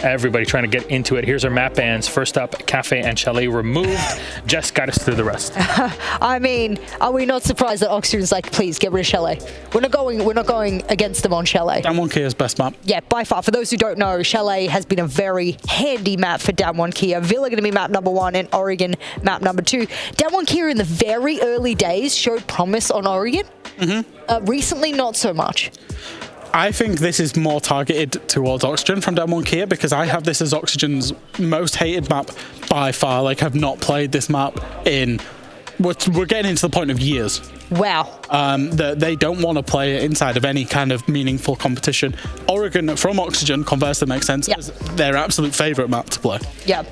Everybody trying to get into it. Here's our map bans. First up, Cafe and Chalet removed. Jess got us through the rest. I mean, are we not surprised that Oxygen's like, please get rid of Chalet? We're not going against them on Chalet. DWG KIA's best map. Yeah, by far. For those who don't know, Chalet has been a very handy map for DWG KIA. Villa going to be map number 1 and Oregon map number 2. DWG KIA in the very early days showed promise on Oregon. Recently, not so much. I think this is more targeted towards Oxygen from DWG KIA because I have this as Oxygen's most hated map by far. Like, I've not played this map in... We're getting into the point of years. Wow. They don't want to play it inside of any kind of meaningful competition. Oregon from Oxygen, conversely, makes sense, is their absolute favourite map to play. Yeah.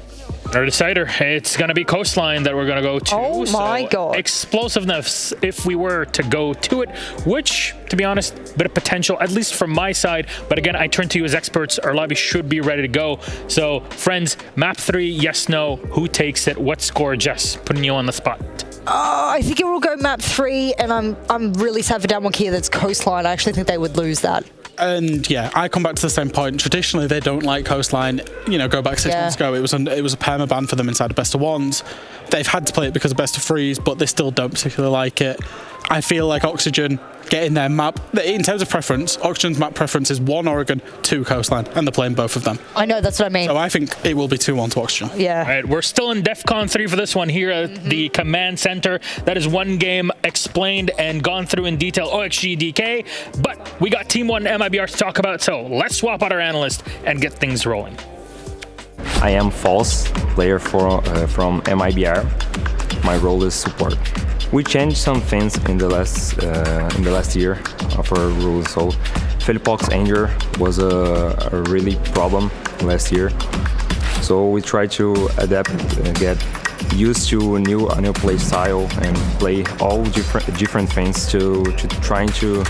Our decider, it's going to be Coastline that we're going to go to. Oh my God. Explosiveness, if we were to go to it, which, to be honest, bit of potential, at least from my side. But again, I turn to you as experts. Our lobby should be ready to go. So, friends, map 3, yes, no. Who takes it? What score, Jess? Putting you on the spot. I think it will go map 3, and I'm really sad for DWG KIA that's Coastline. I actually think they would lose that. And yeah, I come back to the same point. Traditionally, they don't like Coastline. You know, go back 6 months ago, it was a perma ban for them inside of best of 1s. They've had to play it because of best of 3s, but they still don't particularly like it. I feel like Oxygen getting their map, in terms of preference, Oxygen's map preference is 1 Oregon, 2 Coastline, and they're playing both of them. I know, that's what I mean. So I think it will be 2-1 to Oxygen. Yeah. All right, we're still in DEFCON 3 for this one here at the Command Center. That is one game explained and gone through in detail, OXG DK, but we got Team 1 MIBR to talk about, so let's swap out our analyst and get things rolling. I am False, player from MIBR. My role is support. We changed some things in the last year of our rules. So Felipox Anger was a really problem last year. So we try to adapt and get used to a new play style and play all different things to trying to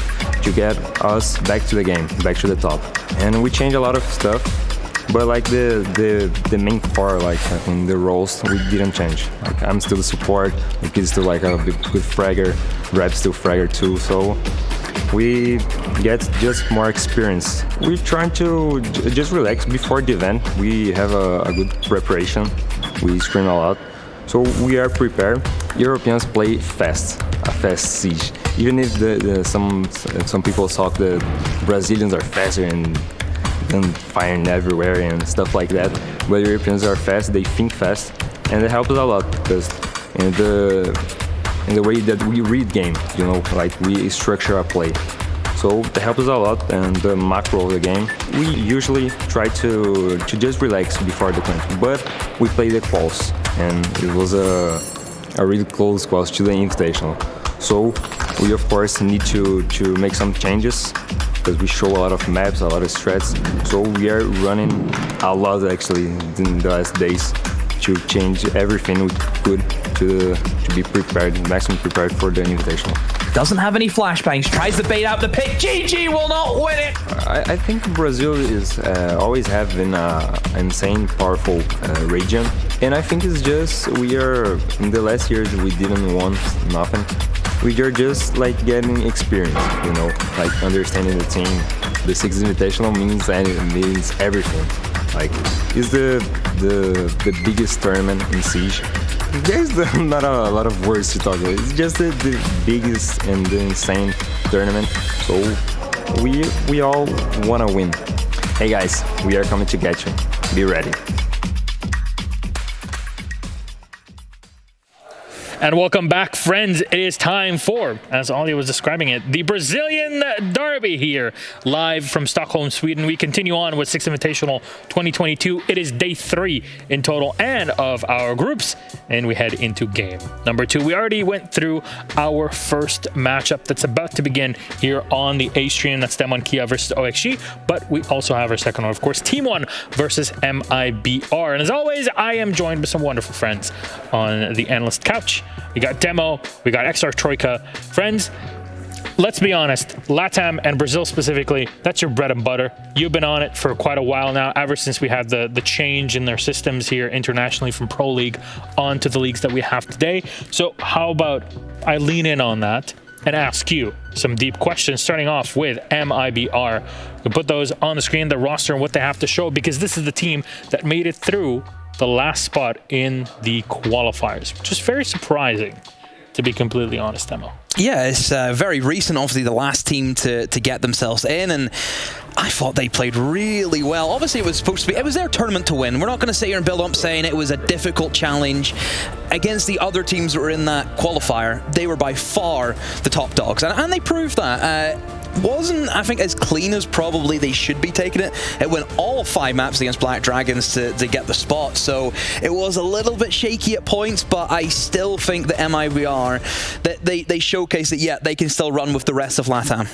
get us back to the game, back to the top. And we changed a lot of stuff. But like the main part, like in the roles, we didn't change. Like I'm still the support, like he's still like a good fragger, Rap still fragger too. So we get just more experience. We're trying to just relax before the event. We have a good preparation. We scream a lot, so we are prepared. Europeans play fast, a fast siege. Even if some people talk the Brazilians are faster and firing everywhere and stuff like that, but Europeans are fast, they think fast, and it helps a lot because in the way that we read game, you know, like we structure a play, so it helps us a lot. And the macro of the game, we usually try to just relax before the country, but we play the quals, and it was a really close quals to the Invitational, so we of course need to make some changes because we show a lot of maps, a lot of strats. So we are running a lot actually in the last days to change everything we could to be prepared, maximum prepared for the Invitational. Doesn't have any flashbangs, tries to bait out the pick. GG will not win it! I think Brazil is always have been an insane, powerful region. And I think it's just, we are, in the last years we didn't want nothing. We are just like getting experience, you know, like understanding the team. The Six Invitational means everything. Like, it's the biggest tournament in Siege. There's not a lot of words to talk about. It's just the biggest and the insane tournament. So we all wanna win. Hey guys, we are coming to get you. Be ready. And welcome back, friends. It is time for, as Ollie was describing it, the Brazilian Derby here, live from Stockholm, Sweden. We continue on with Six Invitational 2022. It is day 3 in total and of our groups, and we head into game number 2. We already went through our first matchup that's about to begin here on the A stream. That's DWG KIA versus OXG, but we also have our second one, of course, Team 1 versus MIBR. And as always, I am joined by some wonderful friends on the analyst couch. We got Demo, we got XR Troika. Friends, let's be honest, LATAM and Brazil specifically, that's your bread and butter. You've been on it for quite a while now, ever since we had the change in their systems here internationally from Pro League onto the leagues that we have today. So how about I lean in on that and ask you some deep questions, starting off with MIBR. We'll put those on the screen, the roster and what they have to show, because this is the team that made it through the last spot in the qualifiers, which is very surprising, to be completely honest, Emma. Yeah, it's very recent, obviously the last team to get themselves in, and I thought they played really well. Obviously it was supposed to be, it was their tournament to win. We're not going to sit here and build up saying it was a difficult challenge. Against the other teams that were in that qualifier, they were by far the top dogs, and they proved that. Wasn't, I think, as clean as probably they should be taking it. It went all 5 maps against Black Dragons to get the spot, so it was a little bit shaky at points, but I still think that MIBR, that they showcased that, yeah, they can still run with the rest of LATAM.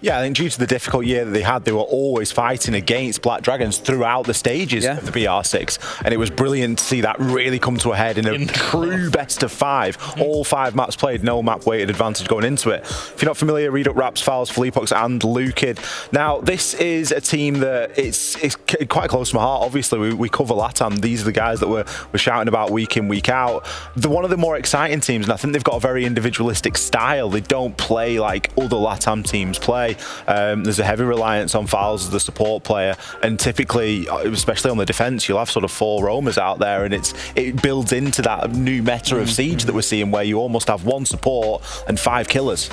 Yeah, I think due to the difficult year that they had, they were always fighting against Black Dragons throughout the stages of the BR6, and it was brilliant to see that really come to a head in a true best of 5. All 5 maps played, no map weighted advantage going into it. If you're not familiar, Read Up Raps, Fowls, Fleepox and Lukid. Now, this is a team that it's quite close to my heart. Obviously, we cover LATAM. These are the guys that we're shouting about week in, week out. They're one of the more exciting teams, and I think they've got a very individualistic style. They don't play like other LATAM teams play. There's a heavy reliance on Fowls as the support player, and typically, especially on the defense, you'll have sort of 4 roamers out there, and it builds into that new meta of Siege that we're seeing, where you almost have 1 support and 5 killers.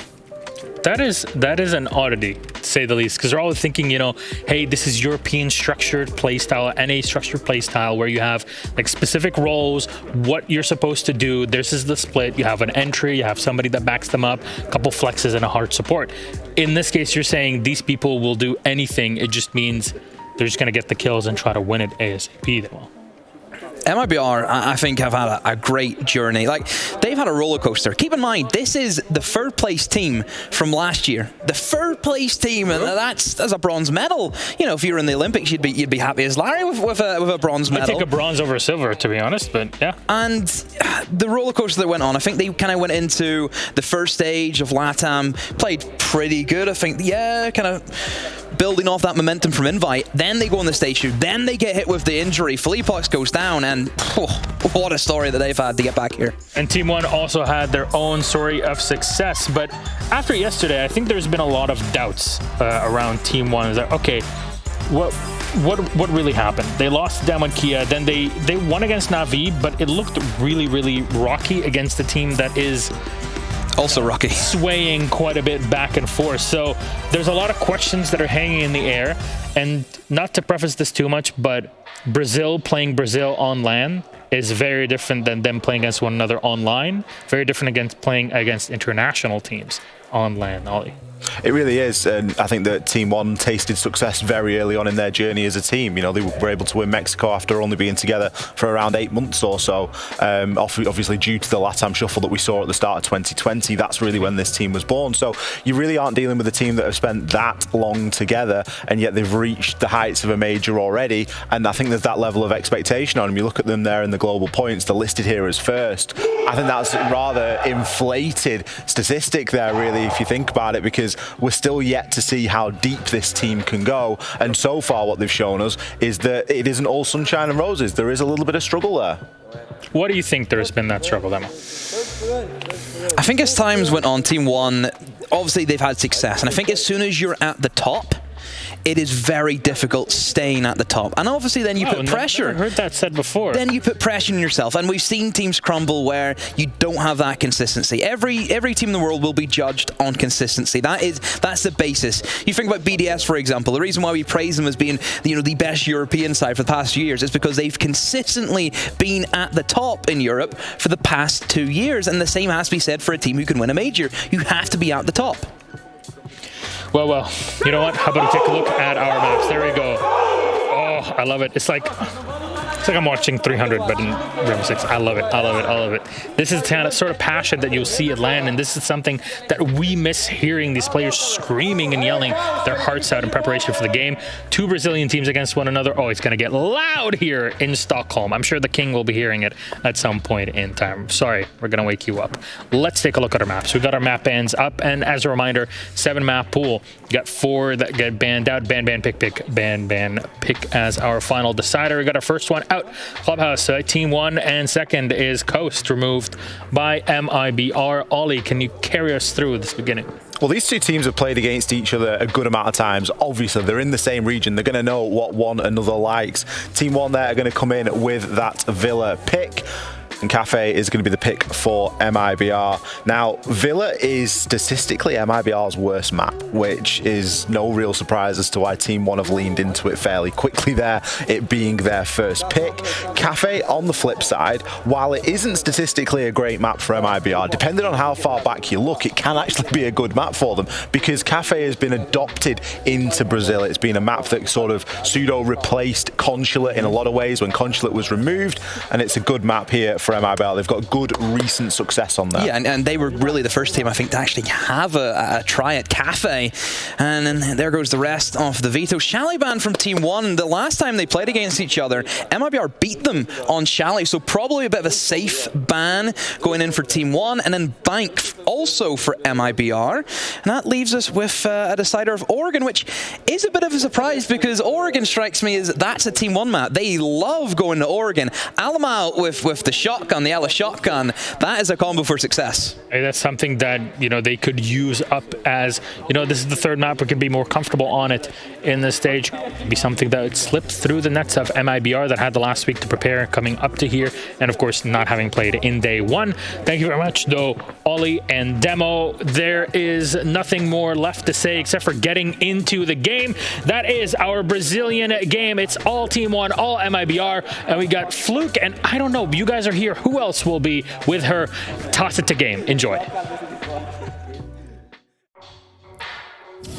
That is an oddity, to say the least, because they're always thinking, you know, hey, this is European structured playstyle, NA structured playstyle, where you have like specific roles, what you're supposed to do. This is the split. You have an entry, you have somebody that backs them up, a couple flexes, and a hard support. In this case, you're saying these people will do anything. It just means they're just going to get the kills and try to win it ASAP. Well, MIBR, I think, have had a great journey. Like, they've had a roller coaster. Keep in mind, this is the 3rd place team from last year. The 3rd place team, and that's a bronze medal. You know, if you were in the Olympics, you'd be happy as Larry with a bronze medal. I'd take a bronze over a silver, to be honest, but yeah. And the roller coaster that went on, I think they kind of went into the first stage of LATAM, played pretty good. I think, yeah, kind of building off that momentum from Invite. Then they go on the stage 2. Then they get hit with the injury. Fleepox goes down, and what a story that they've had to get back here. And Team 1 also had their own story of success, but after yesterday, I think there's been a lot of doubts around Team 1. Is that, okay, what really happened? They lost to DWG KIA, then they won against Navi, but it looked really, really rocky against a team that is also rocky, swaying quite a bit back and forth. So there's a lot of questions that are hanging in the air, and not to preface this too much, but Brazil playing Brazil on LAN is very different than them playing against one another online. Very different against playing against international teams on LAN, Ollie. It really is, and I think that Team 1 tasted success very early on in their journey as a team. You know, they were able to win Mexico after only being together for around 8 months or so. Obviously, due to the LATAM shuffle that we saw at the start of 2020, that's really when this team was born. So you really aren't dealing with a team that have spent that long together, and yet they've reached the heights of a major already. And I think there's that level of expectation on them. You look at them there in the global points, they're listed here as 1st. I think that's a rather inflated statistic there, really, if you think about it, because we're still yet to see how deep this team can go, and so far what they've shown us is that it isn't all sunshine and roses. There is a little bit of struggle there. What do you think there's been that struggle, Emma? I think as times went on, Team 1, obviously they've had success, and I think as soon as you're at the top, it is very difficult staying at the top. And obviously then you put pressure. I've heard that said before. Then you put pressure on yourself. And we've seen teams crumble where you don't have that consistency. Every team in the world will be judged on consistency. That's the basis. You think about BDS, for example. The reason why we praise them as being, you know, the best European side for the past few years is because they've consistently been at the top in Europe for the past 2 years. And the same has to be said for a team who can win a major. You have to be at the top. Well, you know what? How about we take a look at our maps? There we go. Oh, I love it. It's like I'm watching 300, but in Rainbow Six. I love it. I love it. I love it. This is the kind of sort of passion that you'll see at LAN, and this is something that we miss hearing these players screaming and yelling their hearts out in preparation for the game. 2 Brazilian teams against one another. Oh, it's going to get loud here in Stockholm. I'm sure the King will be hearing it at some point in time. Sorry, we're going to wake you up. Let's take a look at our maps. We've got our map bans up, and as a reminder, 7-map pool. You got 4 that get banned out. Ban, pick as our final decider. We got our first one out out. Clubhouse, Team 1 and second is Coast, removed by MIBR. Ollie, can you carry us through this beginning? Well, these two teams have played against each other a good amount of times. Obviously, they're in the same region. They're going to know what one another likes. Team 1 there are going to come in with that Villa pick. And Cafe is going to be the pick for MIBR. Now, Villa is statistically MIBR's worst map, which is no real surprise as to why Team 1 have leaned into it fairly quickly there, it being their first pick. Cafe, on the flip side, while it isn't statistically a great map for MIBR, depending on how far back you look, it can actually be a good map for them, because Cafe has been adopted into Brazil. It's been a map that sort of pseudo-replaced Consulate in a lot of ways when Consulate was removed, and it's a good map here for MIBR. They've got good recent success on there. Yeah, and they were really the first team, I think, to actually have a try at Cafe. And then there goes the rest of the veto. Chalet ban from Team 1. The last time they played against each other, MIBR beat them on Chalet, so probably a bit of a safe ban going in for Team 1. And then Bank also for MIBR. And that leaves us with a decider of Oregon, which is a bit of a surprise, because Oregon strikes me as that's a Team 1 map. They love going to Oregon. Alamal with the shotgun, the Ella shotgun, that is a combo for success. Hey, that's something that, you know, they could use up as, you know, this is the third map, we can be more comfortable on it in this stage. It'd be something that would slip through the nets of MIBR that had the last week to prepare coming up to here, and of course not having played in day one. Thank you very much though, Ollie and Demo. There is nothing more left to say except for getting into the game. That is our Brazilian game. It's all Team 1, all MIBR, and we got Fluke, and I don't know, you guys are here. Who else will be with her? Toss it to game. Enjoy.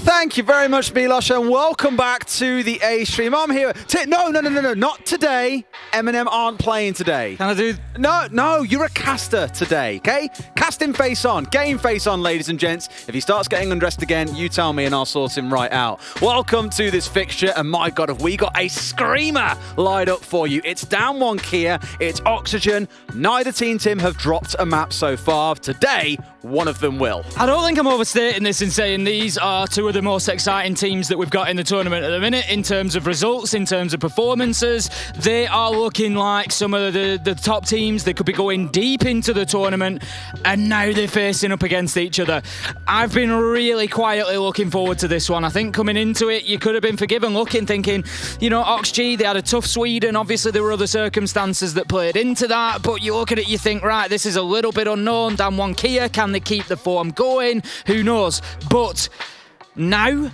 Thank you very much, Milos, and welcome back to the A stream. I'm here. No, not today. Eminem aren't playing today. Can I do? No, you're a caster today, okay? Casting face on, game face on, ladies and gents. If he starts getting undressed again, you tell me and I'll sort him right out. Welcome to this fixture, and my God, have we got a screamer lined up for you. It's down 1 Kia, it's Oxygen. Neither team have dropped a map so far. Today, one of them will. I don't think I'm overstating this in saying these are two of the most exciting teams that we've got in the tournament at the minute in terms of results, in terms of performances. They are looking like some of the top teams that could be going deep into the tournament, and now they're facing up against each other. I've been really quietly looking forward to this one. I think coming into it, you could have been forgiven thinking, you know, OxG, they had a tough Sweden. Obviously, there were other circumstances that played into that, but you look at it, you think, right, this is a little bit unknown. Down 1 Kia, can they keep the form going? Who knows? But now,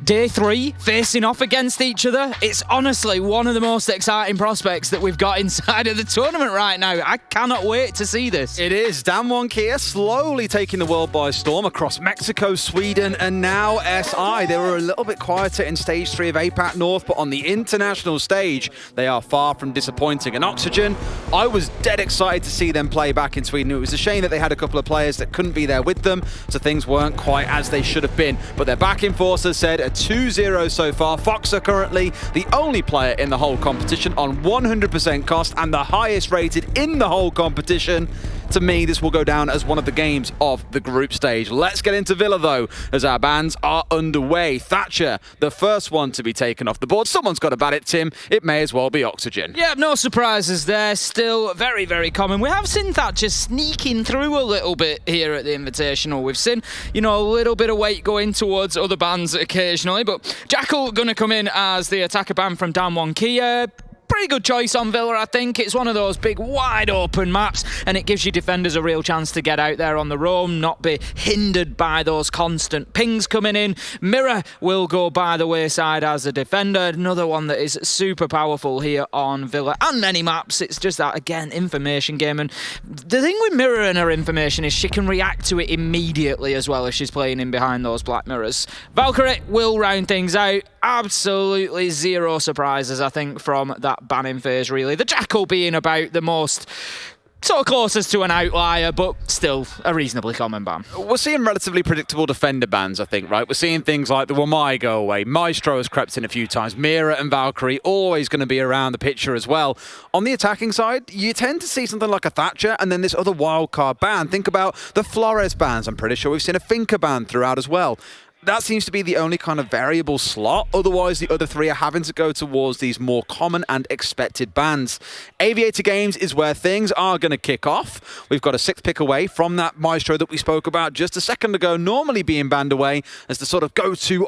day 3, facing off against each other, it's honestly one of the most exciting prospects that we've got inside of the tournament right now. I cannot wait to see this. It is. Down 1 Kia slowly taking the world by storm across Mexico, Sweden, and now SI. They were a little bit quieter in stage 3 of APAC North, but on the international stage, they are far from disappointing. And Oxygen, I was dead excited to see them play back in Sweden. It was a shame that they had a couple of players that couldn't be there with them, so things weren't quite as they should have been. But their backing force has said a 2-0 so far. Fox are currently the only player in the whole competition on 100% cost and the highest rated in the whole competition. To me, this will go down as one of the games of the group stage. Let's get into Villa, though, as our bans are underway. Thatcher, the first one to be taken off the board. Someone's got to ban it, Tim. It may as well be Oxygen. Yeah, no surprises there. Still very, very common. We have seen Thatcher sneaking through a little bit here at the Invitational. We've seen, you know, a little bit of weight going towards other bans occasionally, but Jackal going to come in as the attacker ban from down 1 Kia. Pretty good choice on Villa, I think. It's one of those big, wide open maps, and it gives you defenders a real chance to get out there on the roam, not be hindered by those constant pings coming in. Mirror will go by the wayside as a defender. Another one that is super powerful here on Villa and many maps. It's just that, again, information game. And the thing with Mirror and her information is she can react to it immediately as well if she's playing in behind those black mirrors. Valkyrie will round things out. Absolutely zero surprises, I think, from that banning phase, really. The Jackal being about the most sort of closest to an outlier, but still a reasonably common ban. We're seeing relatively predictable defender bans, I think, right? We're seeing things like the Wamai go away. Maestro has crept in a few times. Mira and Valkyrie always going to be around the picture as well. On the attacking side, you tend to see something like a Thatcher and then this other wildcard ban. Think about the Flores bans. I'm pretty sure we've seen a Finca ban throughout as well. that seems to be the only kind of variable slot. Otherwise, the other three are having to go towards these more common and expected bans. Aviator Games is where things are going to kick off. We've got a 6th pick away from that Maestro that we spoke about just a second ago, normally being banned away as the sort of go-to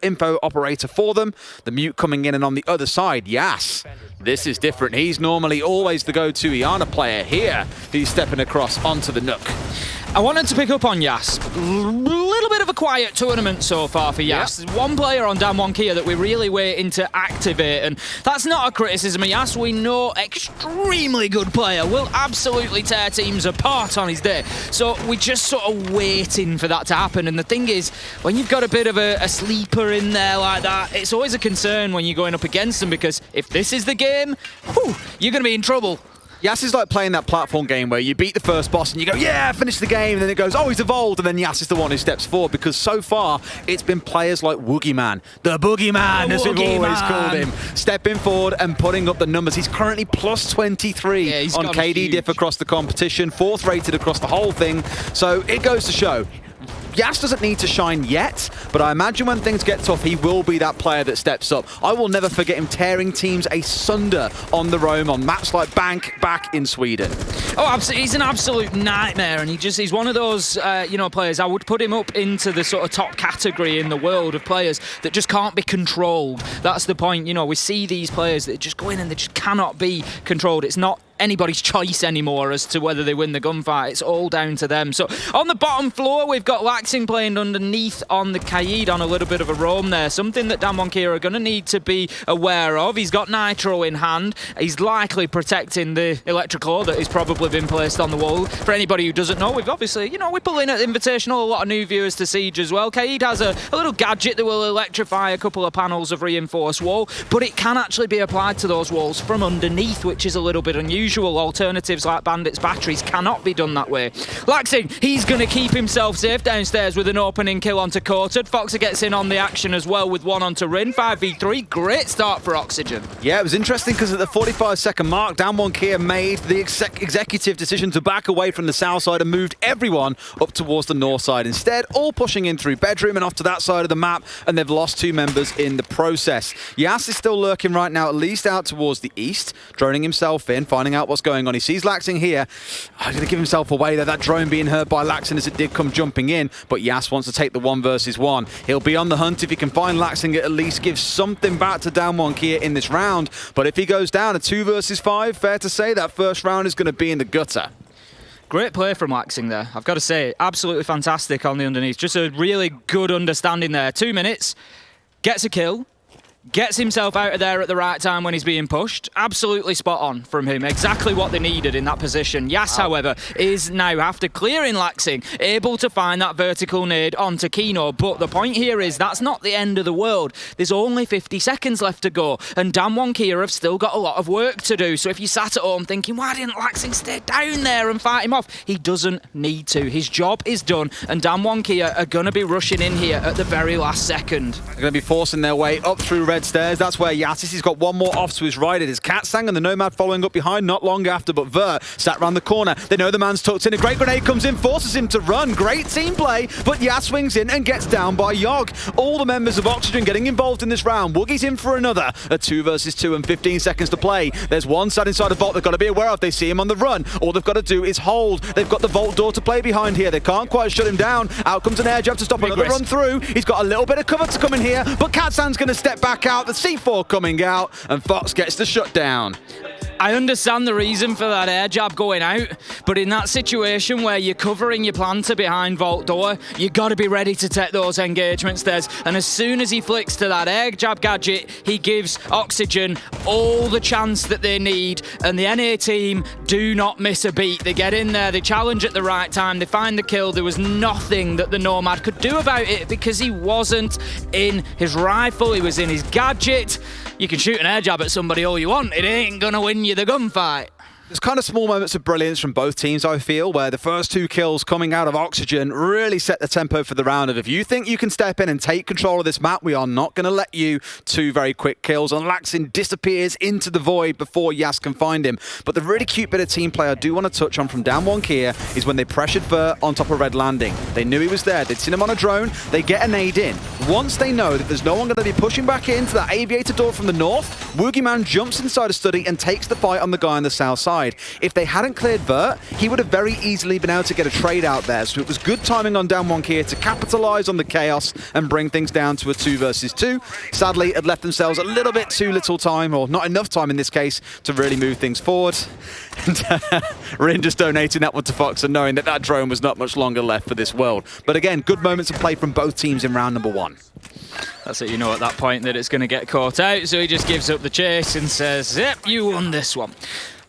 info operator for them. The Mute coming in, and on the other side, Yas. This is different. He's normally always the go-to Iana player. Here, he's stepping across onto the Nook. I wanted to pick up on Yas. Little bit of a quiet tournament so far for Yas. There's one player on Dan1 Kia that we're really waiting to activate, and that's not a criticism of Yas. We know extremely good player, will absolutely tear teams apart on his day. So we're just sort of waiting for that to happen. And the thing is, when you've got a bit of a sleeper in there like that, it's always a concern when you're going up against them, because if this is the game, you're going to be in trouble. Yas is like playing that platform game where you beat the first boss and you go, yeah, finish the game, and then it goes, oh, he's evolved, and then Yas is the one who steps forward, because so far it's been players like Woogieman, the Boogeyman, as we've always called him, stepping forward and putting up the numbers. He's currently plus 23 on KD diff across the competition, 4th rated across the whole thing, so it goes to show. Yas doesn't need to shine yet, but I imagine when things get tough, he will be that player that steps up. I will never forget him tearing teams asunder on the roam on maps like Bank back in Sweden. Oh, absolutely. He's an absolute nightmare, and he's one of those, players. I would put him up into the sort of top category in the world of players that just can't be controlled. That's the point. We see these players that just go in and they just cannot be controlled. It's not anybody's choice anymore as to whether they win the gunfight. It's all down to them. So on the bottom floor, we've got Laxing playing underneath on the Kaid on a little bit of a roam there. Something that Dan1 Kia are going to need to be aware of. He's got Nitro in hand. He's likely protecting the electrical that has probably been placed on the wall. For anybody who doesn't know, we've obviously, we're pulling at Invitational a lot of new viewers to Siege as well. Kaid has a little gadget that will electrify a couple of panels of reinforced wall, but it can actually be applied to those walls from underneath, which is a little bit unusual. Alternatives like Bandit's batteries cannot be done that way. Laxing, he's going to keep himself safe downstairs with an opening kill onto Coated. Foxer gets in on the action as well with one onto Rin. 5v3, great start for Oxygen. Yeah, it was interesting because at the 45-second mark, Dan1 Kia made the executive decision to back away from the south side and moved everyone up towards the north side instead, all pushing in through bedroom and off to that side of the map, and they've lost 2 members in the process. Yas is still lurking right now, at least out towards the east, droning himself in, finding out what's going on. He sees Laxing here. He's going to give himself away there. That drone being hurt by Laxing as it did come jumping in, but Yas wants to take the 1 versus 1. He'll be on the hunt if he can find Laxing, at least give something back to Dan1 Kia in this round. But if he goes down a 2 versus 5, fair to say that first round is going to be in the gutter. Great play from Laxing there, I've got to say. Absolutely fantastic on the underneath. Just a really good understanding there. 2 minutes, gets a kill, gets himself out of there at the right time when he's being pushed. Absolutely spot on from him. Exactly what they needed in that position. Yas, however, is now, after clearing Laxing, able to find that vertical nade onto Kino. But the point here is that's not the end of the world. There's only 50 seconds left to go, and Dan1 Kia have still got a lot of work to do. So if you sat at home thinking, why didn't Laxing stay down there and fight him off? He doesn't need to. His job is done, and Dan1 Kia are going to be rushing in here at the very last second. They're going to be forcing their way up through red stairs. That's where Yatis, he's got one more off to his right. It is Katsang and the Nomad following up behind not long after, but Ver sat round the corner. They know the man's tucked in. A great grenade comes in, forces him to run. Great team play, but Yas swings in and gets down by Yogg. All the members of Oxygen getting involved in this round. Woogie's in for another. A 2 versus 2 and 15 seconds to play. There's one sat inside the vault they've got to be aware of. They see him on the run. All they've got to do is hold. They've got the vault door to play behind here. They can't quite shut him down. Out comes an air jab to stop another run through. He's got a little bit of cover to come in here, but Katsang's going to step back out. The C4 coming out, and Fox gets the shutdown. I understand the reason for that air jab going out, but in that situation where you're covering your planter behind vault door, you got to be ready to take those engagements, Des. And as soon as he flicks to that air jab gadget, he gives Oxygen all the chance that they need, and the NA team do not miss a beat. They get in there, they challenge at the right time, they find the kill. There was nothing that the Nomad could do about it because he wasn't in his rifle, he was in his gadget. You can shoot an air jab at somebody all you want, it ain't gonna win you the gunfight. There's kind of small moments of brilliance from both teams, I feel, where the first 2 kills coming out of Oxygen really set the tempo for the round of, if you think you can step in and take control of this map, we are not going to let you. 2 very quick kills, and Laxin disappears into the void before Yas can find him. But the really cute bit of team play I do want to touch on from Damwon KIA is when they pressured Vert on top of Red Landing. They knew he was there, they'd seen him on a drone, they get a nade in. Once they know that there's no one going to be pushing back into that aviator door from the north, Woogieman jumps inside a study and takes the fight on the guy on the south side. If they hadn't cleared Vert, he would have very easily been able to get a trade out there. So it was good timing on Damwon KIA to capitalize on the chaos and bring things down to a 2 versus 2. Sadly, had left themselves a little bit too little time, or not enough time in this case, to really move things forward. And Rin just donating that one to Fox and knowing that that drone was not much longer left for this world. But again, good moments of play from both teams in round number 1. That's it, you know at that point that it's going to get caught out, so he just gives up the chase and says, yep, you won this one.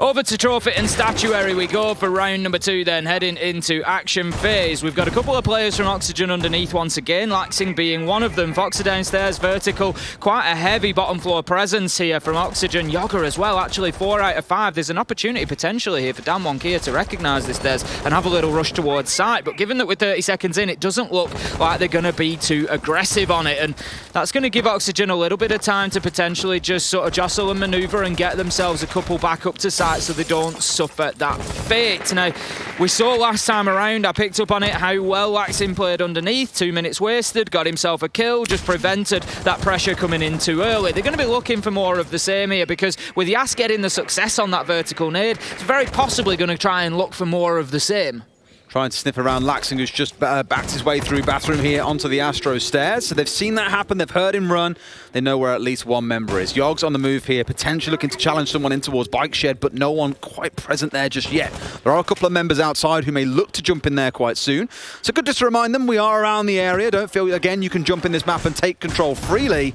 Over to Trophy and Statuary we go for round number 2 then, heading into action phase. We've got a couple of players from Oxygen underneath once again, Laxing being one of them. Fox are downstairs, Vertical, quite a heavy bottom floor presence here from Oxygen. Yoga as well, actually 4 out of 5. There's an opportunity potentially here for Damwon KIA to recognise this, Des, and have a little rush towards site. But given that we're 30 seconds in, it doesn't look like they're going to be too aggressive on it. And that's going to give Oxygen a little bit of time to potentially just sort of jostle and manoeuvre and get themselves a couple back up to site so they don't suffer that fate. Now, we saw last time around, I picked up on it, how well Laxin played underneath. 2 minutes wasted, got himself a kill, just prevented that pressure coming in too early. They're going to be looking for more of the same here, because with Yas getting the success on that vertical nade, it's very possibly going to try and look for more of the same. Trying to sniff around Laxing, who's just backed his way through bathroom here onto the Astro stairs. So they've seen that happen, they've heard him run. They know where at least one member is. Yogg's on the move here, potentially looking to challenge someone in towards Bike Shed, but no one quite present there just yet. There are a couple of members outside who may look to jump in there quite soon. So good just to remind them, we are around the area. Don't feel, again, you can jump in this map and take control freely.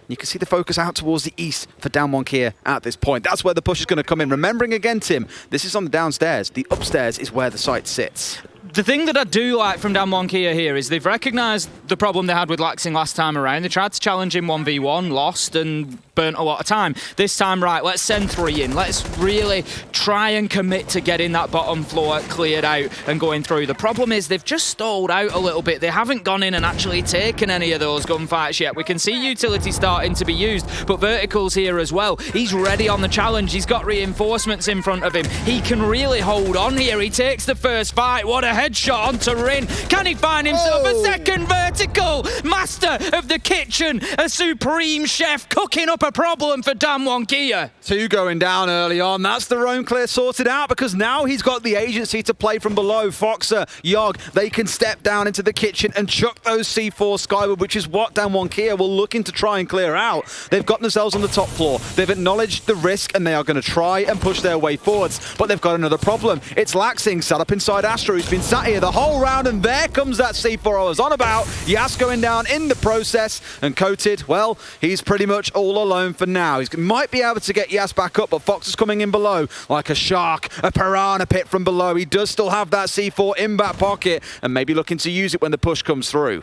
You can see the focus out towards the east for Damwon KIA at this point. That's where the push is going to come in. Remembering again, Tim, this is on the downstairs. The upstairs is where the site sits. The thing that I do like from Damwon KIA here is they've recognised the problem they had with Laxing last time around. They tried to challenge him 1v1, lost and burnt a lot of time. This time, right, let's send 3 in. Let's really try and commit to getting that bottom floor cleared out and going through. The problem is they've just stalled out a little bit. They haven't gone in and actually taken any of those gunfights yet. We can see utility starting to be used, but Vertical's here as well. He's ready on the challenge. He's got reinforcements in front of him. He can really hold on here. He takes the first fight. What a headshot onto Rin. Can he find himself a second Vertical? Master of the kitchen, a supreme chef cooking up a problem for Damwon KIA. 2 going down early on. That's the roam clear sorted out, because now he's got the agency to play from below. Foxer, Yogg, they can step down into the kitchen and chuck those C4 skyward, which is what Damwon KIA were looking to try and clear out. They've got themselves on the top floor. They've acknowledged the risk and they are going to try and push their way forwards. But they've got another problem. It's Laxing sat up inside Astro, who's been sat here the whole round, and there comes that C4 I was on about. Yas going down in the process, and Coated, well, he's pretty much all alone for now. He might be able to get Yas back up, but Fox is coming in below like a shark, a piranha pit from below. He does still have that C4 in back pocket, and maybe looking to use it when the push comes through.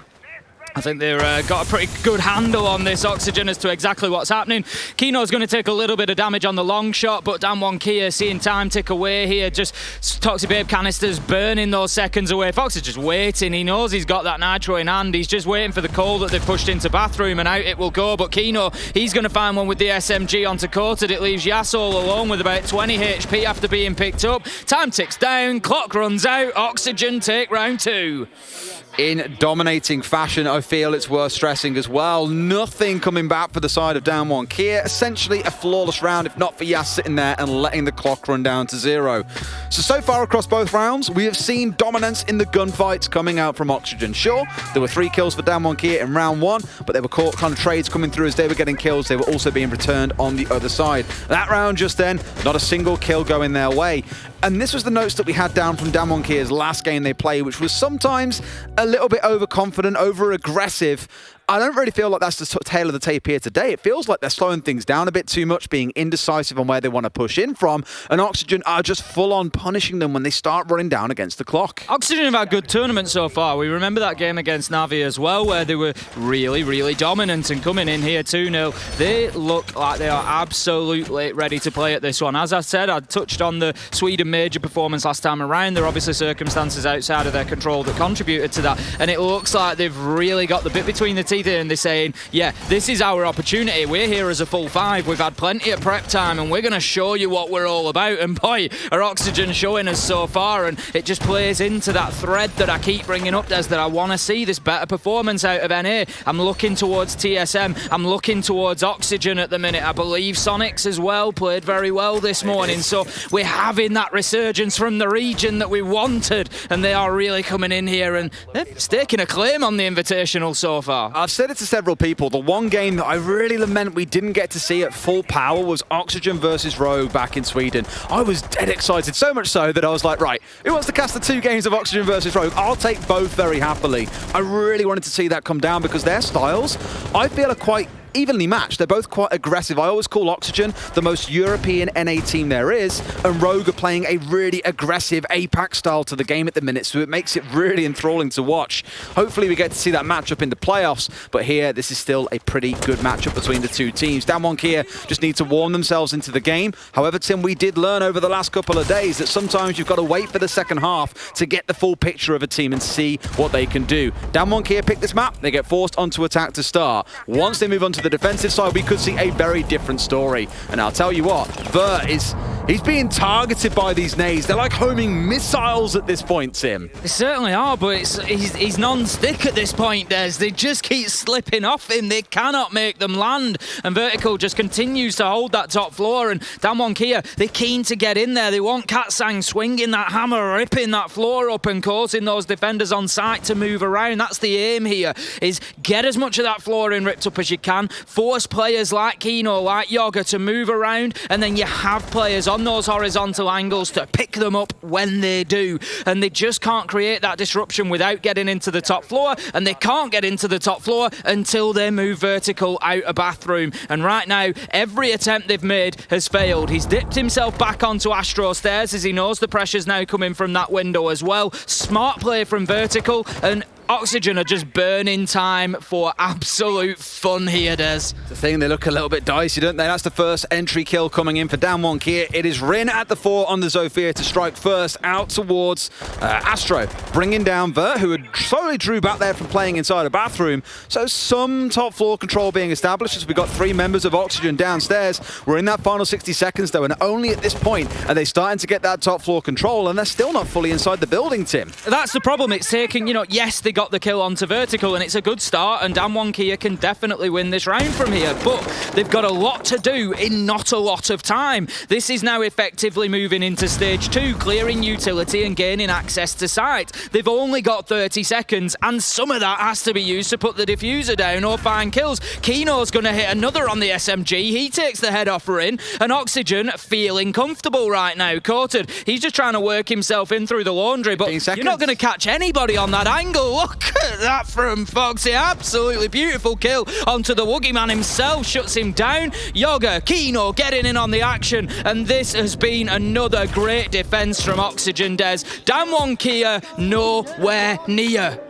I think they've got a pretty good handle on this Oxygen as to exactly what's happening. Kino's going to take a little bit of damage on the long shot, but Damwon KIA seeing time tick away here. Just Toxic Babe canisters burning those seconds away. Fox is just waiting. He knows he's got that nitro in hand. He's just waiting for the call that they've pushed into bathroom, and out it will go. But Kino, he's going to find one with the SMG onto Coated. It leaves Yas all alone with about 20 HP after being picked up. Time ticks down, clock runs out. Oxygen take round 2. In dominating fashion, I feel it's worth stressing as well. Nothing coming back for the side of Damwon KIA. Essentially a flawless round, if not for Yas sitting there and letting the clock run down to 0. So far across both rounds, we have seen dominance in the gunfights coming out from Oxygen. Sure, there were 3 kills for Damwon KIA in round 1, but they were caught kind of trades coming through as they were getting kills. They were also being returned on the other side. That round just then, not a single kill going their way. And this was the notes that we had down from Damwon KIA's last game they played, which was sometimes a little bit overconfident, over-aggressive. I don't really feel like that's the tail of the tape here today. It feels like they're slowing things down a bit too much, being indecisive on where they want to push in from, and Oxygen are just full-on punishing them when they start running down against the clock. Oxygen have had a good tournament so far. We remember that game against Navi as well, where they were really, really dominant, and coming in here 2-0, they look like they are absolutely ready to play at this one. As I said, I touched on the Sweden major performance last time around. There are obviously circumstances outside of their control that contributed to that, and it looks like they've really got the bit between the teeth here, and they're saying, yeah, this is our opportunity. We're here as a full five. We've had plenty of prep time, and we're going to show you what we're all about. And boy, are Oxygen showing us so far, and it just plays into that thread that I keep bringing up, Des, that I want to see this better performance out of NA. I'm looking towards TSM. I'm looking towards Oxygen at the minute. I believe Sonics as well played very well this morning. So we're having that resurgence from the region that we wanted, and they are really coming in here and they're staking a claim on the Invitational so far. I've said it to several people. The one game that I really lament we didn't get to see at full power was Oxygen versus Rogue back in Sweden. I was dead excited, so much so that I was like, right, who wants to cast the 2 games of Oxygen versus Rogue? I'll take both very happily. I really wanted to see that come down because their styles, I feel, are quite evenly matched. They're both quite aggressive. I always call Oxygen the most European NA team there is, and Rogue are playing a really aggressive APAC style to the game at the minute, so it makes it really enthralling to watch. Hopefully we get to see that matchup in the playoffs, but here this is still a pretty good matchup between the two teams. DWG KIA just need to warm themselves into the game. However, Tim, we did learn over the last couple of days that sometimes you've got to wait for the second half to get the full picture of a team and see what they can do. DWG KIA pick this map, they get forced onto attack to start. Once they move on to the defensive side, we could see a very different story. And I'll tell you what, Vert he's being targeted by these nades. They're like homing missiles at this point, Tim. They certainly are, but he's non-stick at this point, Des. They just keep slipping off him. They cannot make them land. And Vertical just continues to hold that top floor. And DWG KIA, they're keen to get in there. They want Katsang swinging that hammer, ripping that floor up and causing those defenders on site to move around. That's the aim here, is get as much of that floor in ripped up as you can. Force players like Kino, like Yoga to move around, and then you have players on those horizontal angles to pick them up when they do. And they just can't create that disruption without getting into the top floor, and they can't get into the top floor until they move Vertical out of bathroom. And right now, every attempt they've made has failed. He's dipped himself back onto Astro stairs as he knows the pressure's now coming from that window as well. Smart play from Vertical, and Oxygen are just burning time for absolute fun here, Des. The thing, they look a little bit dicey, don't they? That's the first entry kill coming in for DWG KIA. It is Rin at the 4 on the Zofia to strike first out towards Astro, bringing down Vert, who had slowly drew back there from playing inside a bathroom. So some top floor control being established as we got 3 members of Oxygen downstairs. We're in that final 60 seconds though, and only at this point are they starting to get that top floor control, and they're still not fully inside the building, Tim. That's the problem. It's taking, yes, they got the kill onto Vertical, and it's a good start, and DWG KIA can definitely win this round from here, but they've got a lot to do in not a lot of time. This is now effectively moving into stage 2, clearing utility and gaining access to site. They've only got 30 seconds, and some of that has to be used to put the diffuser down or find kills. Kino's going to hit another on the SMG. He takes the head off Rin, and Oxygen feeling comfortable right now. Coated, he's just trying to work himself in through the laundry, but you're not going to catch anybody on that angle. Look at that from Foxy. Absolutely beautiful kill onto the Woogie Man himself. Shuts him down. Yoga, Kino getting in on the action. And this has been another great defense from Oxygen, Des. DWG KIA nowhere near.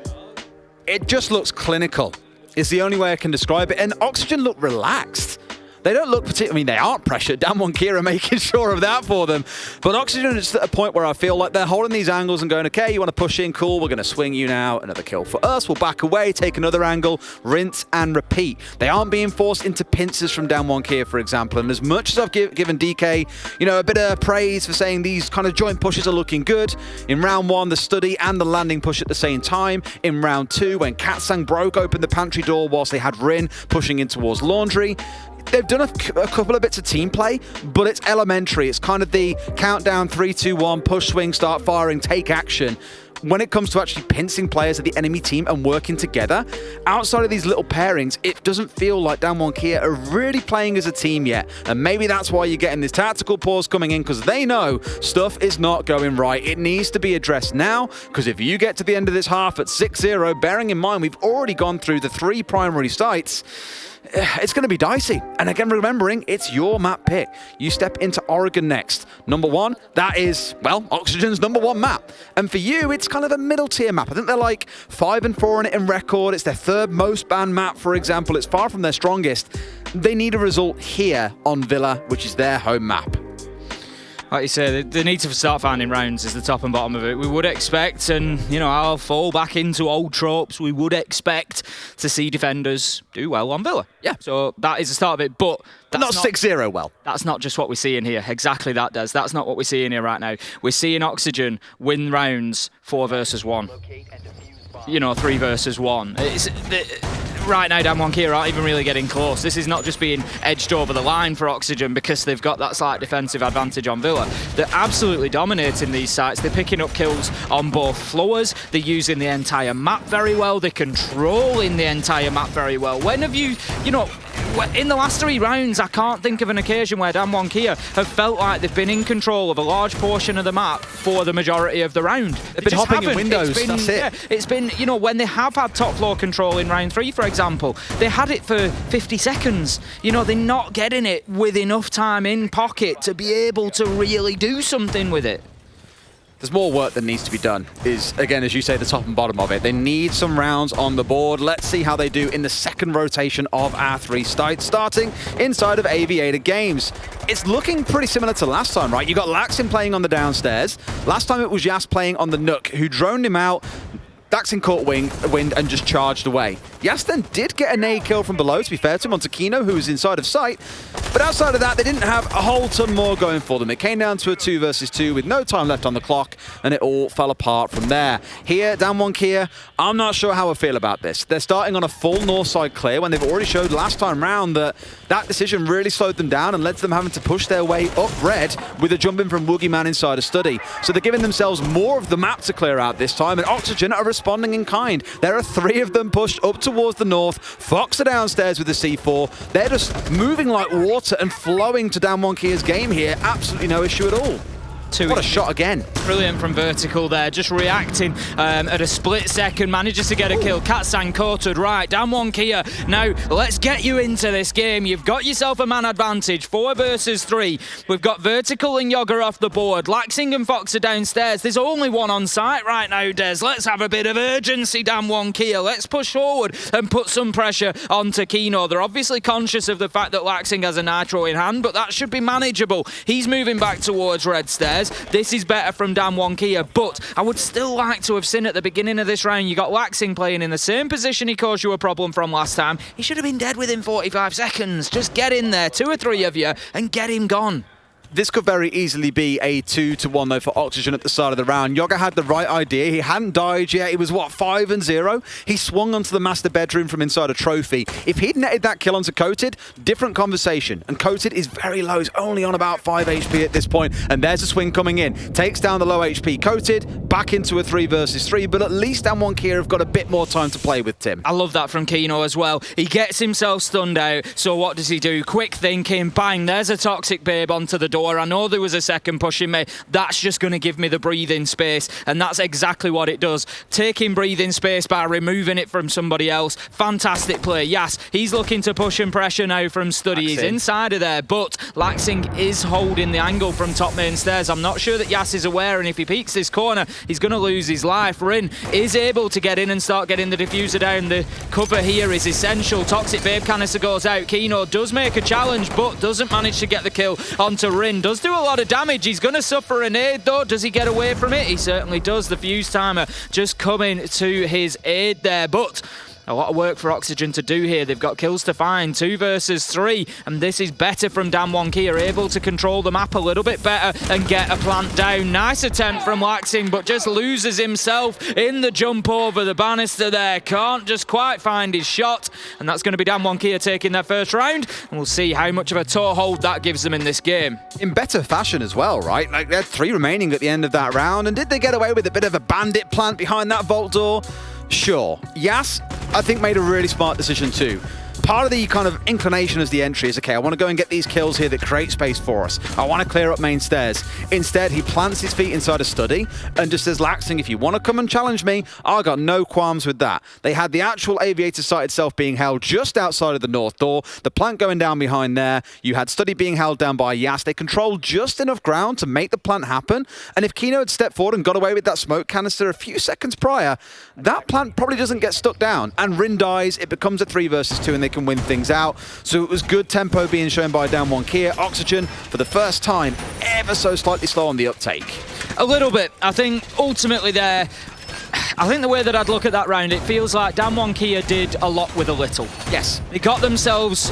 It just looks clinical. It's the only way I can describe it. And Oxygen look relaxed. They don't look particularly, I mean, they aren't pressured. DWG KIA are making sure of that for them. But Oxygen is at a point where I feel like they're holding these angles and going, okay, you want to push in, cool, we're going to swing you now. Another kill for us. We'll back away, take another angle, rinse and repeat. They aren't being forced into pincers from DWG KIA, for example. And as much as I've given DK, a bit of praise for saying these kind of joint pushes are looking good. In round 1, the study and the landing push at the same time. In round 2, when Katsang broke open the pantry door whilst they had Rin pushing in towards laundry. They've done a couple of bits of team play, but it's elementary. It's kind of the countdown 3, 2, 1, push, swing, start firing, take action. when it comes to actually pincing players of the enemy team and working together, outside of these little pairings, it doesn't feel like Damwon Kia are really playing as a team yet. And maybe that's why you're getting this tactical pause coming in, because they know stuff is not going right. It needs to be addressed now, because if you get to the end of this half at 6-0, bearing in mind we've already gone through the 3 primary sites, it's going to be dicey. And again, remembering, it's your map pick. You step into Oregon next. Number 1, that is, well, Oxygen's number 1 map. And for you, it's kind of a middle tier map. I think they're like 5-4 on it in record. It's their 3rd most banned map, for example. It's far from their strongest. They need a result here on Villa, which is their home map. Like you say, they need to start finding rounds is the top and bottom of it. We would expect, and you know, I'll fall back into old tropes, we would expect to see defenders do well on Villa. Yeah. So that is the start of it, but that's not 6-0 well. That's not just what we're seeing here. Exactly that, Des. That's not what we're seeing here right now. We're seeing Oxygen win rounds 4 versus 1. You know, 3 versus 1. Right now, Damwon Kia aren't even really getting close. This is not just being edged over the line for Oxygen because they've got that slight defensive advantage on Villa. They're absolutely dominating these sites. They're picking up kills on both floors. They're using the entire map very well. They're controlling the entire map very well. When have you know, in the last 3 rounds, I can't think of an occasion where Damwon Kia have felt like they've been in control of a large portion of the map for the majority of the round. They've been hopping in windows, that's it. Yeah, it's been, you know, when they have had top floor control in round 3, for example, they had it for 50 seconds. You know, they're not getting it with enough time in pocket to be able to really do something with it. There's more work that needs to be done, is, again, as you say, the top and bottom of it. They need some rounds on the board. Let's see how they do in the second rotation of our 3 sites, starting inside of Aviator Games. It's looking pretty similar to last time, right? You got Laxin playing on the downstairs. Last time it was Yas playing on the Nook, who droned him out. Daxin caught wind and just charged away. Yas then did get a nade kill from below, to be fair to him, onto Kino, who was inside of sight. But outside of that, they didn't have a whole ton more going for them. It came down to a 2 versus 2 with no time left on the clock, and it all fell apart from there. Here, Damwon Kia, I'm not sure how I feel about this. They're starting on a full north side clear when they've already showed last time round that that decision really slowed them down and led to them having to push their way up red with a jump in from Woogie Man inside a study. So they're giving themselves more of the map to clear out this time, and Oxygen are responding in kind. There are 3 of them pushed up towards the north. Fox are downstairs with the C4. They're just moving like water and flowing to Damwon Kia's game here. Absolutely no issue at all. What a shot again. Brilliant from Vertical there, just reacting at a split second, manages to get a kill. Katsang coated right, Damwon Kia. Now, let's get you into this game. You've got yourself a man advantage, 4 versus 3. We've got Vertical and Yoga off the board. Laxing and Fox are downstairs. There's only one on site right now, Des. Let's have a bit of urgency, Damwon Kia. Let's push forward and put some pressure onto Kino. They're obviously conscious of the fact that Laxing has a nitro in hand, but that should be manageable. He's moving back towards red stairs. This is better from Damwon Kia, but I would still like to have seen at the beginning of this round, you got Laxing playing in the same position he caused you a problem from last time. He should have been dead within 45 seconds. Just get in there, 2 or 3 of you, and get him gone. This could very easily be a 2-1 though for Oxygen at the start of the round. Yoga had the right idea. He hadn't died yet. He was, what, 5-0? He swung onto the master bedroom from inside a trophy. If he'd netted that kill onto Coated, different conversation. And Coated is very low. He's only on about 5 HP at this point. And there's a swing coming in. Takes down the low HP Coated, back into a 3 versus 3. But at least Damwon Kia have got a bit more time to play with, Tim. I love that from Kino as well. He gets himself stunned out. So what does he do? Quick thinking, bang, there's a Toxic Babe onto the door. I know there was a second pushing me. That's just going to give me the breathing space, and that's exactly what it does. Taking breathing space by removing it from somebody else. Fantastic play. Yes, he's looking to push and pressure now from Study. He's inside of there, but Laxing is holding the angle from top main stairs. I'm not sure that Yas is aware, and if he peeks this corner, he's going to lose his life. Rin is able to get in and start getting the diffuser down. The cover here is essential. Toxic Babe canister goes out. Kino does make a challenge, but doesn't manage to get the kill onto Rin. Does do a lot of damage. He's going to suffer a nade though. Does he get away from it? He certainly does. The fuse timer just coming to his aid there, but A lot of work for Oxygen to do here. They've got kills to find, 2 versus 3, and this is better from Damwon Kia, able to control the map a little bit better and get a plant down. Nice attempt from Laxing, but just loses himself in the jump over the banister there. Can't just quite find his shot, and that's going to be Damwon Kia taking their first round, and we'll see how much of a toehold that gives them in this game. In better fashion as well, right? Like, they had 3 remaining at the end of that round, and did they get away with a bit of a bandit plant behind that vault door? Sure. Yas, I think, made a really smart decision too. Part of the kind of inclination as the entry is, okay, I want to go and get these kills here that create space for us. I want to clear up main stairs. Instead, he plants his feet inside a study and just says, Laxing, if you want to come and challenge me, I got no qualms with that. They had the actual aviator site itself being held just outside of the north door, the plant going down behind there. You had study being held down by Yas. They controlled just enough ground to make the plant happen. And if Kino had stepped forward and got away with that smoke canister a few seconds prior, that plant probably doesn't get stuck down. And Rin dies, it becomes a 3 versus 2, and they can win things out. So it was good tempo being shown by Damwon Kia. Oxygen, for the first time, ever so slightly slow on the uptake. A little bit. I think ultimately there, I think the way that I'd look at that round, it feels like Damwon Kia did a lot with a little. Yes. They got themselves...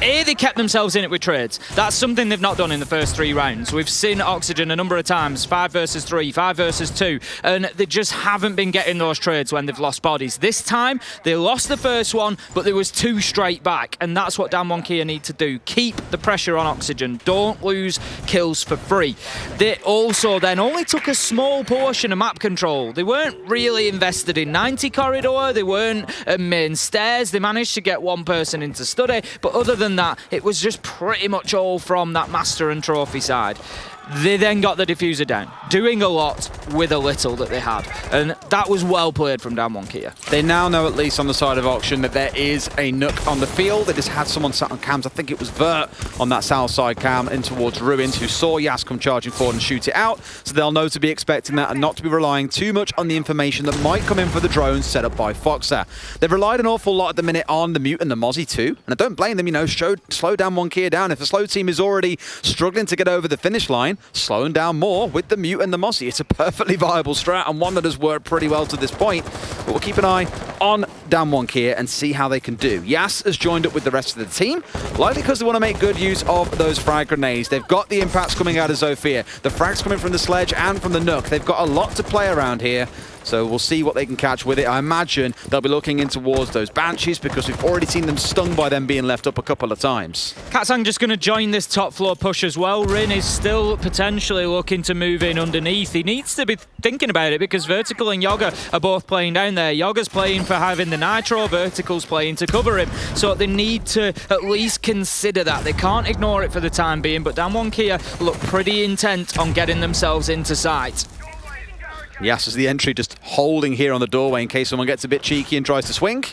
they kept themselves in it with trades. That's something they've not done in the first 3 rounds. We've seen Oxygen a number of times, 5 versus 3, 5 versus 2, and they just haven't been getting those trades when they've lost bodies. This time, they lost the first one, but there was 2 straight back, and that's what Damwon Kia need to do. Keep the pressure on Oxygen. Don't lose kills for free. They also then only took a small portion of map control. They weren't really invested in 90 corridor, they weren't at main stairs. They managed to get 1 person into study, but other than that, it was just pretty much all from that master and trophy side. They then got the diffuser down, doing a lot with a little that they had, and that was well played from Damwon Kia. They now know, at least on the side of Auction, that there is a Nook on the field. They just had someone sat on cams. I think it was Vert on that south side cam in towards Ruins, who saw Yas come charging forward and shoot it out, so they'll know to be expecting that and not to be relying too much on the information that might come in for the drones set up by Foxer. They've relied an awful lot at the minute on the Mute and the Mozzie too, and I don't blame them, you know, slow Damwon Kia down. If the slow team is already struggling to get over the finish line, slowing down more with the Mute and the Mozzie. It's a perfectly viable strat and one that has worked pretty well to this point. But we'll keep an eye on Damwon Kia and see how they can do. Yas has joined up with the rest of the team, likely because they want to make good use of those frag grenades. They've got the impacts coming out of Zofia, the frags coming from the Sledge and from the Nook. They've got a lot to play around here. So we'll see what they can catch with it. I imagine they'll be looking in towards those Banshees because we've already seen them stung by them being left up a couple of times. Katsang just going to join this top floor push as well. Rin is still potentially looking to move in underneath. He needs to be thinking about it because Vertical and Yoga are both playing down there. Yoga's playing for having the Nitro, Vertical's playing to cover him. So they need to at least consider that. They can't ignore it for the time being, but Damwon Kia look pretty intent on getting themselves into sight. Yes, as the entry just holding here on the doorway in case someone gets a bit cheeky and tries to swing.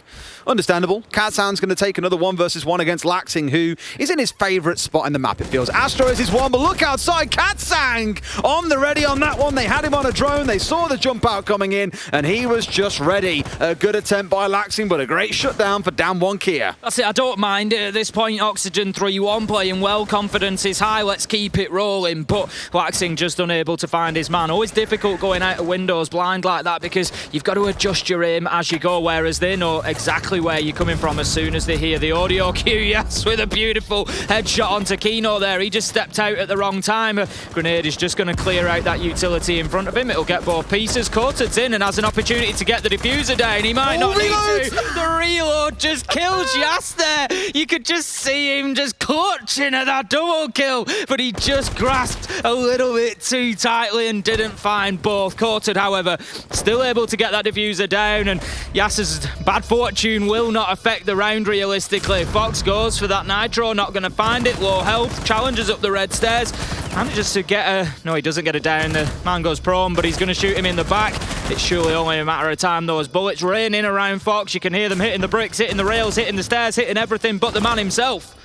Understandable. Katsang's going to take another 1 versus 1 against Laxing, who is in his favourite spot in the map, it feels. Astro is his one, but look outside. Katsang on the ready on that one. They had him on a drone. They saw the jump out coming in, and he was just ready. A good attempt by Laxing, but a great shutdown for Damwon Kia. That's it. I don't mind it at this point. Oxygen 3-1 playing well. Confidence is high. Let's keep it rolling. But Laxing just unable to find his man. Always difficult going out of windows blind like that because you've got to adjust your aim as you go, whereas they know exactly where you're coming from as soon as they hear the audio cue. Yes, with a beautiful headshot onto Kino there. He just stepped out at the wrong time. A grenade is just going to clear out that utility in front of him. It'll get both pieces. Courted's in and has an opportunity to get the diffuser down. He might not need to. The reload just kills Yas there. You could just see him just clutching at that double kill, but he just grasped a little bit too tightly and didn't find both. Courted, however, still able to get that diffuser down, and Yas's bad fortune will not affect the round realistically. Fox goes for that Nitro, not going to find it. Low health, challenges up the red stairs, manages to get a... No, he doesn't get it down. The man goes prone, but he's going to shoot him in the back. It's surely only a matter of time. Those bullets raining around Fox. You can hear them hitting the bricks, hitting the rails, hitting the stairs, hitting everything but the man himself.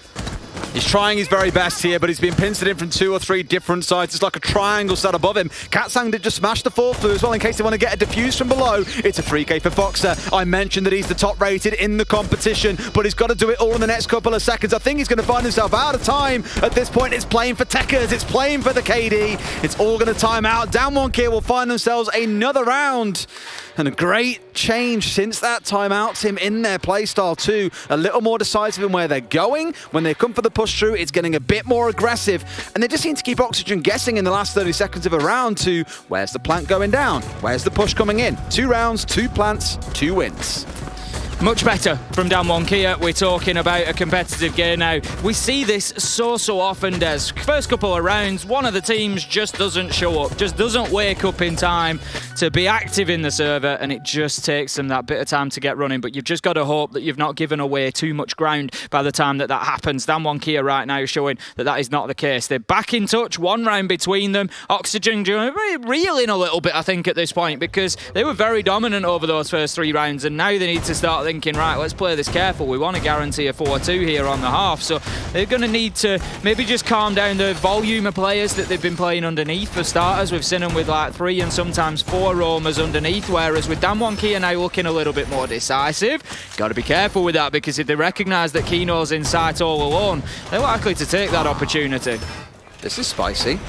He's trying his very best here, but he's been pincered in from 2 or 3 different sides. It's like a triangle set above him. Katsang did just smash the fall through as well in case they want to get a defuse from below. It's a 3k for Foxer. I mentioned that he's the top rated in the competition, but he's got to do it all in the next couple of seconds. I think he's going to find himself out of time. At this point, it's playing for Techers. It's playing for the KD. It's all going to time out. Damwon Kia will find themselves another round. And a great change since that time out, Tim, in their playstyle too. A little more decisive in where they're going. When they come for the push through, it's getting a bit more aggressive. And they just seem to keep Oxygen guessing in the last 30 seconds of a round to where's the plant going down? Where's the push coming in? 2 rounds, 2 plants, 2 wins. Much better from DWG KIA. We're talking about a competitive game now. We see this so often, Des. First couple of rounds, one of the teams just doesn't show up, just doesn't wake up in time to be active in the server, and it just takes them that bit of time to get running. But you've just got to hope that you've not given away too much ground by the time that happens. DWG KIA right now is showing that is not the case. They're back in touch, 1 round between them. Oxygen reeling a little bit, I think, at this point, because they were very dominant over those first 3 rounds, and now they need to start thinking, right, let's play this careful. We want to guarantee a 4-2 here on the half, so they're going to need to maybe just calm down the volume of players that they've been playing underneath. For starters, we've seen them with like 3 and sometimes 4 roamers underneath, whereas with DWG KIA now looking a little bit more decisive. Got to be careful with that, because if they recognise that Kino's in sight all alone, they're likely to take that opportunity. This is spicy.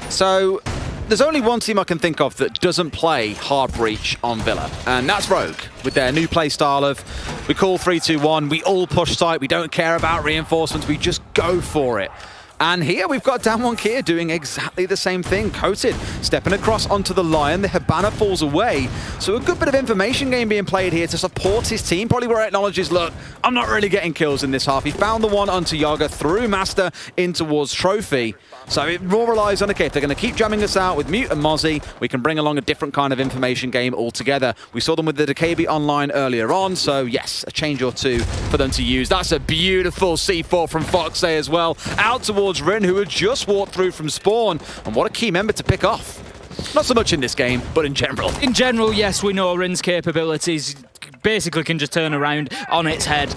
So there's only one team I can think of that doesn't play hard breach on Villa, and that's Rogue, with their new play style of we call 3-2-1, we all push site, we don't care about reinforcements, we just go for it. And here we've got DWG KIA doing exactly the same thing. Coated stepping across onto the Lion. The Hibana falls away. So a good bit of information game being played here to support his team. Probably where it acknowledges, look, I'm not really getting kills in this half. He found the one onto Yaga, through Master in towards Trophy. So it more relies on, okay, if they're going to keep jamming us out with Mute and Mozzie, we can bring along a different kind of information game altogether. We saw them with the DKB online earlier on, so yes, a change or two for them to use. That's a beautiful C4 from Foxay as well, out towards Rin, who had just walked through from spawn, and what a key member to pick off. Not so much in this game, but in general. In general, yes, we know Rin's capabilities basically can just turn around on its head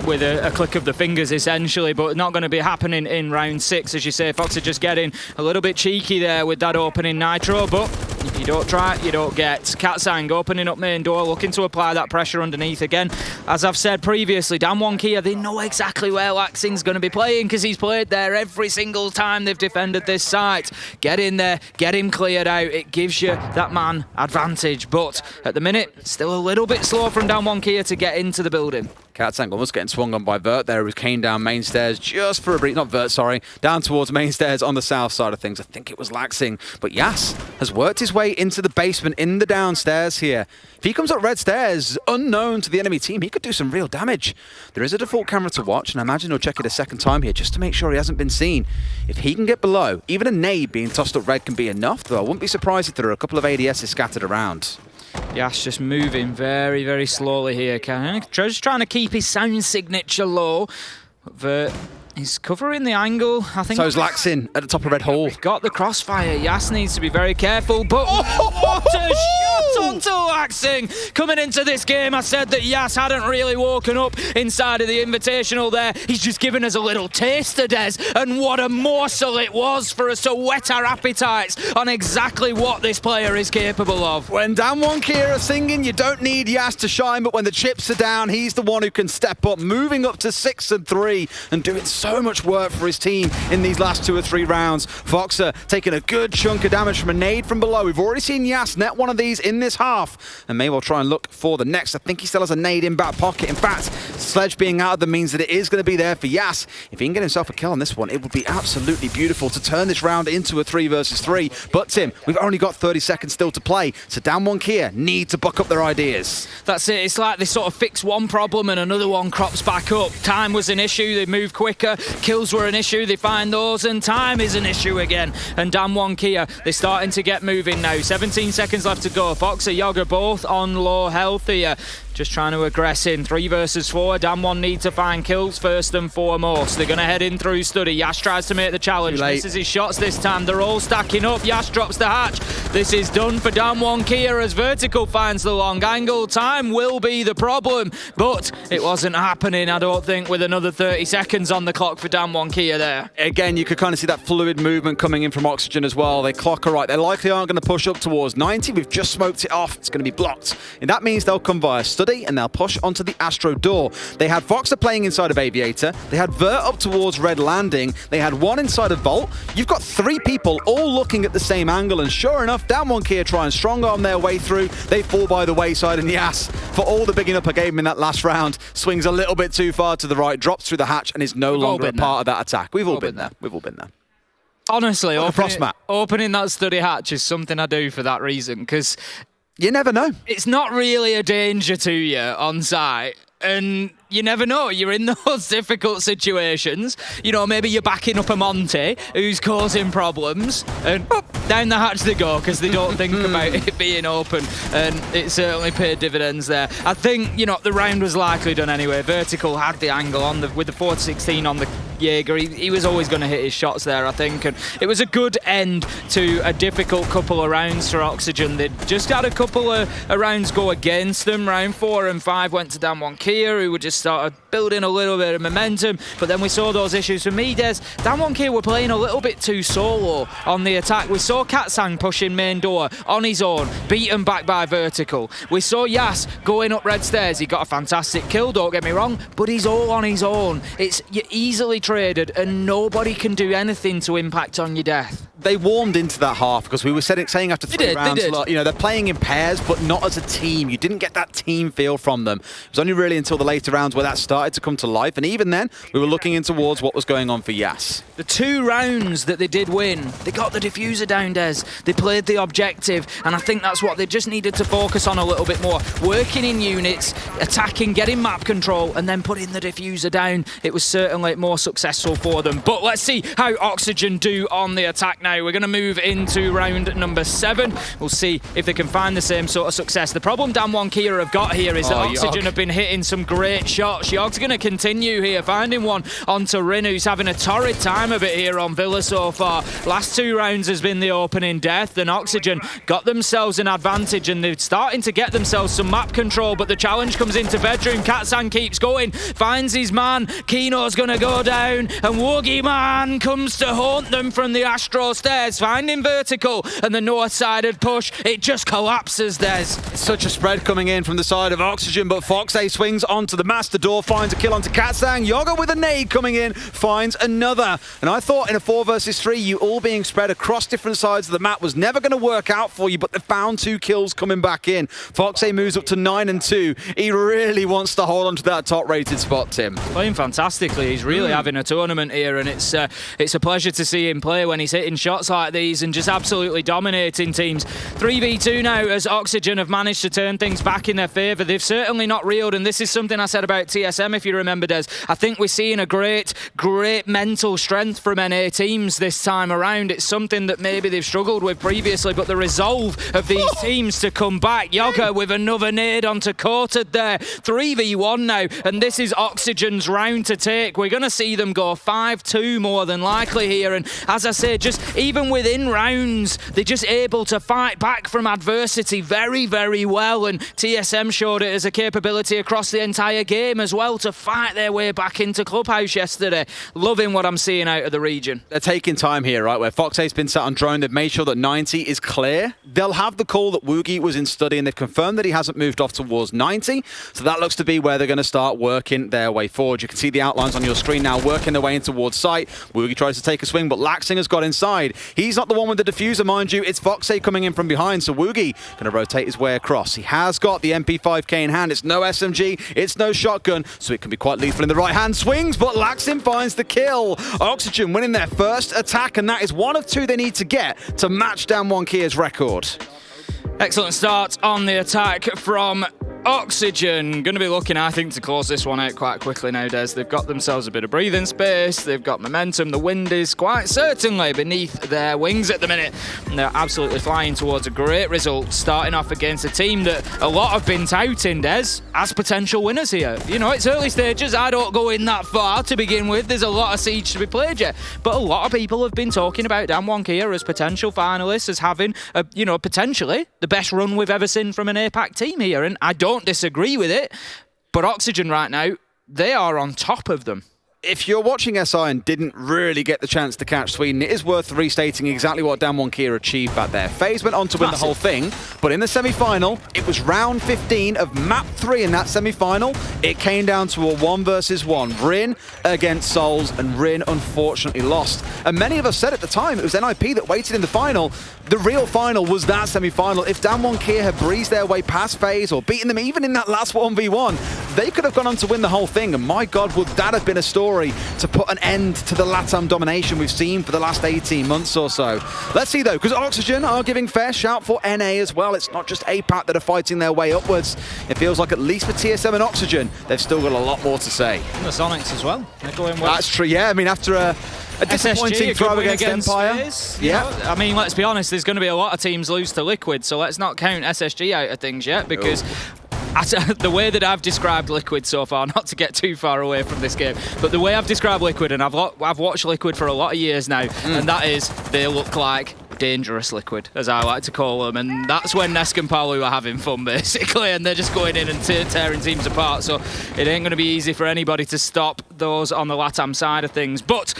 with a click of the fingers, essentially, but not going to be happening in round 6, as you say. Fox are just getting a little bit cheeky there with that opening nitro, but if you don't try it, you don't get. Katsang opening up main door, looking to apply that pressure underneath again. As I've said previously, DWG KIA, they know exactly where Laxing's going to be playing, because he's played there every single time they've defended this site. Get in there, get him cleared out, it gives you that man advantage, but at the minute, still a little bit slow from DWG KIA to get into the building. Katsang almost getting swung on by Vert there. It was Kane down main stairs just for a brief, not Vert, sorry, down towards main stairs on the south side of things. I think it was Laxing, but Yas has worked his way into the basement, in the downstairs here. If he comes up red stairs, unknown to the enemy team, he could do some real damage. There is a default camera to watch, and I imagine he'll check it a second time here just to make sure he hasn't been seen. If he can get below, even a nade being tossed up red can be enough, though I wouldn't be surprised if there are a couple of ADSs scattered around. Yas just moving very, very slowly here. Just trying to keep his sound signature low. Vert is covering the angle. I think. So is Laxin at the top of red hole. Got the crossfire. Yas needs to be very careful, but what a shot onto Laxing. Coming into this game, I said that Yas hadn't really woken up inside of the Invitational there. He's just given us a little taster, Des, and what a morsel it was for us to whet our appetites on exactly what this player is capable of. When DWG KIA are singing, you don't need Yas to shine, but when the chips are down, he's the one who can step up, moving up to 6-3 and doing so much work for his team in these last 2 or 3 rounds. Foxer taking a good chunk of damage from a nade from below. We've already seen Yas net one of these in this half, and may well try and look for the next. I think he still has a nade in back pocket. In fact, Sledge being out of them means that it is going to be there for Yas. If he can get himself a kill on this one, it would be absolutely beautiful to turn this round into a 3 versus 3. But Tim, we've only got 30 seconds still to play, so DWG KIA need to buck up their ideas. That's it. It's like they sort of fix one problem and another one crops back up. Time was an issue, they move quicker. Kills were an issue, they find those, and time is an issue again. And DWG KIA, they're starting to get moving now. 17 seconds left to go. Fox and Yaga both on low health here. Just trying to aggress in. 3 versus 4. DWG need to find kills first and foremost. They're going to head in through study. Yas tries to make the challenge. Misses his shots this time. They're all stacking up. Yas drops the hatch. This is done for DWG KIA as Vertical finds the long angle. Time will be the problem, but it wasn't happening, I don't think, with another 30 seconds on the clock for Damwon Kia there. Again, you could kind of see that fluid movement coming in from Oxygen as well. They clock her right. They likely aren't going to push up towards 90. We've just smoked it off. It's going to be blocked. And that means they'll come via Study and they'll push onto the Astro door. They had Foxer playing inside of Aviator. They had Vert up towards Red Landing. They had one inside of Vault. You've got 3 people all looking at the same angle. And sure enough, Damwon Kia try and strong arm their way through. They fall by the wayside. And Yas, for all the bigging up I gave him in that last round, swings a little bit too far to the right, drops through the hatch, and is no longer a part of that attack. We've all been there. We've all been there. Honestly, opening that Study hatch is something I do for that reason, because you never know. It's not really a danger to you on site. And you never know, you're in those difficult situations. You know, maybe you're backing up a Monty who's causing problems, and down the hatch they go because they don't think about it being open, and it certainly paid dividends there. I think, you know, the round was likely done anyway. Vertical had the angle on with the 416 on the Jaeger. He was always going to hit his shots there, I think, and it was a good end to a difficult couple of rounds for Oxygen. They just had a couple of rounds go against them. Round 4 and 5 went to Damwon Kia, who were just started building a little bit of momentum, but then we saw those issues for me, Des. Damwon Kia were playing a little bit too solo on the attack. We saw Katsang pushing main door on his own, beaten back by Vertical. We saw Yas going up red stairs. He got a fantastic kill, don't get me wrong, but he's all on his own. You're easily traded and nobody can do anything to impact on your death. They warmed into that half because we were saying after 3 rounds, you know, they're playing in pairs but not as a team. You didn't get that team feel from them. It was only really until the later rounds where that started to come to life, and even then we were looking in towards what was going on for Yas. The 2 rounds that they did win, they got the diffuser down, Des. They played the objective, and I think that's what they just needed to focus on a little bit more. Working in units, attacking, getting map control, and then putting the diffuser down. It was certainly more successful for them. But let's see how Oxygen do on the attack now. We're going to move into round number 7. We'll see if they can find the same sort of success. The problem Damwon Kia have got here is that Oxygen have been hitting some great shots. Yog's going to continue here, finding one onto Rin, who's having a torrid time of it here on Villa so far. Last 2 rounds has been the opening death, and Oxygen got themselves an advantage, and they're starting to get themselves some map control, but the challenge comes into bedroom. Katsang keeps going, finds his man. Kino's going to go down, and Woogie Man comes to haunt them from the Astro stairs, finding Vertical, and the north-sided push, it just collapses, Des. Such a spread coming in from the side of Oxygen, but Foxay swings onto the master door, finds a kill onto Katsang. Yoga with a nade coming in, finds another. And I thought in a 4 versus 3, you all being spread across different sides of the map was never going to work out for you, but they found 2 kills coming back in. Foxay moves up to 9 and 2. He really wants to hold on to that top-rated spot, Tim. Playing fantastically. He's really having a tournament here, and it's a pleasure to see him play when he's hitting shots like these and just absolutely dominating teams. 3v2 now as Oxygen have managed to turn things back in their favour. They've certainly not reeled, and this is something I said about TSM, if you remember, Des. I think we're seeing a great mental strength from NA teams this time around. It's something that maybe they've struggled with previously, but the resolve of these teams to come back. Yoga with another nade onto Coated there. 3v1 now, and this is Oxygen's round to take. We're going to see them go 5-2 more than likely here, and as I say, just even within rounds, they're just able to fight back from adversity very, very well, and TSM showed it as a capability across the entire game as well to fight their way back into Clubhouse yesterday. Loving what I'm seeing out of the region. They're taking time here, right, where Foxay's been sat on drone. They've made sure that 90 is clear. They'll have the call that Woogie was in study, and they've confirmed that he hasn't moved off towards 90, so that looks to be where they're going to start working their way forward. You can see the outlines on your screen now working their way in towards site. Woogie tries to take a swing, but Laxing has got inside. He's not the one with the diffuser, mind you. It's Foxay coming in from behind, so Woogie going to rotate his way across. He has got the MP5K in hand. It's no SMG, it's no shotgun, so it can be quite lethal in the right hand. Swings, but Laxing finds the kill. Oxygen winning their first attack, and that is one of 2 they need to get to match Damwon Kia's record. Excellent start on the attack from Oxygen. Going to be looking, I think, to close this one out quite quickly nowadays. They've got themselves a bit of breathing space. They've got momentum. The wind is quite certainly beneath their wings at the minute. And they're absolutely flying towards a great result, starting off against a team that a lot have been touting, Des, as potential winners here. You know, it's early stages. I don't go in that far to begin with. There's a lot of siege to be played yet. But a lot of people have been talking about Damwon Kia as potential finalists, as having, potentially the best run we've ever seen from an APAC team here. And I don't disagree with it, but Oxygen right now, they are on top of them. if you're watching SI and didn't really get the chance to catch Sweden, it is worth restating exactly what Damwon Kia achieved back there. FaZe went on to win the whole thing, but in the semi-final, it was round 15 of map 3 in that semi-final. It came down to a 1 versus 1. Rin against Souls, and Rin unfortunately lost. And many of us said at the time it was NIP that waited in the final. The real final was that semi-final. If Damwon Kia had breezed their way past FaZe or beaten them even in that last 1v1, they could have gone on to win the whole thing. And my God, would that have been a story to put an end to the LATAM domination we've seen for the last 18 months or so. Let's see though, because Oxygen are giving fair shout for NA as well. It's not just APAC that are fighting their way upwards. It feels like at least for TSM and Oxygen, they've still got a lot more to say. And the Sonics as well. They're going well. That's true, yeah. I mean, after a disappointing throw against Empire. I mean, let's be honest, there's going to be a lot of teams lose to Liquid, so let's not count SSG out of things yet, because the way that I've described Liquid so far, not to get too far away from this game, but the way I've described Liquid, and I've watched Liquid for a lot of years now, and that is, they look like dangerous Liquid, as I like to call them, and that's when Nesk and Palu are having fun, basically, and they're just going in and tearing teams apart, so it ain't going to be easy for anybody to stop those on the LATAM side of things, but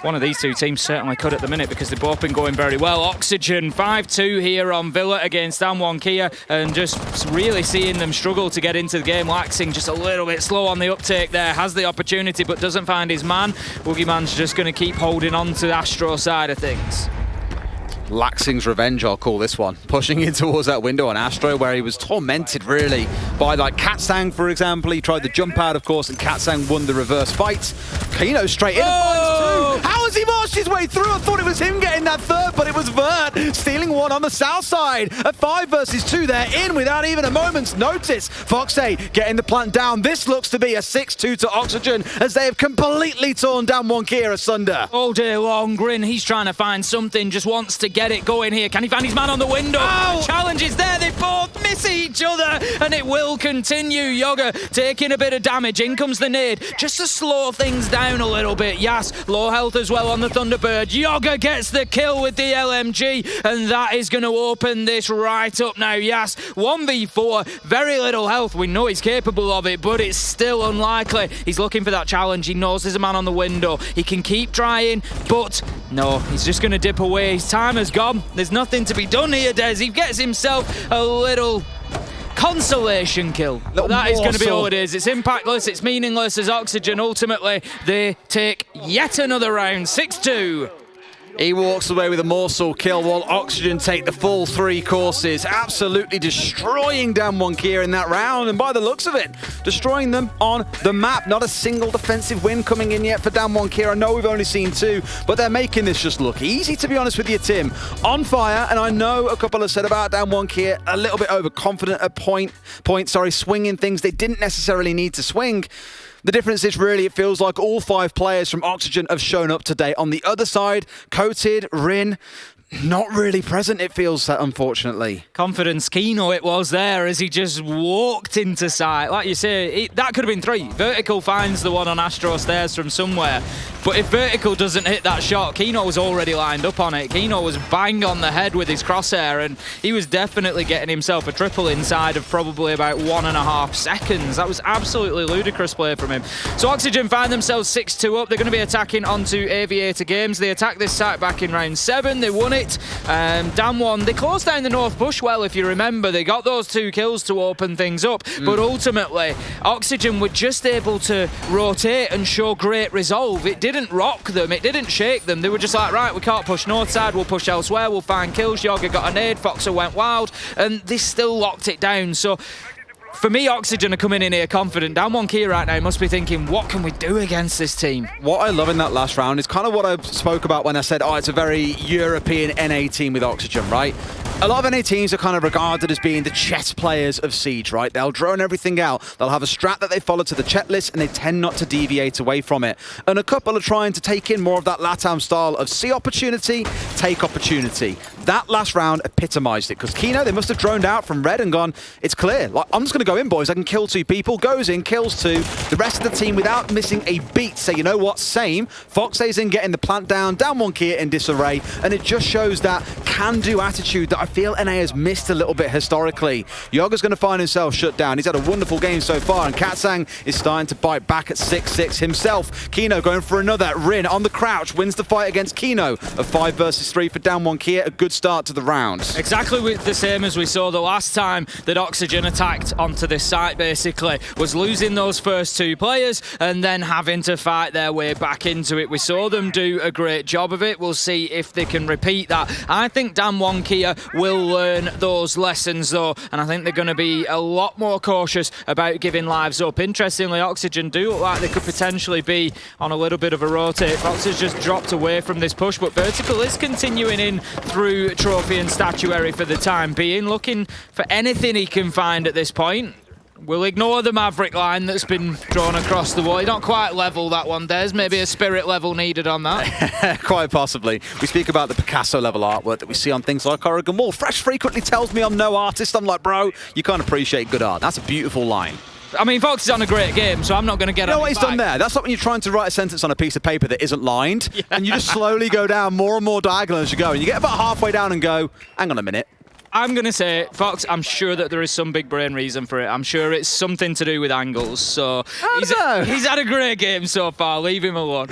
one of these two teams certainly could at the minute, because they've both been going very well. Oxygen 5-2 here on Villa against Damwon Kia, and just really seeing them struggle to get into the game. Laxing just a little bit slow on the uptake there, has the opportunity but doesn't find his man. Woogieman's just going to keep holding on to the Astro side of things. Laxing's revenge, I'll call this one. Pushing in towards that window on Astro, where he was tormented, really, by, like, Katsang, for example. He tried the jump out, of course, and Katsang won the reverse fight. Kino straight in and finds 2. How has he marched his way through? I thought it was him getting that third, but it was Vert stealing one on the south side. A 5 versus 2 there, in without even a moment's notice. Foxay getting the plant down. This looks to be a 6-2 to Oxygen, as they have completely torn Damwon Kia asunder. All day long, Grin, he's trying to find something, just wants to get it going here. Can he find his man on the window? The challenge is there. They both miss each other, and it will continue. Yoga taking a bit of damage. In comes the nade, just to slow things down a little bit. Yas, low health as well on the Thunderbird. Yoga gets the kill with the LMG, and that is going to open this right up now. Yas, 1v4, very little health. We know he's capable of it, but it's still unlikely. He's looking for that challenge. He knows there's a man on the window. He can keep trying, but no, he's just going to dip away. His time has gone. There's nothing to be done here, Des. He gets himself a little consolation kill. That is going to be all it is. It's impactless, it's meaningless, as Oxygen ultimately, they take yet another round, 6-2. He walks away with a morsel kill, while Oxygen take the full 3 courses, absolutely destroying Damwon Kia in that round, and by the looks of it, destroying them on the map. Not a single defensive win coming in yet for Damwon Kia. I know we've only seen 2, but they're making this just look easy, to be honest with you, Tim. On fire, and I know a couple have said about Damwon Kia, a little bit overconfident at swinging things they didn't necessarily need to swing. The difference is really, it feels like all 5 players from Oxygen have shown up today. On the other side, Coated, Rin, not really present, it feels, unfortunately. Confidence Kino it was there as he just walked into sight. Like you say, that could have been 3. Vertical finds the one on Astro stairs from somewhere. But if Vertical doesn't hit that shot, Kino was already lined up on it. Kino was bang on the head with his crosshair, and he was definitely getting himself a triple inside of probably about 1.5 seconds. That was absolutely ludicrous play from him. So Oxygen find themselves 6-2 up. They're going to be attacking onto Aviator Games. They attacked this site back in round 7. They won it. Damwon, they closed down the north push well, if you remember. They got those 2 kills to open things up, but ultimately Oxygen were just able to rotate and show great resolve. It didn't rock them, it didn't shake them. They were just like, right, we can't push north side, we'll push elsewhere, we'll find kills. Yoga got a nade, Foxer went wild, and they still locked it down. So for me, Oxygen are coming in here confident. Damwon Kia right now must be thinking, what can we do against this team? What I love in that last round is kind of what I spoke about when I said, it's a very European NA team with Oxygen, right? A lot of NA teams are kind of regarded as being the chess players of Siege, right? They'll drone everything out. They'll have a strat that they follow to the checklist, and they tend not to deviate away from it. And a couple are trying to take in more of that LATAM style of see opportunity, take opportunity. That last round epitomized it, because Kino, they must have droned out from red and gone, it's clear. Like, I'm just going to go in, boys. I can kill 2 people. Goes in, kills 2. The rest of the team, without missing a beat, say, you know what, same. Foxay's in getting the plant down, Damwon Kia in disarray, and it just shows that can-do attitude that I feel NA has missed a little bit historically. Yoga's going to find himself shut down. He's had a wonderful game so far, and Katsang is starting to bite back at 6-6 himself. Kino going for another. Rin on the crouch, wins the fight against Kino. A 5 versus 3 for Down 1 Kia. A good start to the round. Exactly the same as we saw the last time that Oxygen attacked onto this site, basically. Was losing those first 2 players and then having to fight their way back into it. We saw them do a great job of it. We'll see if they can repeat that. I think Down 1 Kia will learn those lessons though, and I think they're going to be a lot more cautious about giving lives up. Interestingly, Oxygen do look like they could potentially be on a little bit of a rotate. Fox has just dropped away from this push, but Vertical is continuing in through Trophy and Statuary for the time being, looking for anything he can find at this point. We'll ignore the Maverick line that's been drawn across the wall. Not quite level, that one. There's maybe a spirit level needed on that. Quite possibly. We speak about the Picasso level artwork that we see on things like Oregon Wall. Fresh frequently tells me I'm no artist. I'm like, bro, you can't appreciate good art. That's a beautiful line. I mean, Fox is on a great game, so I'm not going to get on. You know what he's done there? That's like when you're trying to write a sentence on a piece of paper that isn't lined, and you just slowly go down more and more diagonal as you go, and you get about halfway down and go, hang on a minute. I'm going to say, Fox, I'm sure that there is some big brain reason for it. I'm sure it's something to do with angles. So he's had a great game so far. Leave him alone.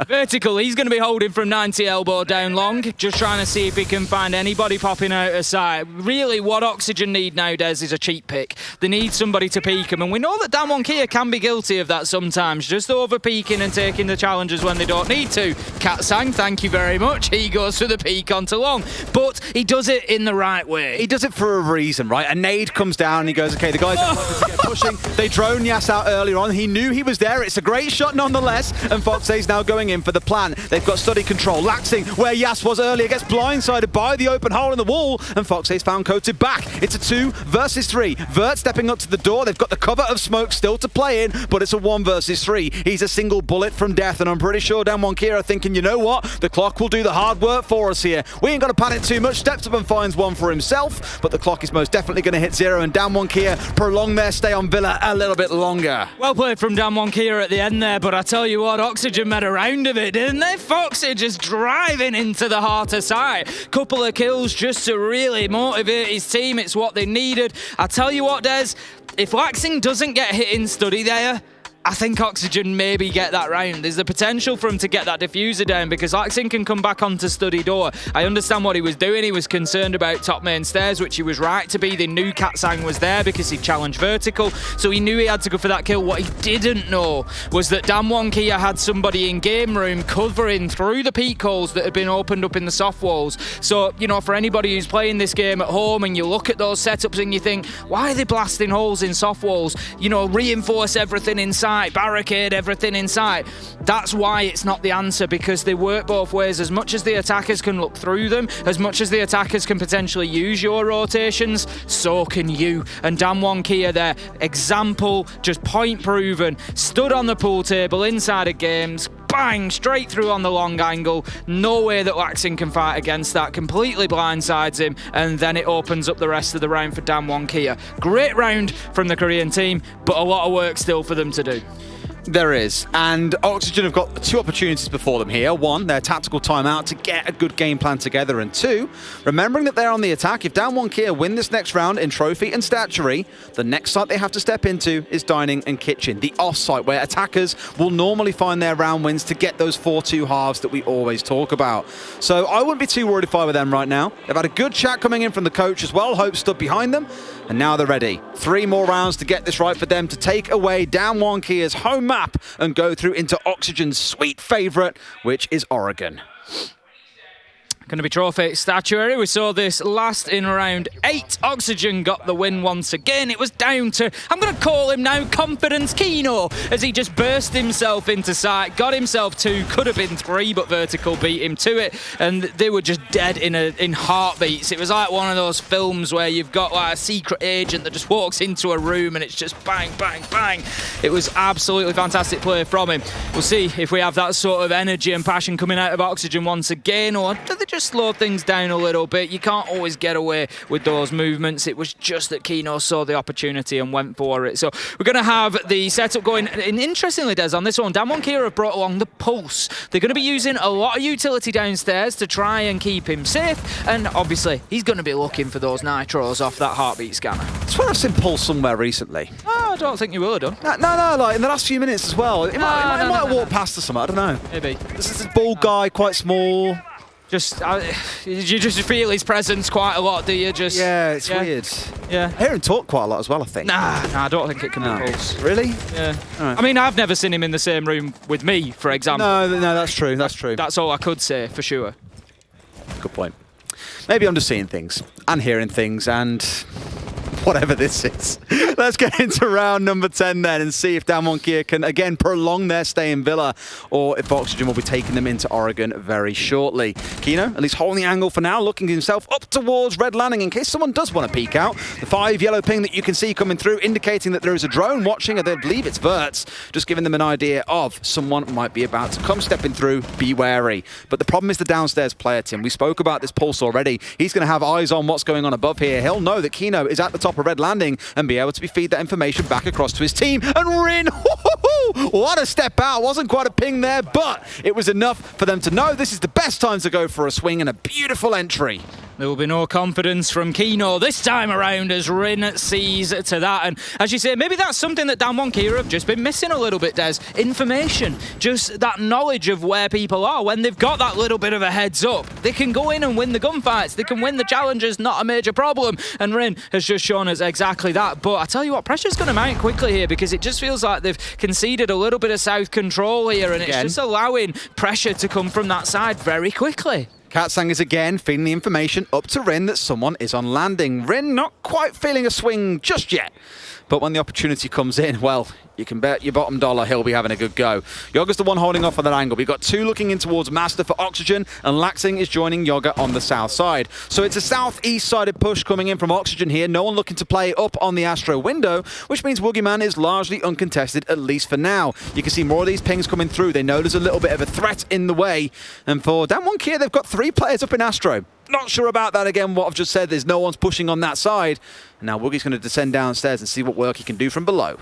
Vertical, he's going to be holding from 90 elbow down long, just trying to see if he can find anybody popping out of sight. Really, what Oxygen need nowadays is a cheap pick. They need somebody to peek them, and we know that Down 1 Kia can be guilty of that sometimes, just over-peeking and taking the challenges when they don't need to. Katsang, thank you very much. He goes for the peek onto long, but he does it in the right way. He does it for a reason, right? A nade comes down and he goes, okay, the guys are get pushing. They drone Yas out earlier on. He knew he was there. It's a great shot nonetheless. And Foxay's now going in for the plan. They've got study control. Laxing, where Yas was earlier, gets blindsided by the open hole in the wall. And Foxay's found Coated back. It's a 2 versus 3. Vert stepping up to the door. They've got the cover of smoke still to play in, but it's a 1 versus 3. He's a single bullet from death. And I'm pretty sure Down 1 Kia are thinking, you know what? The clock will do the hard work for us here. We ain't got to panic too much. Steps up and finds one for himself. But the clock is most definitely going to hit 0, and Down 1 Kia prolong their stay on Villa a little bit longer. Well played from Down 1 Kia at the end there, but I tell you what, Oxygen made a round of it, didn't they? Foxy just driving into the heart of sight. Couple of kills just to really motivate his team. It's what they needed. I tell you what, Des, if Laxing doesn't get hit in study there, I think Oxygen maybe get that round. There's the potential for him to get that diffuser down because Laxing can come back onto study door. I understand what he was doing. He was concerned about top main stairs, which he was right to be. They knew Katsang was there because he challenged Vertical, so he knew he had to go for that kill. What he didn't know was that Down 1 Kia had somebody in game room covering through the peak holes that had been opened up in the soft walls. So, you know, for anybody who's playing this game at home and you look at those setups and you think, why are they blasting holes in soft walls? You know, reinforce everything inside. Barricade everything inside. That's why it's not the answer, because they work both ways. As much as the attackers can look through them, as much as the attackers can potentially use your rotations, so can you. And Down 1 Kia there, example, just point proven, stood on the pool table inside of games, bang, straight through on the long angle. No way that Laxing can fight against that. Completely blindsides him, and then it opens up the rest of the round for Down 1 Kia. Great round from the Korean team, but a lot of work still for them to do. There is, and Oxygen have got 2 opportunities before them here. 1, their tactical timeout to get a good game plan together, and 2, remembering that they're on the attack. If Down 1 Kia win this next round in Trophy and Statuary, the next site they have to step into is Dining and Kitchen, the off-site where attackers will normally find their round wins to get those 4-2 halves that we always talk about. So I wouldn't be too worried if I were them right now. They've had a good chat coming in from the coach as well. Hope stood behind them, and now they're ready. 3 more rounds to get this right for them to take away Down 1 Kia's home map and go through into Oxygen's sweet favourite, which is Oregon. Going to be Trophy Statuary. We saw this last in round 8. Oxygen got the win once again. It was down to, I'm going to call him now, Confidence Kino, as he just burst himself into sight, got himself 2, could have been 3, but Vertical beat him to it, and they were just dead in heartbeats. It was like one of those films where you've got like a secret agent that just walks into a room and it's just bang, bang, bang. It was absolutely fantastic play from him. We'll see if we have that sort of energy and passion coming out of Oxygen once again, or do they just just slowed things down a little bit. You can't always get away with those movements. It was just that Kino saw the opportunity and went for it. So we're going to have the setup going. And interestingly, Des, on this one, Damwon Kia have brought along the Pulse. They're going to be using a lot of utility downstairs to try and keep him safe. And obviously, he's going to be looking for those nitros off that heartbeat scanner. I swear I've seen Pulse somewhere recently. Oh, I don't think you will have done. No, like in the last few minutes as well. It might have walked past us somewhere, I don't know. Maybe. This is a bald guy, quite small. You just feel his presence quite a lot, do you? Yeah, it's weird. Yeah. I hear him talk quite a lot as well, I think. Nah, I don't think it can be Pulse. Really? Yeah. Right. I mean, I've never seen him in the same room with me, for example. No, that's true. That's true. That's all I could say, for sure. Good point. Maybe I'm just seeing things and hearing things and whatever this is. Let's get into round number 10 then and see if Damwon Kia can again prolong their stay in Villa or if Oxygen will be taking them into Oregon very shortly. Kino, at least holding the angle for now, looking himself up towards Red Landing in case someone does want to peek out. The 5 yellow ping that you can see coming through indicating that there is a drone watching, and they believe it's Verts, just giving them an idea of someone might be about to come stepping through. Be wary. But the problem is the downstairs player, Tim. We spoke about this Pulse already. He's going to have eyes on what's going on above here. He'll know that Kino is at the top of Red Landing and be able to feed that information back across to his team. And Rin, what a step out. Wasn't quite a ping there, but it was enough for them to know this is the best time to go for a swing, and a beautiful entry. There will be no confidence from Kino this time around as Rin sees to that. And as you say, maybe that's something that Damwon Kia have just been missing a little bit, Des. Information. Just that knowledge of where people are. When they've got that little bit of a heads up, they can go in and win the gunfights. They can win the challenges, not a major problem. And Rin has just shown us exactly that. But I tell you what, pressure's going to mount quickly here because it just feels like they've conceded a little bit of South control here, and it's just allowing pressure to come from that side very quickly. Katsang is again feeding the information up to Rin that someone is on landing. Rin not quite feeling a swing just yet. But when the opportunity comes in, well, you can bet your bottom dollar he'll be having a good go. Yoga's the one holding off on that angle. We've got 2 looking in towards Master for Oxygen, and Laxing is joining Yoga on the south side. So it's a southeast-sided push coming in from Oxygen here. No one looking to play up on the Astro window, which means Woogieman is largely uncontested, at least for now. You can see more of these pings coming through. They know there's a little bit of a threat in the way. And for Damwon Kia, they've got 3 players up in Astro. Not sure about that again, what I've just said. There's no one's pushing on that side. And now Woogie's going to descend downstairs and see what work he can do from below.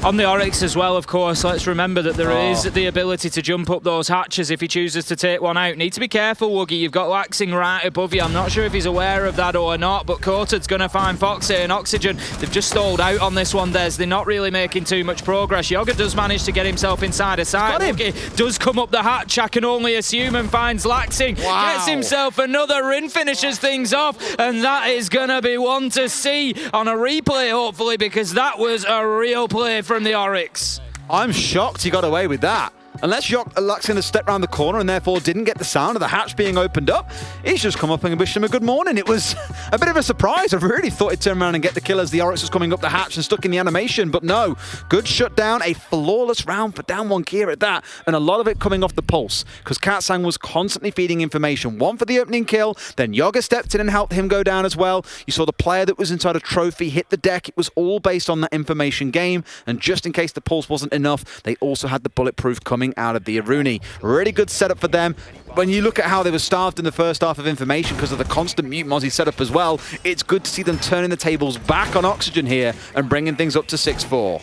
On the Oryx as well, of course, let's remember that there is the ability to jump up those hatches if he chooses to take one out. Need to be careful, Woogie. You've got Laxing right above you. I'm not sure if he's aware of that or not, but Coated's going to find Foxy and Oxygen. They've just stalled out on this one, Des. They're not really making too much progress. Yoga does manage to get himself inside a side. Woogie does come up the hatch, I can only assume, and finds Laxing. Wow. Gets himself another. Rin finishes things off, and that is going to be one to see on a replay, hopefully, because that was a real play from the Oryx. I'm shocked he got away with that. Unless Laxing has stepped around the corner and therefore didn't get the sound of the hatch being opened up, he's just come up and wished him a good morning. It was a bit of a surprise. I really thought he'd turn around and get the kill as the Oryx was coming up the hatch and stuck in the animation, but no. Good shutdown, a flawless round for Damwon Kia at that, and a lot of it coming off the Pulse, because Katsang was constantly feeding information. One for the opening kill, then Yoga stepped in and helped him go down as well. You saw the player that was inside a trophy hit the deck. It was all based on that information game, and just in case the Pulse wasn't enough, they also had the bulletproof coming out of the Aruni. Really good setup for them. When you look at how they were starved in the first half of information because of the constant mute Mozzie setup as well, it's good to see them turning the tables back on Oxygen here and bringing things up to 6-4.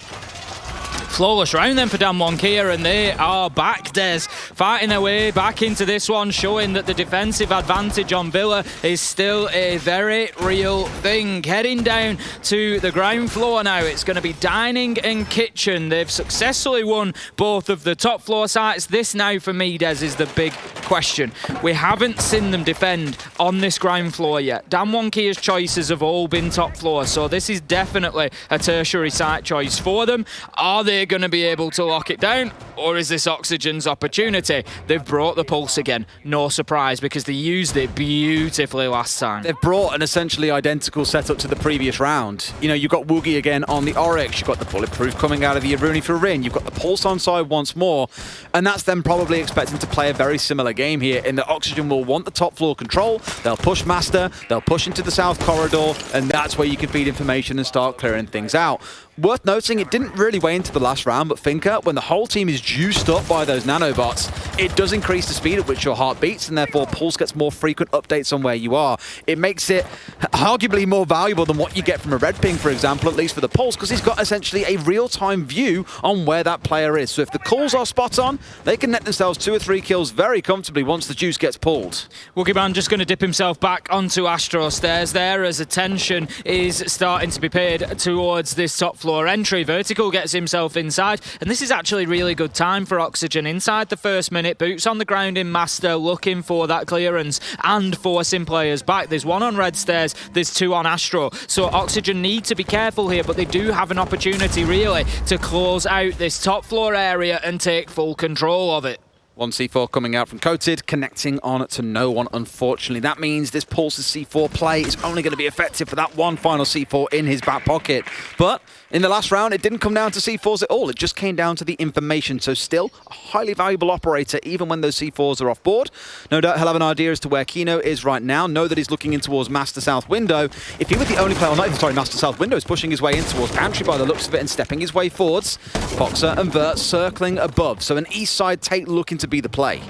Flawless round then for Damwon Kia, and they are back, Des, fighting their way back into this one, showing that the defensive advantage on Villa is still a very real thing. Heading down to the ground floor now, it's going to be dining and kitchen. They've successfully won both of the top floor sites. This now for me, Des, is the big question. We haven't seen them defend on this ground floor yet. Damwon Kia's choices have all been top floor, so this is definitely a tertiary site choice for them. Are they going to be able to lock it down, or is this Oxygen's opportunity? They've brought the Pulse again, no surprise, because they used it beautifully last time. They've brought an essentially identical setup to the previous round. You know, you've got Woogie again on the Oryx, you've got the bulletproof coming out of the Aruni for Rin, you've got the Pulse on side once more, and that's them probably expecting to play a very similar game here, in that Oxygen will want the top floor control, they'll push Master, they'll push into the south corridor, and that's where you can feed information and start clearing things out. Worth noting, it didn't really weigh into the last round, but Finka, when the whole team is juiced up by those nanobots, it does increase the speed at which your heart beats, and therefore Pulse gets more frequent updates on where you are. It makes it arguably more valuable than what you get from a red ping, for example, at least for the Pulse, because he's got essentially a real-time view on where that player is. So if the calls are spot on, they can net themselves 2 or 3 kills very comfortably once the juice gets pulled. Woogieman just going to dip himself back onto Astro Stairs there as attention is starting to be paid towards this top floor entry. Vertical gets himself inside, and this is actually really good time for Oxygen inside the first minute. Boots on the ground in Master, looking for that clearance and forcing players back. There's 1 on Red Stairs, there's 2 on Astro. So Oxygen need to be careful here, but they do have an opportunity really to close out this top floor area and take full control of it. 1 C4 coming out from Coated, connecting on to no one, unfortunately. That means this Pulse's C4 play is only going to be effective for that 1 final C4 in his back pocket. But in the last round, it didn't come down to C4s at all. It just came down to the information. So still a highly valuable operator, even when those C4s are off board. No doubt he'll have an idea as to where Kino is right now. Know that he's looking in towards Master South Window. If he were the only player, or not even, sorry, Master South Window is pushing his way in towards Pantry by the looks of it and stepping his way forwards. Boxer and Vert circling above. So an east side take looking to be the play.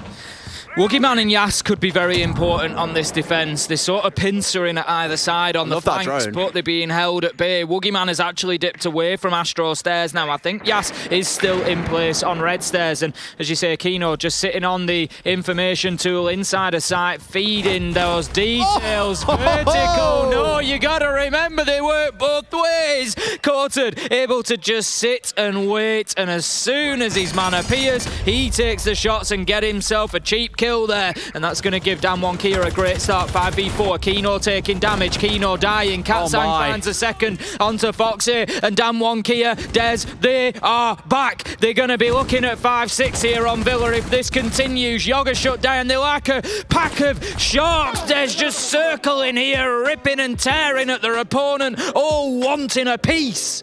Woogieman and Yas could be very important on this defence. They're sort of pincering at either side on the flanks, but they're being held at bay. Woogieman has actually dipped away from Astro Stairs now. I think Yas is still in place on Red Stairs, and as you say, Kino just sitting on the information tool inside a site, feeding those details. Vertical, no, you gotta remember they work both ways. Coated able to just sit and wait, and as soon as his man appears, he takes the shots and get himself a cheap kill there, and that's going to give Damwon Kia a great start. 5v4, Kino taking damage, Kino dying, Katsang finds a second onto Foxy, and Damwon Kia, Des, they are back. They're going to be looking at 5-6 here on Villa if this continues. Yoga shut down, they're like a pack of sharks. Des just circling here, ripping and tearing at their opponent, all wanting a piece.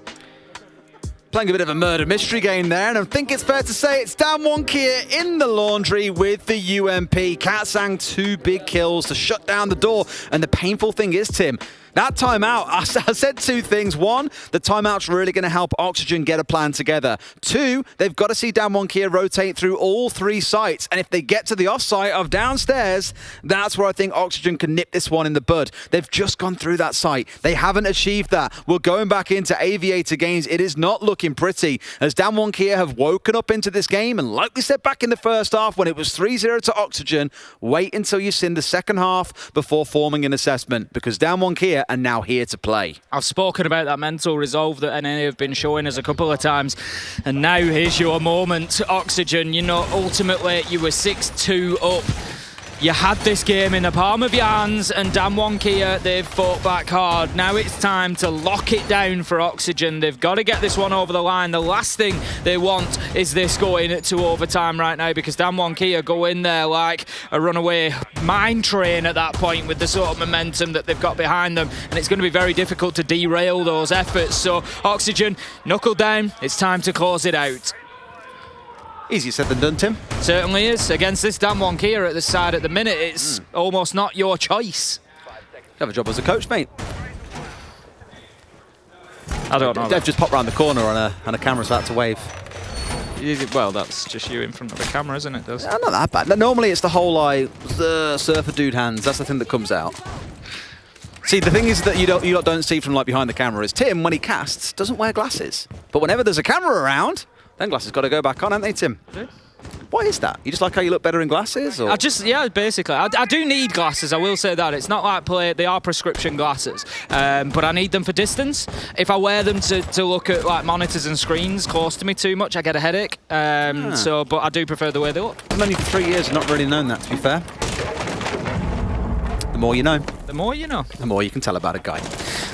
Playing a bit of a murder mystery game there, and I think it's fair to say it's Damwon Kia in the laundry with the UMP. Katsang 2 big kills to shut down the door, and the painful thing is, Tim, that timeout, I said 2 things. 1, the timeout's really going to help Oxygen get a plan together. 2, they've got to see Damwon Kia rotate through all 3 sites. And if they get to the off-site of downstairs, that's where I think Oxygen can nip this one in the bud. They've just gone through that site. They haven't achieved that. We're going back into Aviator games. It is not looking pretty, as Damwon Kia have woken up into this game. And like we said back in the first half, when it was 3-0 to Oxygen, wait until you've seen the second half before forming an assessment, because Damwon Kia are now here to play. I've spoken about that mental resolve that NA have been showing us a couple of times, and now here's your moment, Oxygen. You know, ultimately you were 6-2 up. You had this game in the palm of your hands, and Damwon Kia, they've fought back hard. Now it's time to lock it down for Oxygen. They've got to get this one over the line. The last thing they want is this going to overtime right now, because Damwon Kia go in there like a runaway mine train at that point with the sort of momentum that they've got behind them, and it's going to be very difficult to derail those efforts. So Oxygen, knuckle down. It's time to close it out. Easier said than done, Tim. Certainly is. Against this Damwon Kia at the side at the minute, it's almost not your choice. You have a job as a coach, mate. I don't know. Dev just popped round the corner on a camera, so I had to wave. Well, that's just you in front of the camera, isn't it? Not that bad. Normally it's the whole like surfer dude hands. That's the thing that comes out. See, the thing is that you don't see from like behind the camera is Tim, when he casts, doesn't wear glasses. But whenever there's a camera around, then glasses got to go back on, haven't they, Tim? Yeah. What is that? You just like how you look better in glasses? Or? Basically. I do need glasses, I will say that. It's not like they are prescription glasses, but I need them for distance. If I wear them to look at like monitors and screens close to me too much, I get a headache. But I do prefer the way they look. I've known you for 3 years and not really known that, to be fair. The more you know. The more you know. The more you can tell about a guy.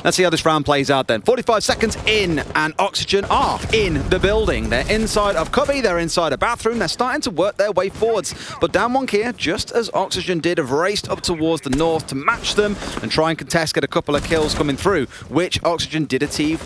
Let's see how this round plays out then. 45 seconds in, and Oxygen are in the building. They're inside of Cubby, they're inside a bathroom, they're starting to work their way forwards. But Damwon Kia, just as Oxygen did, have raced up towards the north to match them and try and contest, get a couple of kills coming through, which Oxygen did achieve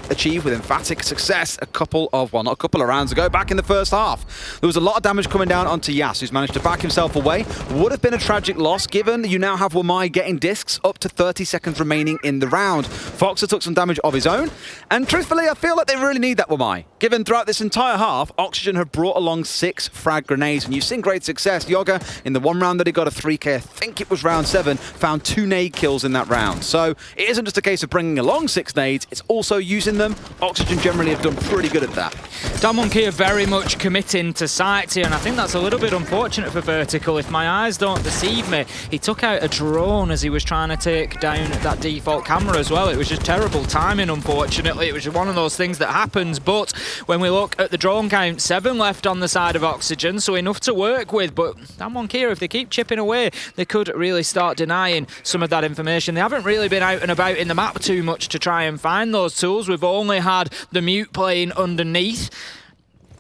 with emphatic success not a couple of rounds ago, back in the first half. There was a lot of damage coming down onto Yas, who's managed to back himself away. Would have been a tragic loss, given you now have Wamai getting discs up to 30 seconds remaining in the round. Foxer took some damage of his own, and truthfully, I feel like they really need that Wamai. Given throughout this entire half, Oxygen have brought along 6 frag grenades, and you've seen great success. Yoga, in the one round that he got a 3K, I think it was round 7, found 2 nade kills in that round. So it isn't just a case of bringing along 6 nades, it's also using them. Oxygen generally have done pretty good at that. Damwon Kia very much committing to sights here, and I think that's a little bit unfortunate for Vertical. If my eyes don't deceive me, he took out a drone as he was trying to take down that default camera as well. It was just terrible timing, unfortunately. It was just one of those things that happens, but when we look at the drone count, 7 left on the side of Oxygen, so enough to work with. But Damwon Kia, if they keep chipping away, they could really start denying some of that information. They haven't really been out and about in the map too much to try and find those tools. We've only had the mute playing underneath.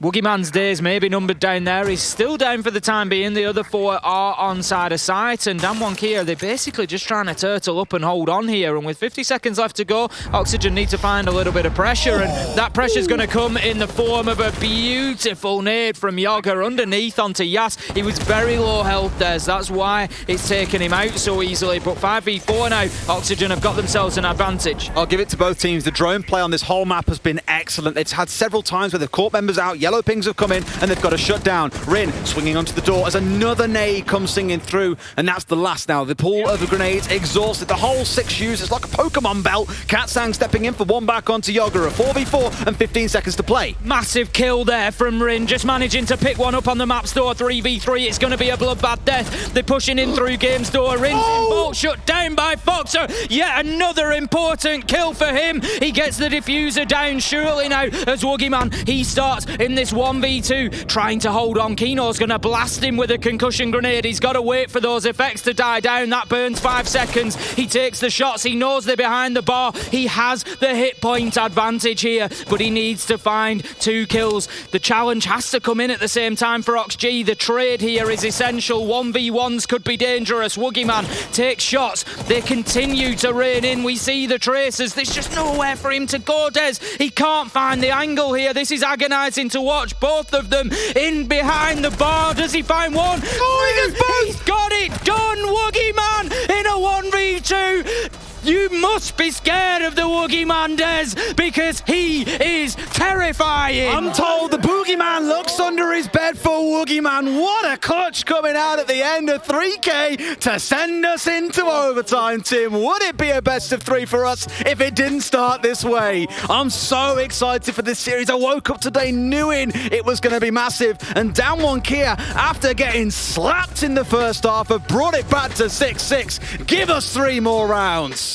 Woogieman's days may be numbered down there. He's still down for the time being. The other 4 are on side of sight, and Damwon Kia, they're basically just trying to turtle up and hold on here. And with 50 seconds left to go, Oxygen need to find a little bit of pressure, and that pressure's going to come in the form of a beautiful nade from Yoga underneath onto Yas. He was very low health, Des. That's why it's taken him out so easily. But 5v4 now, Oxygen have got themselves an advantage. I'll give it to both teams. The drone play on this whole map has been excellent. It's had several times where they've caught members out. Yellow pings have come in and they've got to shut down. Rin swinging onto the door as another nade comes singing through, and that's the last now. The pool of the grenades exhausted. The whole 6 users like a Pokemon belt. Katsang stepping in for one back onto Yoga. A 4v4 and 15 seconds to play. Massive kill there from Rin, just managing to pick one up on the map store. 3v3, it's going to be a bloodbath death. They're pushing in through game store. Rin's in bolt, shut down by Foxer. Yet another important kill for him. He gets the diffuser down surely now as Woogieman, he starts in this 1v2, trying to hold on. Kino's going to blast him with a concussion grenade. He's got to wait for those effects to die down. That burns 5 seconds. He takes the shots. He knows they're behind the bar. He has the hit point advantage here, but he needs to find 2 kills. The challenge has to come in at the same time for OxG. The trade here is essential. 1v1s could be dangerous. Woogieman takes shots. They continue to rain in. We see the traces. There's just nowhere for him to go, Des. He can't find the angle here. This is agonising to watch. Both of them in behind the bar. Does he find one? Oh, he's got it done, Woogieman, in a 1v2. You must be scared of the Woogieman, Des, because he is terrifying. I'm told the Boogeyman looks under his bed for Woogieman. What a clutch coming out at the end of 3K to send us into overtime, Tim. Would it be a best of 3 for us if it didn't start this way? I'm so excited for this series. I woke up today knowing it was going to be massive, and Damwon Kia, after getting slapped in the first half, have brought it back to 6-6. Give us 3 more rounds.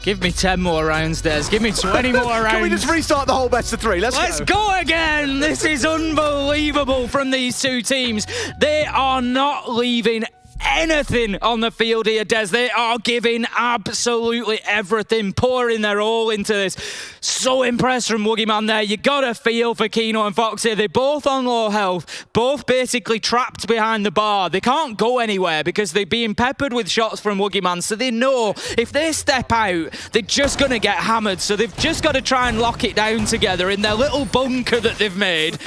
Give me 10 more rounds, Des. Give me 20 more rounds. Can we just restart the whole best of 3? Let's go again. This is unbelievable from these 2 teams. They are not leaving anything on the field here, Des. They are giving absolutely everything, pouring their all into this. So impressed from Woogieman there. You gotta feel for Kino and Foxy. They're both on low health, both basically trapped behind the bar. They can't go anywhere because they're being peppered with shots from Woogieman, so they know if they step out, they're just gonna get hammered. So they've just got to try and lock it down together in their little bunker that they've made.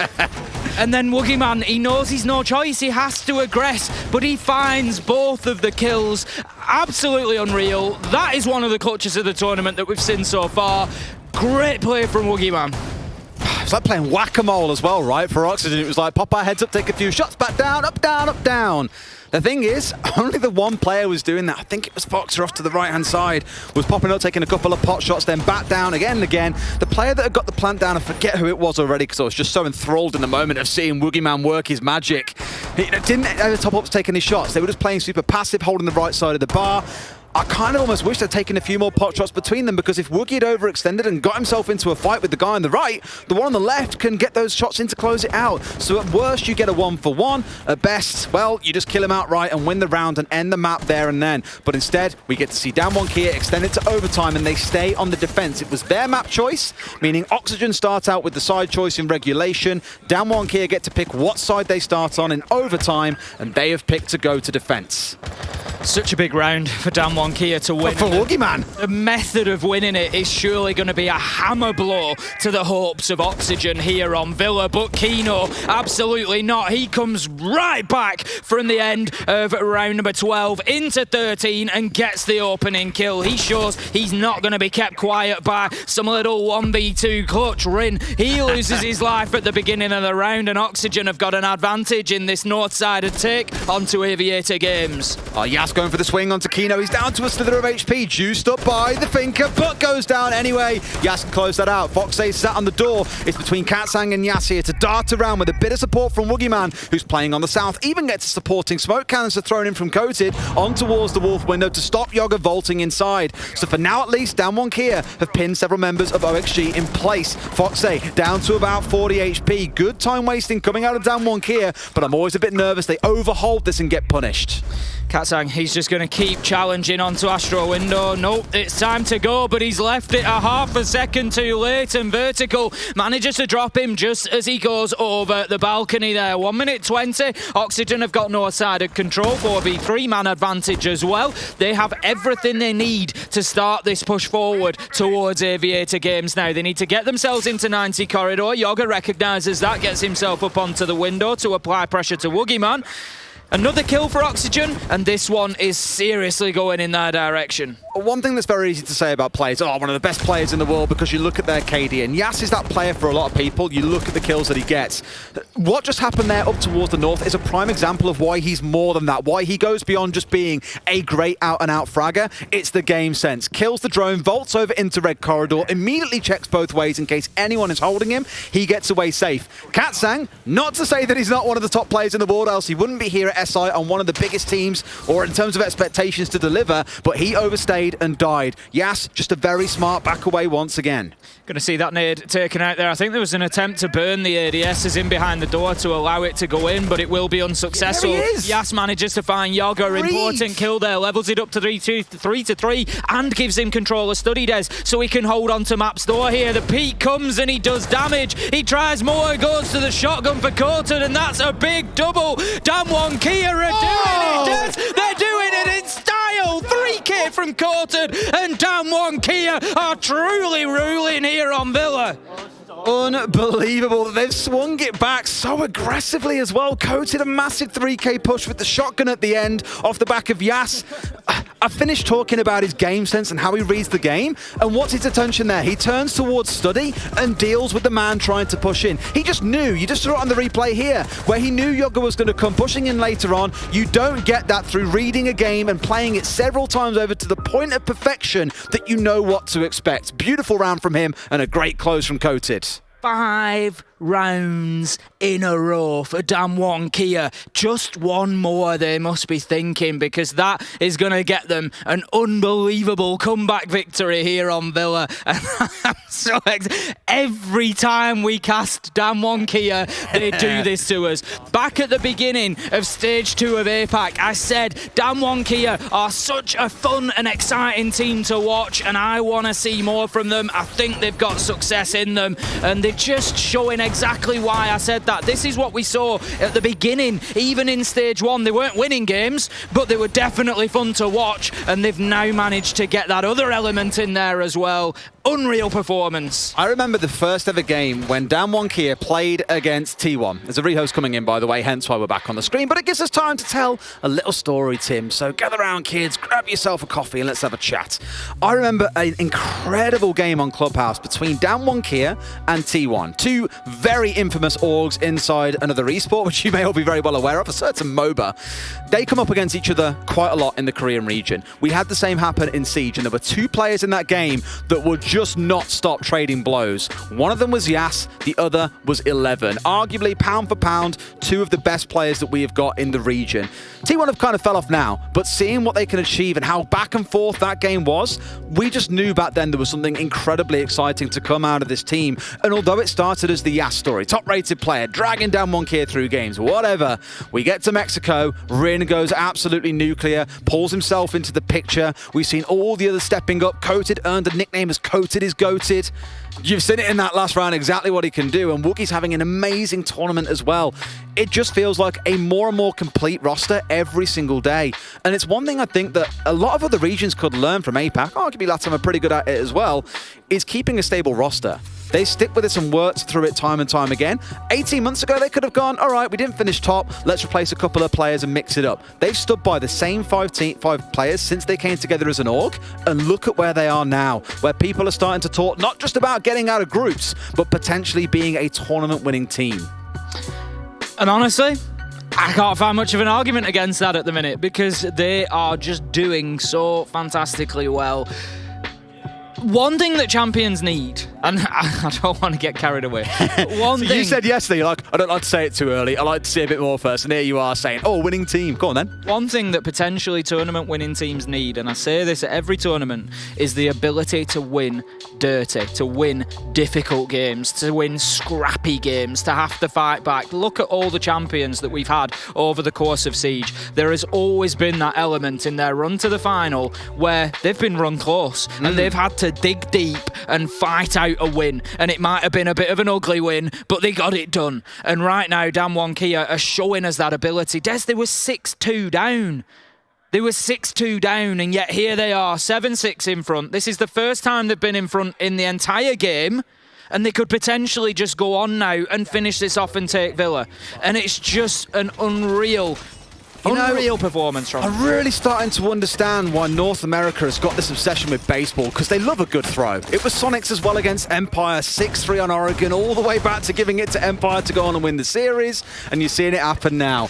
And then Woogieman, he knows he's no choice. He has to aggress, but he finds both of the kills. Absolutely unreal. That is one of the clutches of the tournament that we've seen so far. Great play from Woogieman. It's like playing whack-a-mole as well, right? For Oxygen, it was like pop our heads up, take a few shots, back down, up, down, up, down. The thing is, only the one player was doing that. I think it was Foxer off to the right-hand side, was popping up, taking a couple of pot shots, then back down again and again. The player that had got the plant down, I forget who it was already, because I was just so enthralled in the moment of seeing Woogieman work his magic. He didn't have the top-ups taking his shots. They were just playing super passive, holding the right side of the bar. I kind of almost wish they'd taken a few more pot shots between them, because if Woogie had overextended and got himself into a fight with the guy on the right, the one on the left can get those shots in to close it out. So at worst, you get a 1-for-1. At best, well, you just kill him outright and win the round and end the map there and then. But instead, we get to see Damwon Kia extend it to overtime, and they stay on the defense. It was their map choice, meaning Oxygen start out with the side choice in regulation. Damwon Kia get to pick what side they start on in overtime, and they have picked to go to defense. Such a big round for Dan Kia to win. For Woogie, man. The method of winning it is surely going to be a hammer blow to the hopes of Oxygen here on Villa, but Kino, absolutely not. He comes right back from the end of round number 12 into 13 and gets the opening kill. He shows he's not going to be kept quiet by some little 1v2 clutch Rin. He loses his life at the beginning of the round, and Oxygen have got an advantage in this north-sided take onto Aviator Games. Oh, Yas going for the swing onto Kino. He's down to a slither of HP, juiced up by the Finker, but goes down anyway. Yas can close that out. Foxay sat on the door. It's between Katsang and Yas here to dart around with a bit of support from Woogie Man, who's playing on the south. Even gets a supporting smoke canister thrown in from Coated on towards the Wolf window to stop Yoga vaulting inside. So for now at least, Dan Kia have pinned several members of OXG in place. Foxay down to about 40 HP. Good time wasting coming out of Dan Kia, but I'm always a bit nervous they overhold this and get punished. Katsang, he's just going to keep challenging onto Astro Window. Nope, it's time to go, but he's left it a half a second too late, and Vertical manages to drop him just as he goes over the balcony there. 1 minute 20. Oxygen have got north-sided control, 4v3 man advantage as well. They have everything they need to start this push forward towards Aviator Games now. They need to get themselves into 90 corridor. Yoga recognises that, gets himself up onto the window to apply pressure to Woogie Man. Another kill for Oxygen, and this one is seriously going in their direction. One thing that's very easy to say about players, one of the best players in the world, because you look at their KD, and Yas is that player for a lot of people. You look at the kills that he gets. What just happened there up towards the north is a prime example of why he's more than that, why he goes beyond just being a great out-and-out fragger. It's the game sense. Kills the drone, vaults over into red corridor, immediately checks both ways in case anyone is holding him. He gets away safe. Katsang, not to say that he's not one of the top players in the world, else he wouldn't be here at SI on one of the biggest teams, or in terms of expectations to deliver, but he overstayed and died. Yas, just a very smart back away once again. Going to see that nade taken out there. I think there was an attempt to burn the ADSs in behind the door to allow it to go in, but it will be unsuccessful. Yeah, there he is. Yas manages to find Yoga. Important kill there. Levels it up to 3-3 and gives him control of Study Des, so he can hold on to Map's door here. The peak comes and he does damage. He tries more, goes to the shotgun for Coated, and that's a big double. Dan Kia are doing it, Des. They're doing it in style. 3K from Coated, and Dan Kia are truly ruling here on Villa. Unbelievable that they've swung it back so aggressively as well. Coated a massive 3K push with the shotgun at the end off the back of Yas. I finished talking about his game sense and how he reads the game, and what's his attention there? He turns towards Study and deals with the man trying to push in. He just knew, you just saw it on the replay here, where he knew Yoga was going to come pushing in later on. You don't get that through reading a game and playing it several times over to the point of perfection that you know what to expect. Beautiful round from him and a great close from Coated. 5 rounds in a row for Dan Kia. Just one more, they must be thinking, because that is going to get them an unbelievable comeback victory here on Villa. And I'm so every time we cast Dan Kia, they do this to us. Back at the beginning of Stage 2 of APAC, I said Dan Kia are such a fun and exciting team to watch, and I want to see more from them. I think they've got success in them, and they're just showing exactly why I said that. This is what we saw at the beginning, even in Stage 1. They weren't winning games, but they were definitely fun to watch, and they've now managed to get that other element in there as well. Unreal performance. I remember the first ever game when Dan Kia played against T1. There's a rehost coming in, by the way, hence why we're back on the screen, but it gives us time to tell a little story, Tim. So gather around, kids, grab yourself a coffee and let's have a chat. I remember an incredible game on Clubhouse between Dan Kia and T1, two very infamous orgs inside another esport, which you may all be very well aware of, a certain MOBA. They come up against each other quite a lot in the Korean region. We had the same happen in Siege, and there were two players in that game that would just not stop trading blows. One of them was Yas, the other was 11. Arguably, pound for pound, two of the best players that we have got in the region. T1 have kind of fell off now, but seeing what they can achieve and how back and forth that game was, we just knew back then there was something incredibly exciting to come out of this team. And although it started as the Yas story, top-rated player, dragging down Kia through games, whatever, we get to Mexico, Rin goes absolutely nuclear, pulls himself into the picture. We've seen all the others stepping up. Coated earned a nickname as Coated is goated. You've seen it in that last round, exactly what he can do, and Woogie's having an amazing tournament as well. it just feels like a more and more complete roster every single day. And it's one thing I think that a lot of other regions could learn from APAC, arguably LATAM are pretty good at it as well, is keeping a stable roster. They stick with it and worked through it time and time again. 18 months ago, they could have gone, all right, we didn't finish top, let's replace a couple of players and mix it up. They've stood by the same five players since they came together as an org, and look at where they are now, where people are starting to talk not just about getting out of groups, but potentially being a tournament-winning team. And honestly, I can't find much of an argument against that at the minute, because they are just doing so fantastically well. One thing that champions need, and I don't want to get carried away. One thing. You said yesterday, like, I don't like to say it too early. I like to see a bit more first. And here you are saying, oh, winning team. Go on then. One thing that potentially tournament winning teams need, and I say this at every tournament, is the ability to win dirty, to win difficult games, to win scrappy games, to have to fight back. Look at all the champions that we've had over the course of Siege. There has always been that element in their run to the final where they've been run close and they've had to dig deep and fight out a win, and it might have been a bit of an ugly win, but they got it done. And right now Damwon Kia are showing us that ability. Des, they were 6-2 down. They were 6-2 down, and yet here they are, 7-6 in front. This is the first time they've been in front in the entire game, and they could potentially just go on now and finish this off and take Villa. And it's just an unreal performance from them. I'm really starting to understand why North America has got this obsession with baseball, because they love a good throw. It was Sonics as well against Empire, 6-3 on Oregon, all the way back to giving it to Empire to go on and win the series, and you're seeing it happen now.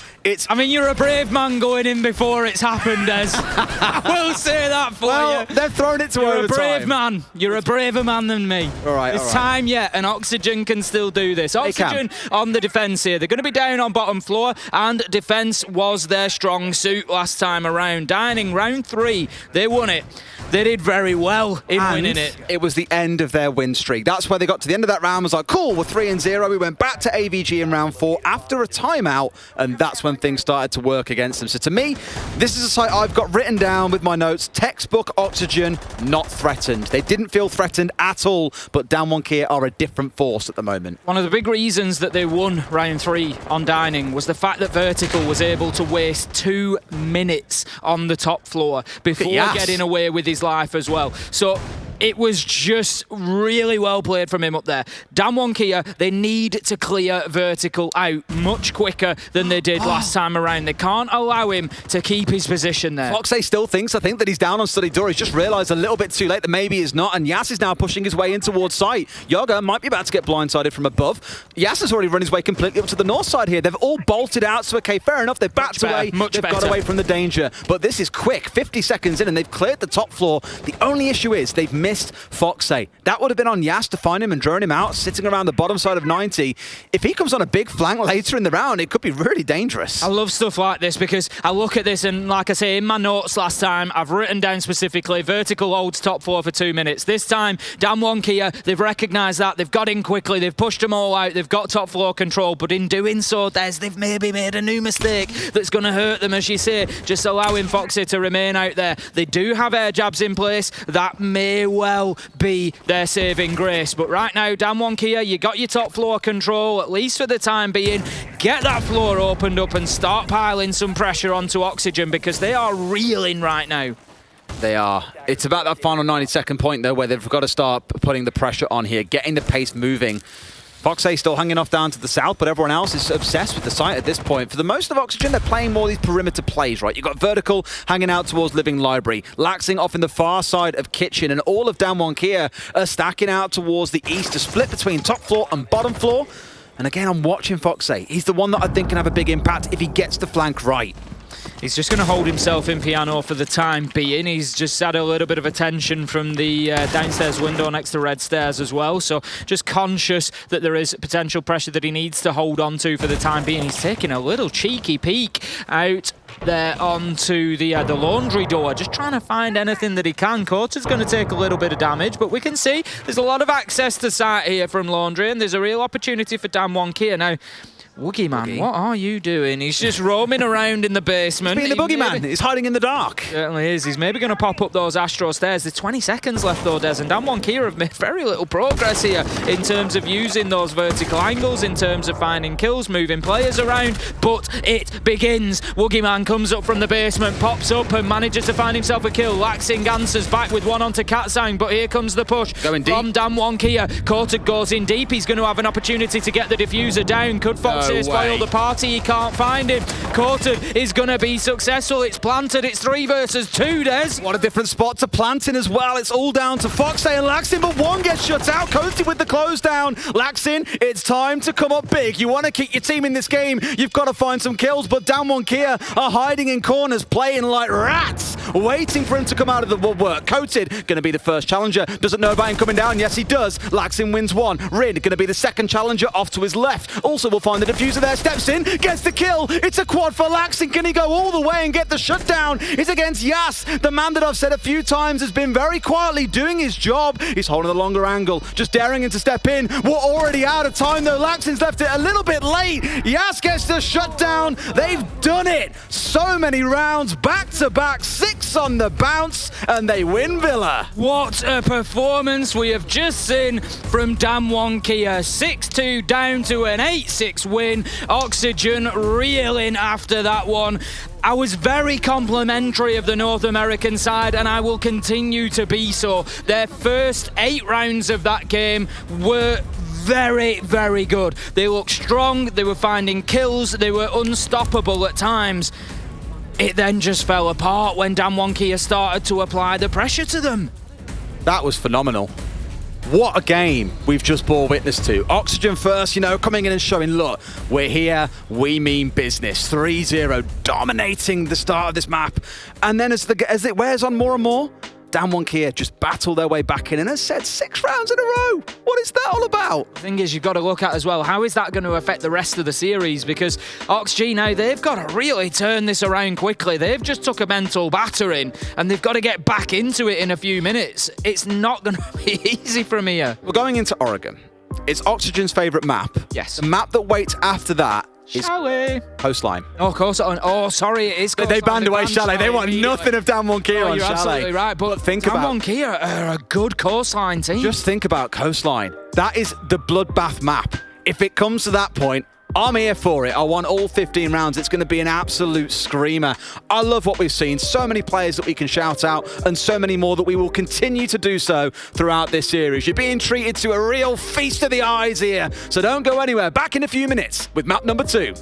I mean, you're a brave man going in before it's happened, Des. I will say that for you. They've thrown it to You're overtime. a brave man. You're a braver man than me. All right, There's time yet, and Oxygen can still do this. Oxygen on the defence here. They're going to be down on bottom floor, and defence was their strong suit last time around. Dining round 3, they won it. They did very well in winning it. It was the end of their win streak. That's where they got to the end of that round, was like, cool, we're 3-0. We went back to AVG in round 4 after a timeout, and that's when things started to work against them. So to me, this is a site I've got written down with my notes. Textbook Oxygen, not threatened. They didn't feel threatened at all, but Damwon Kia are a different force at the moment. One of the big reasons that they won round 3 on Dining was the fact that Vertical was able to waste 2 minutes on the top floor before getting away with his life as well. So it was just really well played from him up there. Damwon Kia, they need to clear Vertical out much quicker than they did last time around. They can't allow him to keep his position there. Foxay still thinks, I think, that he's down on Study Door. He's just realised a little bit too late that maybe he's not, and Yas is now pushing his way in towards site. Yoga might be about to get blindsided from above. Yas has already run his way completely up to the north side here. They've all bolted out, so okay, fair enough. They've backed away. They've got away from the danger. But this is quick. 50 seconds in, and they've cleared the top floor. The only issue is they've missed Foxay. That would have been on Yas to find him and drone him out, sitting around the bottom side of 90. If he comes on a big flank later in the round, it could be really dangerous. I love stuff like this, because I look at this and, like I say, in my notes last time, I've written down specifically, Vertical holds top floor for 2 minutes. This time, Damwon Kia, they've recognised that, they've got in quickly, they've pushed them all out, they've got top floor control, but in doing so, they've maybe made a new mistake that's going to hurt them, as you say, just allowing Foxy to remain out there. They do have air jabs in place, that may well be their saving grace, but right now, Damwon Kia, you got your top floor control, at least for the time being. Get that floor opened up and start piling some pressure onto Oxygen, because they are reeling right now. They are. It's about that final 90-second point, though, where they've got to start putting the pressure on here, getting the pace moving. Foxay still hanging off down to the south, but everyone else is obsessed with the site at this point. For the most of Oxygen, they're playing more of these perimeter plays, right? You've got Vertical hanging out towards Living Library, Laxing off in the far side of Kitchen, and all of Damwon Kia are stacking out towards the east to split between top floor and bottom floor. And again, I'm watching Foxay. He's the one that I think can have a big impact if he gets the flank right. He's just going to hold himself in piano for the time being. He's just had a little bit of attention from the downstairs window next to Red Stairs as well. So just conscious that there is potential pressure that he needs to hold on to for the time being. He's taking a little cheeky peek out there onto the laundry door, just trying to find anything that he can. Cota's going to take a little bit of damage, but we can see there's a lot of access to site here from laundry, and there's a real opportunity for Damwon Kia. Now, Woogieman, what are you doing? He's just roaming around in the basement. He's being the boogeyman. He's hiding in the dark. Certainly is. He's maybe going to pop up those Astro stairs. There's 20 seconds left though, Des, and Damwon Kia have made very little progress here in terms of using those vertical angles, in terms of finding kills, moving players around, but it begins. Woogieman comes up from the basement, pops up and manages to find himself a kill. Laxing answers back with one onto Katsang, but here comes the push going deep from Damwon Kia. Coated goes in deep. He's going to have an opportunity to get the diffuser down. Could Fox here spoil the party? He can't find him. Coated is going to be successful. It's planted. It's 3 versus 2, Des. What a different spot to plant in as well. It's all down to Fox and Laxin, but one gets shut out. Coated with the close down. Laxin, it's time to come up big. You want to keep your team in this game, you've got to find some kills, but Damwon Kia are hiding in corners, playing like rats, waiting for him to come out of the woodwork. Coated, going to be the first challenger. Doesn't know about him coming down. Yes, he does. Laxin wins one. Rin, going to be the second challenger off to his left. Also, will find the diffuser there. Steps in, gets the kill. It's a quad for Laxin. Can he go all the way and get the shutdown? It's against Yas, the man that I've said a few times has been very quietly doing his job. He's holding the longer angle, just daring him to step in. We're already out of time, though. Laxin's left it a little bit late. Yas gets the shutdown. They've done it. So many rounds, back-to-back, 6 on the bounce, and they win Villa. What a performance we have just seen from Damwon Kia. 6-2 down to an 8-6 win. Oxygen reeling after that one. I was very complimentary of the North American side, and I will continue to be so. Their first 8 rounds of that game were very, very good. They looked strong, they were finding kills, they were unstoppable at times. It then just fell apart when Damwon Kia started to apply the pressure to them. That was phenomenal. What a game we've just bore witness to. Oxygen first, you know, coming in and showing, look, we're here, we mean business. 3-0, dominating the start of this map. And then as it wears on more and more, Damwon Kia just battle their way back in and has said 6 rounds in a row. What is that all about? The thing is, you've got to look at as well, how is that going to affect the rest of the series? Because OxG now, they've got to really turn this around quickly. They've just took a mental battering and they've got to get back into it in a few minutes. It's not going to be easy from here. We're going into Oregon. It's Oxygen's favourite map. Yes. The map that waits after that is Chalet. Coastline. Oh, Coastline. Oh, sorry, it is Coastline. They banned away Chalet. They want nothing of Damwon Kia on you're Chalet. absolutely right, but think about Damwon Kia are a good Coastline team. Just think about Coastline. That is the bloodbath map. If it comes to that point, I'm here for it. I want all 15 rounds. It's going to be an absolute screamer. I love what we've seen. So many players that we can shout out and so many more that we will continue to do so throughout this series. You're being treated to a real feast of the eyes here. So don't go anywhere. Back in a few minutes with map number 2.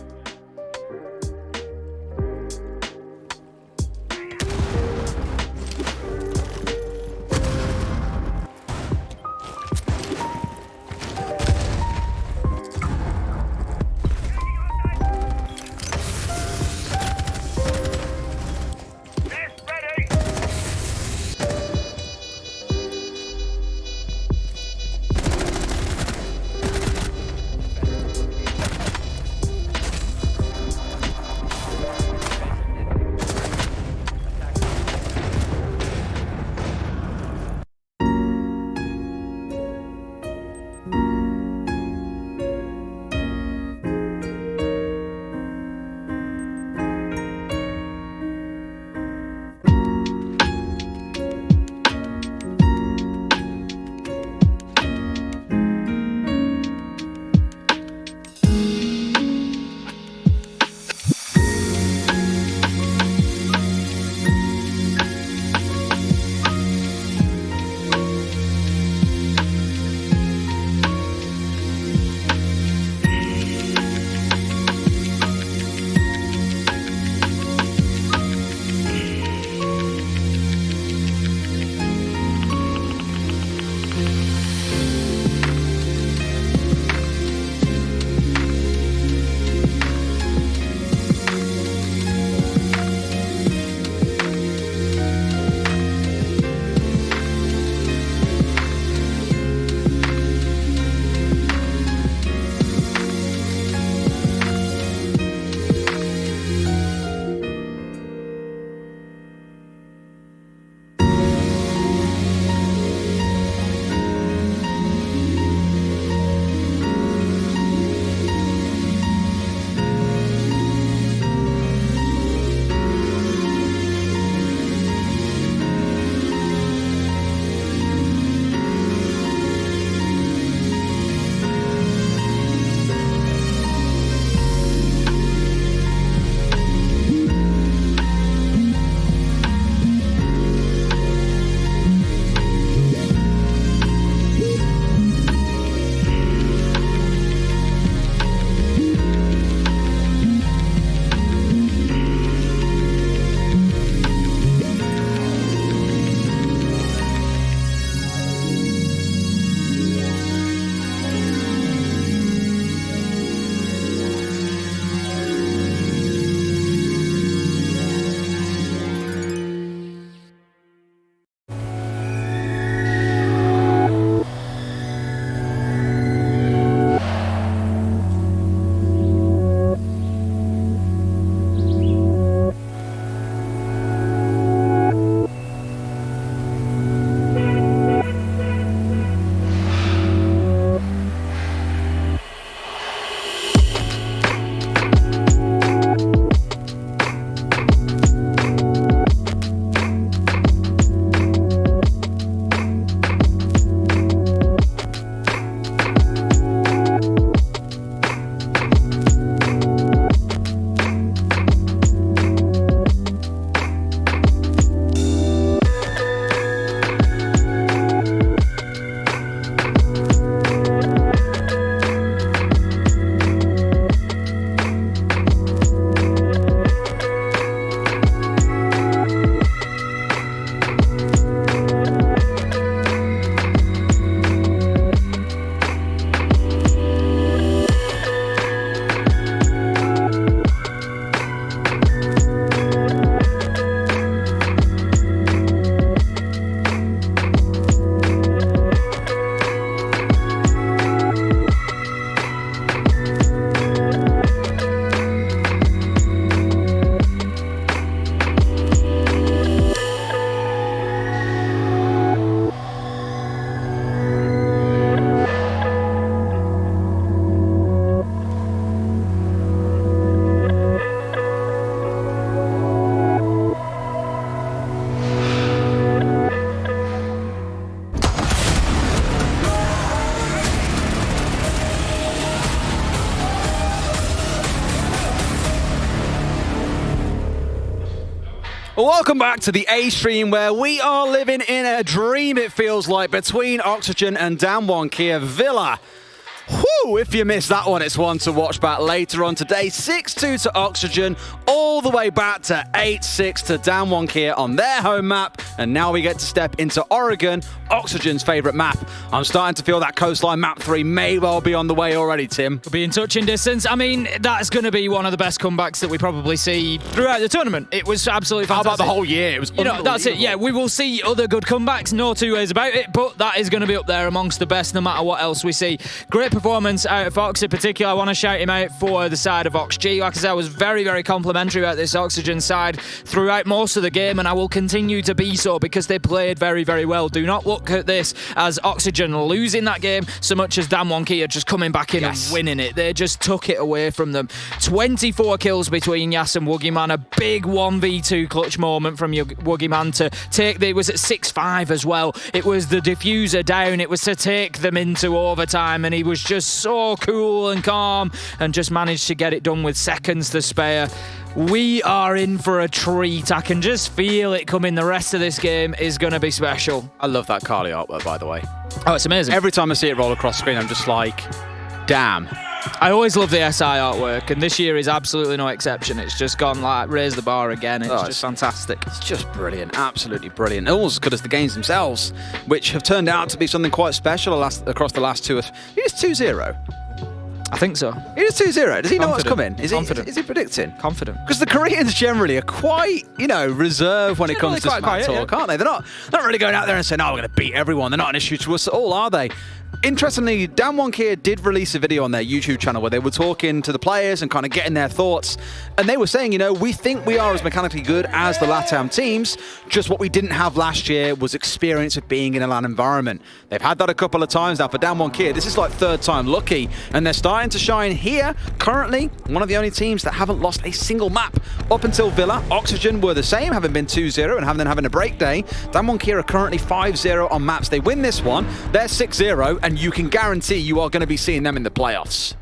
Well, welcome back to the A stream, where we are living in a dream, it feels like, between Oxygen and Damwon KIA Villa. Whew, if you missed that one, it's one to watch back later on today. 6-2 to Oxygen, all the way back to 8-6 to Damwon KIA on their home map. And now we get to step into Oregon, Oxygen's favourite map. I'm starting to feel that Coastline map 3 may well be on the way already, Tim. We'll be in touching distance. I mean, that's going to be one of the best comebacks that we probably see throughout the tournament. It was absolutely fantastic. How about the whole year? It was that's it. Yeah, we will see other good comebacks, no two ways about it, but that is going to be up there amongst the best no matter what else we see. Great performance out of Fox in particular. I want to shout him out for the side of OxG. Like I said, I was very, very complimentary about this Oxygen side throughout most of the game, and I will continue to be so because they played very, very well. Do not look at this as Oxygen losing that game so much as Damwon KIA just coming back in and winning it. They just took it away from them. 24 kills between Yas and Woogieman. A big 1v2 clutch moment from Woogieman to take. They was at 6-5 as well. It was the diffuser down. It was to take them into overtime, and he was just so cool and calm and just managed to get it done with seconds to spare. We are in for a treat. I can just feel it coming. The rest of this game is going to be special. I love that Carly artwork, by the way. Oh, it's amazing. Every time I see it roll across screen, I'm just like, damn. I always love the SI artwork, and this year is absolutely no exception. It's just gone like, raise the bar again. It's just fantastic. It's just brilliant, absolutely brilliant. Almost as good as the games themselves, which have turned out to be something quite special across the last two. It is 2-0. I think so. It is 2-0. Does he know what's Confident. coming? Is he predicting? Confident. Because the Koreans generally are quite, reserved when it comes to smack talk, aren't they? They're not really going out there and saying, "No, we're going to beat everyone." They're not an issue to us at all, are they? Interestingly, Damwon KIA did release a video on their YouTube channel where they were talking to the players and kind of getting their thoughts. And they were saying, we think we are as mechanically good as the LATAM teams. Just what we didn't have last year was experience of being in a LAN environment. They've had that a couple of times now for Damwon KIA. This is like third time lucky. And they're starting to shine here. Currently, one of the only teams that haven't lost a single map. Up until Villa, Oxygen were the same, having been 2-0 and having a break day. Damwon KIA are currently 5-0 on maps. They win this one, they're 6-0, and you can guarantee you are going to be seeing them in the playoffs.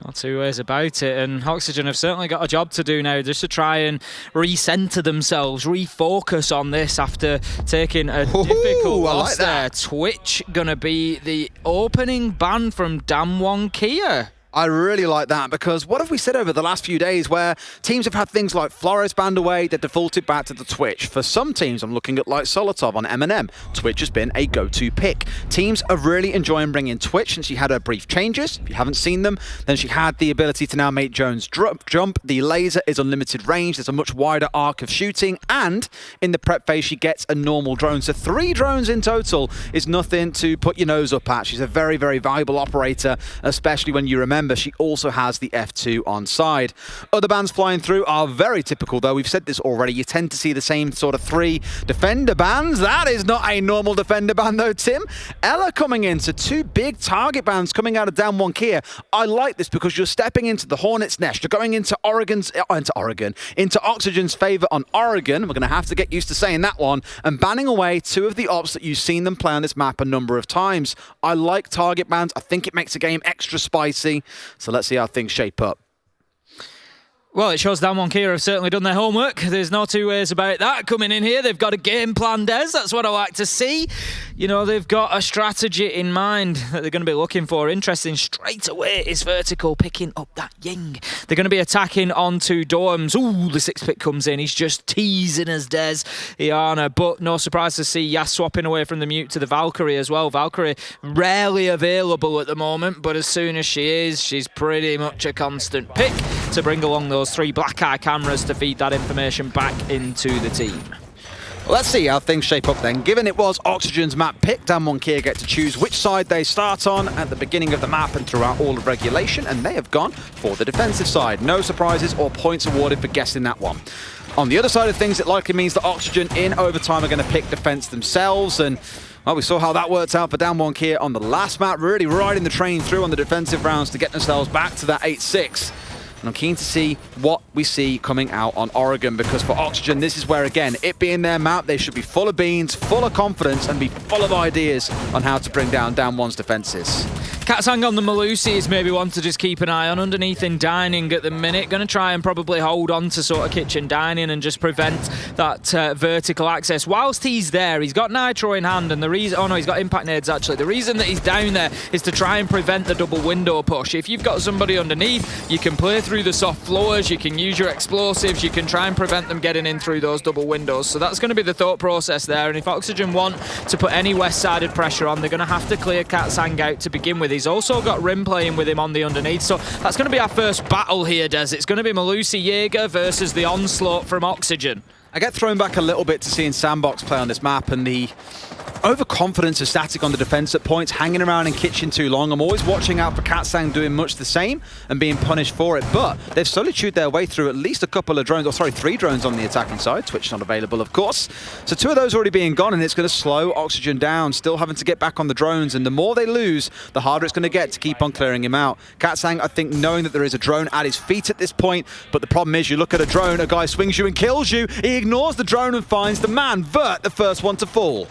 Not two ways about it, and Oxygen have certainly got a job to do now just to try and recenter themselves, refocus on this after taking a difficult loss there. Twitch going to be the opening ban from Damwon KIA. I really like that, because what have we said over the last few days where teams have had things like Flores banned away, they defaulted back to the Twitch. For some teams, I'm looking at like Solotov on M&M. Twitch has been a go-to pick. Teams are really enjoying bringing Twitch, and she had her brief changes. If you haven't seen them, then she had the ability to now make Jones jump. The laser is unlimited range. There's a much wider arc of shooting, and in the prep phase, she gets a normal drone. So 3 drones in total is nothing to put your nose up at. She's a very, very valuable operator, especially when you remember she also has the F2 on side. Other bans flying through are very typical, though. We've said this already. You tend to see the same sort of 3 defender bans. That is not a normal defender ban, though, Tim. Ella coming in, so 2 big target bans coming out of Damwon KIA. I like this because you're stepping into the Hornet's Nest. You're going into into Oxygen's favor on Oregon. We're going to have to get used to saying that one, and banning away 2 of the ops that you've seen them play on this map a number of times. I like target bans. I think it makes the game extra spicy. So let's see how things shape up. Well, it shows Damwon KIA have certainly done their homework. There's no two ways about that. Coming in here, they've got a game plan, Des. That's what I like to see. They've got a strategy in mind that they're going to be looking for. Interesting, straight away is Vertical picking up that Ying. They're going to be attacking onto dorms. Ooh, the 6 pick comes in. He's just teasing us, Des, Iana. But no surprise to see Yas swapping away from the Mute to the Valkyrie as well. Valkyrie rarely available at the moment, but as soon as she is, she's pretty much a constant pick to bring along those 3 black eye cameras to feed that information back into the team. Let's see how things shape up then. Given it was Oxygen's map pick, Damwon KIA get to choose which side they start on at the beginning of the map and throughout all of regulation, and they have gone for the defensive side. No surprises or points awarded for guessing that one. On the other side of things, it likely means that Oxygen in overtime are going to pick defense themselves, and well, we saw how that worked out for Damwon KIA on the last map, really riding the train through on the defensive rounds to get themselves back to that 8-6. And I'm keen to see what we see coming out on Oregon, because for Oxygen, this is where, again, it being their map, they should be full of beans, full of confidence, and be full of ideas on how to bring down Damwon's defenses. Katsang on the Malusi is maybe one to just keep an eye on underneath in dining at the minute. Going to try and probably hold on to sort of kitchen dining and just prevent that vertical access. Whilst he's there, he's got Nitro in hand, and the reason... Oh no, he's got impact nades actually. The reason that he's down there is to try and prevent the double window push. If you've got somebody underneath, you can play through the soft floors, you can use your explosives, you can try and prevent them getting in through those double windows. So that's going to be the thought process there. And if Oxygen want to put any west-sided pressure on, they're going to have to clear Katsang out to begin with. He's also got Rim playing with him on the underneath, so that's going to be our first battle here, Des. It's going to be Malusi Jaeger versus the onslaught from Oxygen. I get thrown back a little bit to seeing Sandbox play on this map, and the overconfidence of Static on the defense at points, hanging around in kitchen too long. I'm always watching out for Katsang doing much the same and being punished for it, but they've slowly chewed their way through at least a couple of drones, or sorry, 3 drones on the attacking side. Twitch not available, of course. So 2 of those already being gone, and it's going to slow Oxygen down, still having to get back on the drones, and the more they lose, the harder it's going to get to keep on clearing him out. Katsang, I think, knowing that there is a drone at his feet at this point, but the problem is you look at a drone, a guy swings you and kills you, he ignores the drone and finds the man. Vert, the first one to fall.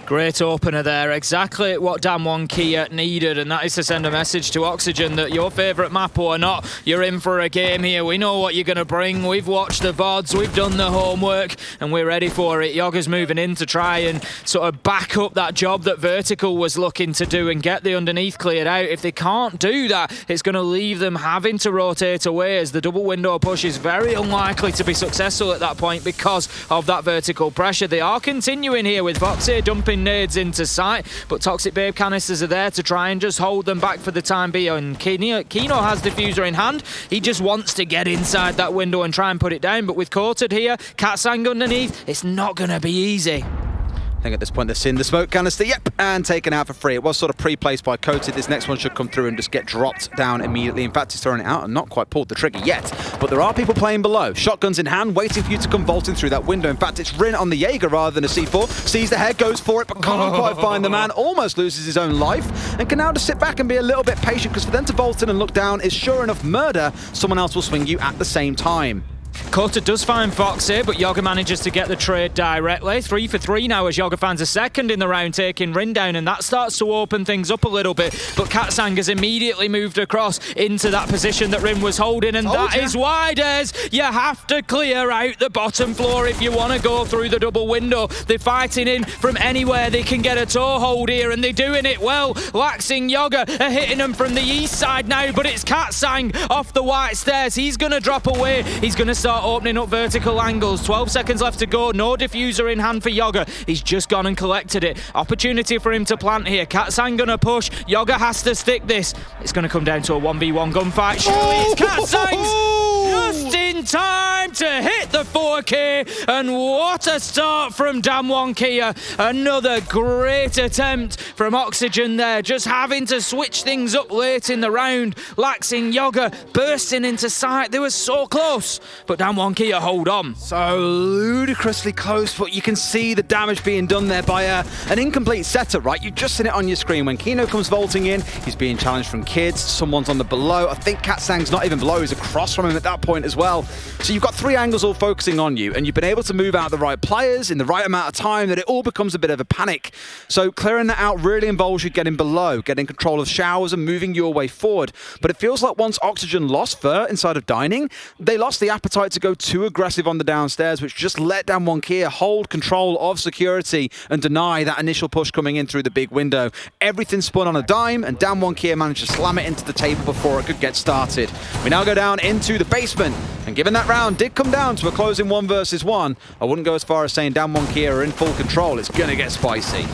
Great opener there, exactly what DWG KIA needed, and that is to send a message to Oxygen that your favourite map or not, you're in for a game here. We know what you're going to bring, we've watched the VODs, we've done the homework, and we're ready for it. Yoga's moving in to try and sort of back up that job that Vertical was looking to do and get the underneath cleared out. If they can't do that, it's going to leave them having to rotate away, as the double window push is very unlikely to be successful at that point because of that vertical pressure. They are continuing here with Foxy dumping nades into sight, but Toxic Babe canisters are there to try and just hold them back for the time being. And Kino has diffuser in hand. He just wants to get inside that window and try and put it down, but with Coated here, Katsang underneath, it's not going to be easy. I think at this point they've seen the smoke canister, yep, and taken out for free. It was sort of pre-placed by Coated. This next one should come through and just get dropped down immediately. In fact, he's throwing it out and not quite pulled the trigger yet. But there are people playing below. Shotguns in hand, waiting for you to come vaulting through that window. In fact, it's Rin on the Jaeger rather than a C4. Sees the head, goes for it, but can't quite find the man. Almost loses his own life, and can now just sit back and be a little bit patient, because for them to vault in and look down is sure enough murder. Someone else will swing you at the same time. Coated does find Foxy, but Yoga manages to get the trade directly. 3 for 3 now as Yoga finds a second in the round, taking Rin down, and that starts to open things up a little bit. But Katsang has immediately moved across into that position that Rin was holding, and that is why, Des, you have to clear out the bottom floor if you want to go through the double window. They're fighting in from anywhere they can get a toehold here, and they're doing it well. Laxing Yoga are hitting them from the east side now, but it's Katsang off the white stairs. He's going to drop away. He's going to start opening up vertical angles. 12 seconds left to go. No diffuser in hand for Yoga. He's just gone and collected it. Opportunity for him to plant here. Katsang gonna push. Yoga has to stick this. It's gonna come down to a 1v1 gunfight. Surely it's Katsang's just in time to hit the 4K, and what a start from DWG KIA. Another great attempt from Oxygen there, just having to switch things up late in the round. Laxing Yoga bursting into sight. They were so close, but DWG KIA hold on. So ludicrously close, but you can see the damage being done there by an incomplete setup, right? You've just seen it on your screen. When Kino comes vaulting in, he's being challenged from kids. Someone's on the below. I think Katsang's not even below. He's across from him at that point as well. So you've got 3 angles all focusing on you, and you've been able to move out the right players in the right amount of time that it all becomes a bit of a panic. So clearing that out really involves you getting below, getting control of showers and moving your way forward. But it feels like once Oxygen lost Fur inside of dining, they lost the appetite to go too aggressive on the downstairs, which just let DWG KIA hold control of security and deny that initial push coming in through the big window. Everything spun on a dime, and DWG KIA managed to slam it into the table before it could get started. We now go down into the basement, and given that round did come down to a closing 1 versus 1, I wouldn't go as far as saying DWG KIA are in full control. It's gonna get spicy.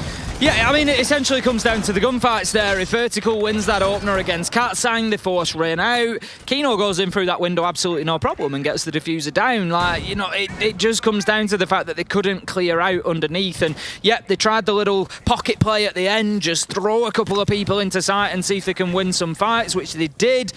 Yeah, I mean, it essentially comes down to the gunfights there. If Vertical wins that opener against Katsang, they force Rain out. Kino goes in through that window absolutely no problem and gets the diffuser down. Like, you know, it just comes down to the fact that they couldn't clear out underneath. And yep, they tried the little pocket play at the end, just throw a couple of people into sight and see if they can win some fights, which they did.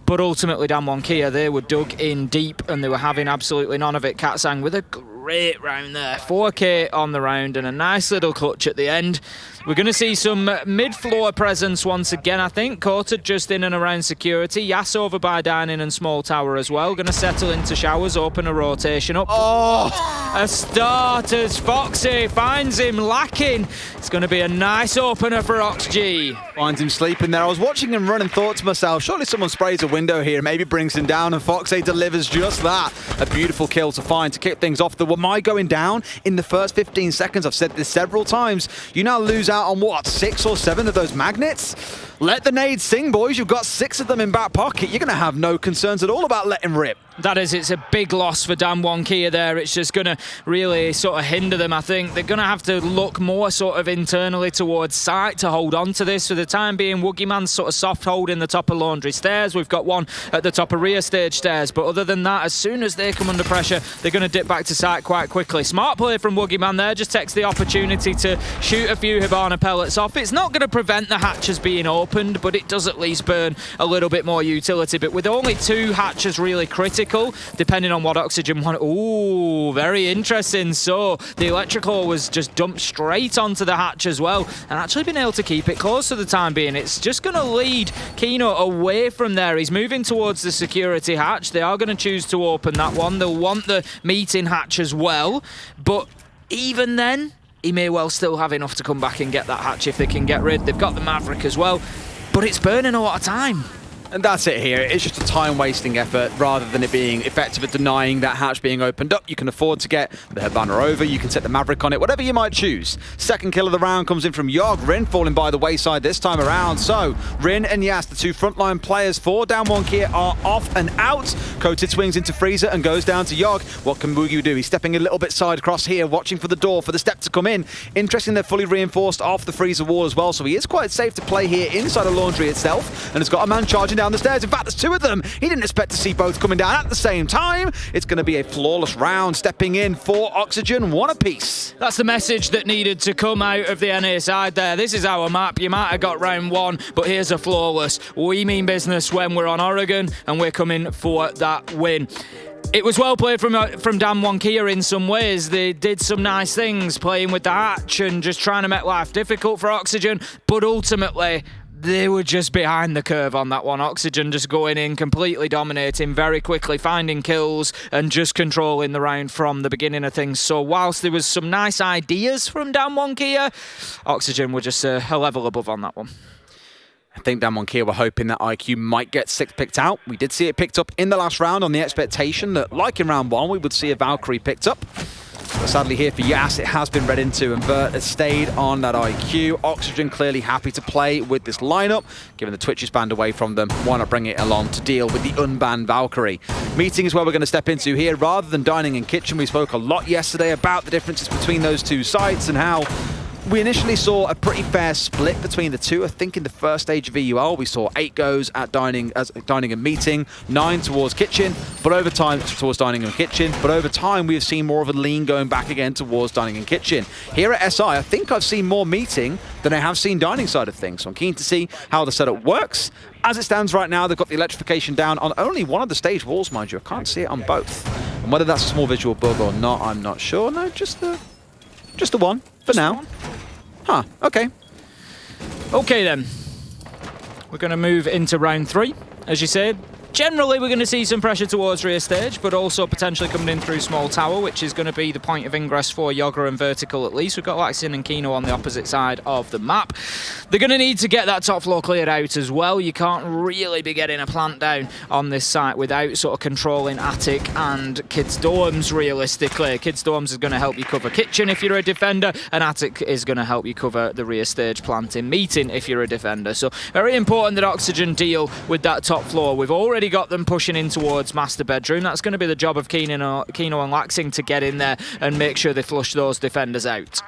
But ultimately, DWG KIA, they were dug in deep and they were having absolutely none of it. Katsang with a great round there. 4K on the round and a nice little clutch at the end. We're going to see some mid-floor presence once again, I think. Courted just in and around security. Yas over by dining and small tower as well. Going to settle into showers, open a rotation up. Oh! A start as Foxy finds him lacking. It's going to be a nice opener for OxG. Finds him sleeping there. I was watching him run and thought to myself, surely someone sprays a window here, maybe brings him down, and Foxy delivers just that. A beautiful kill to find to kick things off. The Wamai going down in the first 15 seconds. I've said this several times. You now lose out on what, 6 or 7 of those magnets? Let the nades sing, boys. You've got 6 of them in back pocket. You're going to have no concerns at all about letting rip. That is, it's a big loss for Damwon Kia there. It's just going to really sort of hinder them, I think. They're going to have to look more sort of internally towards site to hold on to this. For the time being, Woogieman's sort of soft hold in the top of Laundry Stairs. We've got one at the top of rear stage stairs. But other than that, as soon as they come under pressure, they're going to dip back to site quite quickly. Smart play from Woogieman there. Just takes the opportunity to shoot a few Hibana pellets off. It's not going to prevent the hatches being opened, but it does at least burn a little bit more utility. But with only 2 hatches really critical, depending on what Oxygen want. Ooh, very interesting. So the electrical was just dumped straight onto the hatch as well, and actually been able to keep it close for the time being. It's just going to lead Kino away from there. He's moving towards the security hatch. They are going to choose to open that one. They'll want the meeting hatch as well, but even then, he may well still have enough to come back and get that hatch if they can get rid. They've got the Maverick as well, but it's burning a lot of time. And that's it here. It's just a time-wasting effort rather than it being effective at denying that hatch being opened up. You can afford to get the Hibana over. You can set the Maverick on it, whatever you might choose. Second kill of the round comes in from Yogg. Rin falling by the wayside this time around. So Rin and Yas, the 2 frontline players for Damwon Kia, are off and out. Coated swings into Freezer and goes down to Yogg. What can Woogie do? He's stepping a little bit side across here, watching for the door, for the step to come in. Interesting, they're fully reinforced off the Freezer wall as well, so he is quite safe to play here inside of Laundry itself, and has got a man charging down the stairs. In fact, there's 2 of them. He didn't expect to see both coming down at the same time. It's going to be a flawless round. Stepping in for Oxygen, 1 apiece. That's the message that needed to come out of the NA side there. This is our map. You might have got round 1, but here's a flawless. We mean business when we're on Oregon, and we're coming for that win. It was well played from Damwon Kia in some ways. They did some nice things, playing with the hatch and just trying to make life difficult for Oxygen, but ultimately, they were just behind the curve on that one. Oxygen just going in, completely dominating very quickly, finding kills and just controlling the round from the beginning of things. So whilst there was some nice ideas from Damwon Kia, Oxygen were just a level above on that one. I think Damwon Kia were hoping that IQ might get 6 picked out. We did see it picked up in the last round on the expectation that, like in round 1, we would see a Valkyrie picked up. But sadly here for Yas, it has been read into, and Vert has stayed on that IQ. Oxygen clearly happy to play with this lineup. Given the Twitch is banned away from them, why not bring it along to deal with the unbanned Valkyrie? Meeting is where we're going to step into here. Rather than dining and kitchen, we spoke a lot yesterday about the differences between those 2 sites and how we initially saw a pretty fair split between the 2. I think in the first stage of VUL, we saw 8 goes at dining and meeting, 9 towards kitchen, but over time towards dining and kitchen. But over time, we have seen more of a lean going back again towards dining and kitchen. Here at SI, I think I've seen more meeting than I have seen dining side of things. So I'm keen to see how the setup works. As it stands right now, they've got the electrification down on only one of the stage walls, mind you. I can't see it on both. And whether that's a small visual bug or not, I'm not sure. No, just the one for now. Huh, okay. Okay then. We're going to move into round 3, as you said. Generally, we're going to see some pressure towards rear stage, but also potentially coming in through small tower, which is going to be the point of ingress for Yogger and Vertical at least. We've got Laxin and Kino on the opposite side of the map. They're going to need to get that top floor cleared out as well. You can't really be getting a plant down on this site without sort of controlling attic and kids' dorms, realistically. Kids' dorms is going to help you cover kitchen if you're a defender, and attic is going to help you cover the rear stage planting meeting if you're a defender. So very important that Oxygen deal with that top floor. We've already got them pushing in towards master bedroom. That's going to be the job of Kino and Laxing to get in there and make sure they flush those defenders out.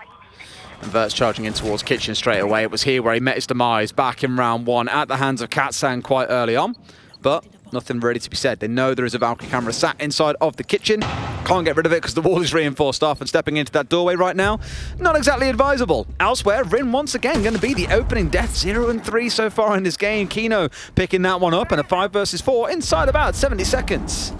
And Vert's charging in towards kitchen straight away. It was here where he met his demise back in round 1 at the hands of Katsan quite early on. But nothing really to be said. They know there is a Valkyrie camera sat inside of the kitchen. Can't get rid of it because the wall is reinforced off, and stepping into that doorway right now, not exactly advisable. Elsewhere, Rin once again going to be the opening death. 0 and 3 so far in this game. Kino picking that one up, and a 5 versus 4 inside about 70 seconds.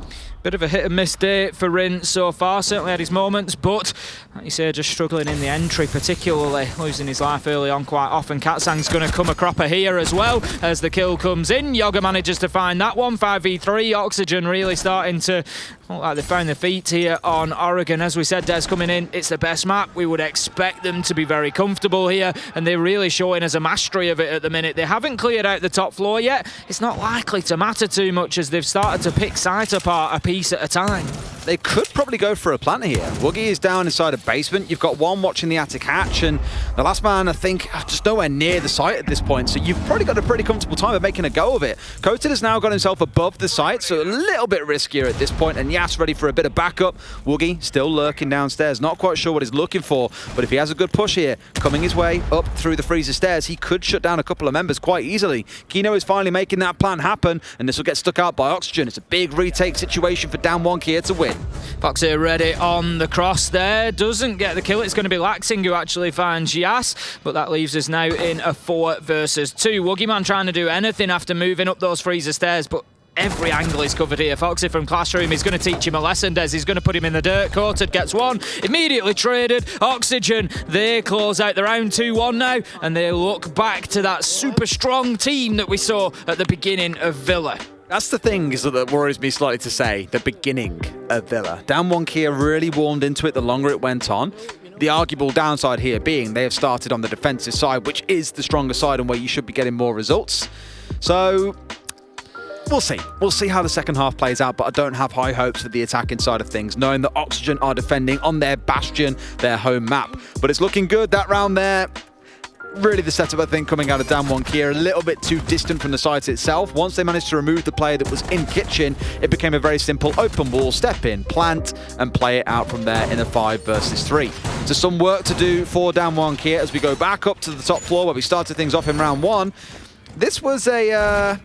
Bit of a hit and miss day for Rin so far, certainly had his moments, but like you say, just struggling in the entry, particularly losing his life early on quite often. Katsang's going to come a cropper here as well as the kill comes in. Yoga manages to find that one, 5v3. Oxygen really starting to look like they found their feet here on Oregon. As we said, Des coming in, it's the best map. We would expect them to be very comfortable here, and they're really showing us a mastery of it at the minute. They haven't cleared out the top floor yet. It's not likely to matter too much as they've started to pick site apart a piece at a time. They could probably go for a plant here. Woogie is down inside a basement. You've got one watching the attic hatch, and the last man, I think, just nowhere near the site at this point. So you've probably got a pretty comfortable time of making a go of it. Coated has now got himself above the site, so a little bit riskier at this point, and Yas ready for a bit of backup. Woogie still lurking downstairs, not quite sure what he's looking for, but if he has a good push here, coming his way up through the freezer stairs, he could shut down a couple of members quite easily. Kino is finally making that plan happen, and this will get stuck out by Oxygen. It's a big retake situation for Dan1 KIA to win. Foxy ready on the cross there, doesn't get the kill. It's going to be Laxing who actually finds Yas, but that leaves us now in a 4 versus 2. Woogieman trying to do anything after moving up those freezer stairs, but every angle is covered here. Foxy from Classroom is going to teach him a lesson, Des. He's going to put him in the dirt. Coated gets one, immediately traded. Oxygen, they close out the round 2-1 now, and they look back to that super strong team that we saw at the beginning of Villa. That's the thing is that worries me slightly to say, the beginning of Villa. Dan1 KIA really warmed into it the longer it went on. The arguable downside here being they have started on the defensive side, which is the stronger side and where you should be getting more results. So we'll see. We'll see how the second half plays out, but I don't have high hopes for the attacking side of things, knowing that Oxygen are defending on their bastion, their home map. But it's looking good, that round there. Really the setup, I think, coming out of Dan1 KIA, a little bit too distant from the site itself. Once they managed to remove the player that was in kitchen, it became a very simple open wall, step in, plant, and play it out from there in a 5 versus 3. So some work to do for Dan1 KIA as we go back up to the top floor where we started things off in round 1. This was a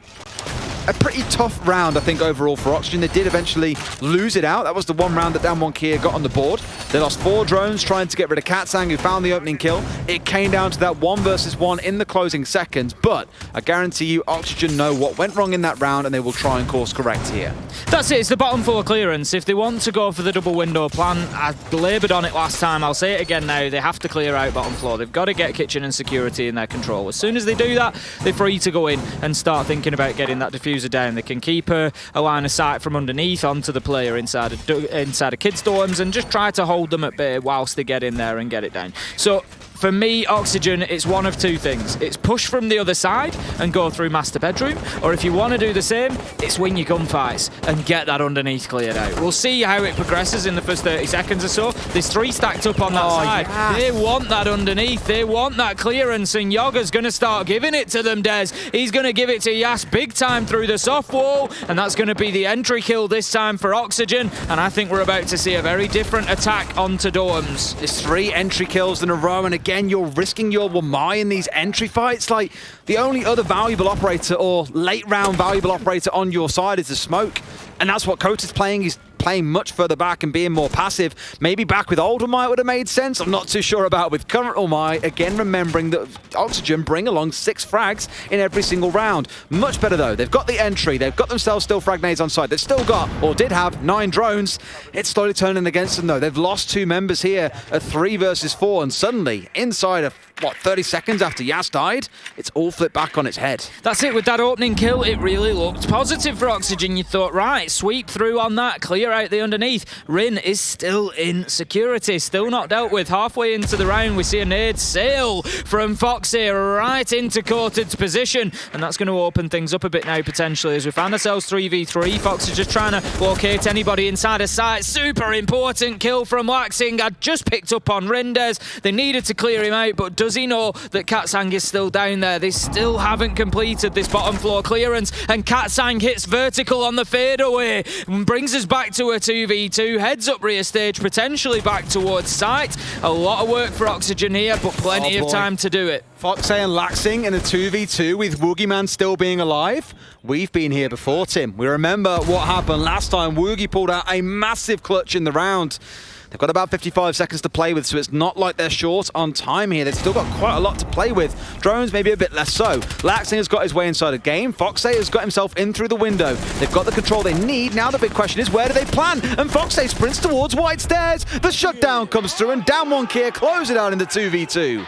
pretty tough round, I think, overall for Oxygen. They did eventually lose it out. That was the one round that Dan1 KIA got on the board. They lost 4 drones trying to get rid of Katsang, who found the opening kill. It came down to that 1 versus 1 in the closing seconds, but I guarantee you Oxygen know what went wrong in that round, and they will try and course correct here. That's it, it's the bottom floor clearance. If they want to go for the double window plan, I laboured on it last time, I'll say it again now, they have to clear out bottom floor. They've got to get kitchen and security in their control. As soon as they do that, they're free to go in and start thinking about getting that diffuser down. They can keep a line of sight from underneath onto the player inside of kids' dorms and just try to hold them at bay whilst they get in there and get it down. So for me, Oxygen, it's one of 2 things. It's push from the other side and go through master bedroom, or if you want to do the same, it's win your gunfights and get that underneath cleared out. We'll see how it progresses in the first 30 seconds or so. There's 3 stacked up on that side. Yes. They want that underneath. They want that clearance, and Yoga's going to start giving it to them, Des. He's going to give it to Yas big time through the soft wall, and that's going to be the entry kill this time for Oxygen, and I think we're about to see a very different attack onto dorms. It's 3 entry kills in a row, and again, you're risking your Wamai in these entry fights. Like, the only other valuable operator or late round valuable operator on your side is the smoke. And that's what Coated's playing. He's playing much further back and being more passive. Maybe back with old Wamai would have made sense. I'm not too sure about with current Wamai. Again, remembering that Oxygen bring along 6 frags in every single round. Much better though. They've got the entry. They've got themselves still frag nades on site. They've still got, or did have, 9 drones. It's slowly turning against them though. They've lost 2 members here at 3 versus 4, and suddenly, inside of, 30 seconds after Yas died, it's all flipped back on its head. That's it, with that opening kill, it really looked positive for Oxygen. You thought, right, sweep through on that, clear out the underneath. Rin is still in security, still not dealt with. Halfway into the round, we see a nade sail from Foxy right into Coated's position, and that's going to open things up a bit now, potentially, as we found ourselves 3v3. Fox is just trying to locate anybody inside a site. Super important kill from Laxing. I just picked up on Rendez. They needed to clear him out, but does he know that Katsang is still down there? They still haven't completed this bottom floor clearance, and Katsang hits vertical on the fadeaway and brings us back to a 2v2, heads up rear stage, potentially back towards site. A lot of work for Oxygen here, but plenty of time to do it. Foxy and Laxing in a 2v2 with Woogieman still being alive. We've been here before, Tim. We remember what happened last time. Woogie pulled out a massive clutch in the round. They've got about 55 seconds to play with, so it's not like they're short on time here. They've still got quite a lot to play with. Drones maybe a bit less so. Laxing has got his way inside a game. Foxay has got himself in through the window. They've got the control they need. Now the big question is, where do they plan? And Foxay sprints towards White Stairs. The shutdown comes through, and DWG KIA close it out in the 2v2.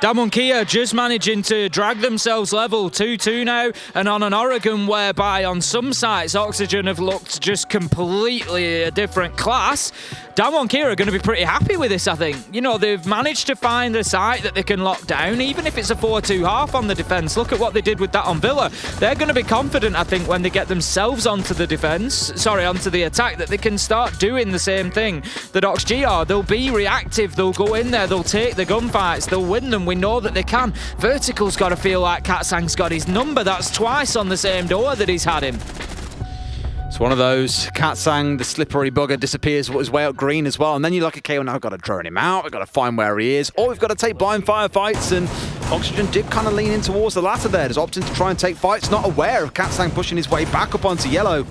DWG KIA just managing to drag themselves level 2-2 now, and on an Oregon whereby on some sites Oxygen have looked just completely a different class, DWG KIA are going to be pretty happy with this, I think. You know, they've managed to find a site that they can lock down, even if it's a 4-2 half on the defence. Look at what they did with that on Villa. They're going to be confident, I think, when they get themselves onto the onto the attack, that they can start doing the same thing that OxG are. They'll be reactive, they'll go in there, they'll take the gunfights, they'll win them. We know that they can. Vertical's got to feel like Katsang's got his number. That's twice on the same door that he's had him. It's one of those. Katsang, the slippery bugger, disappears his way up green as well. And then you're like, okay, well, now we've got to drone him out. We've got to find where he is. Or we've got to take blind fire fights. And Oxygen did kind of lean in towards the latter there. There's opting to try and take fights, not aware of Katsang pushing his way back up onto yellow.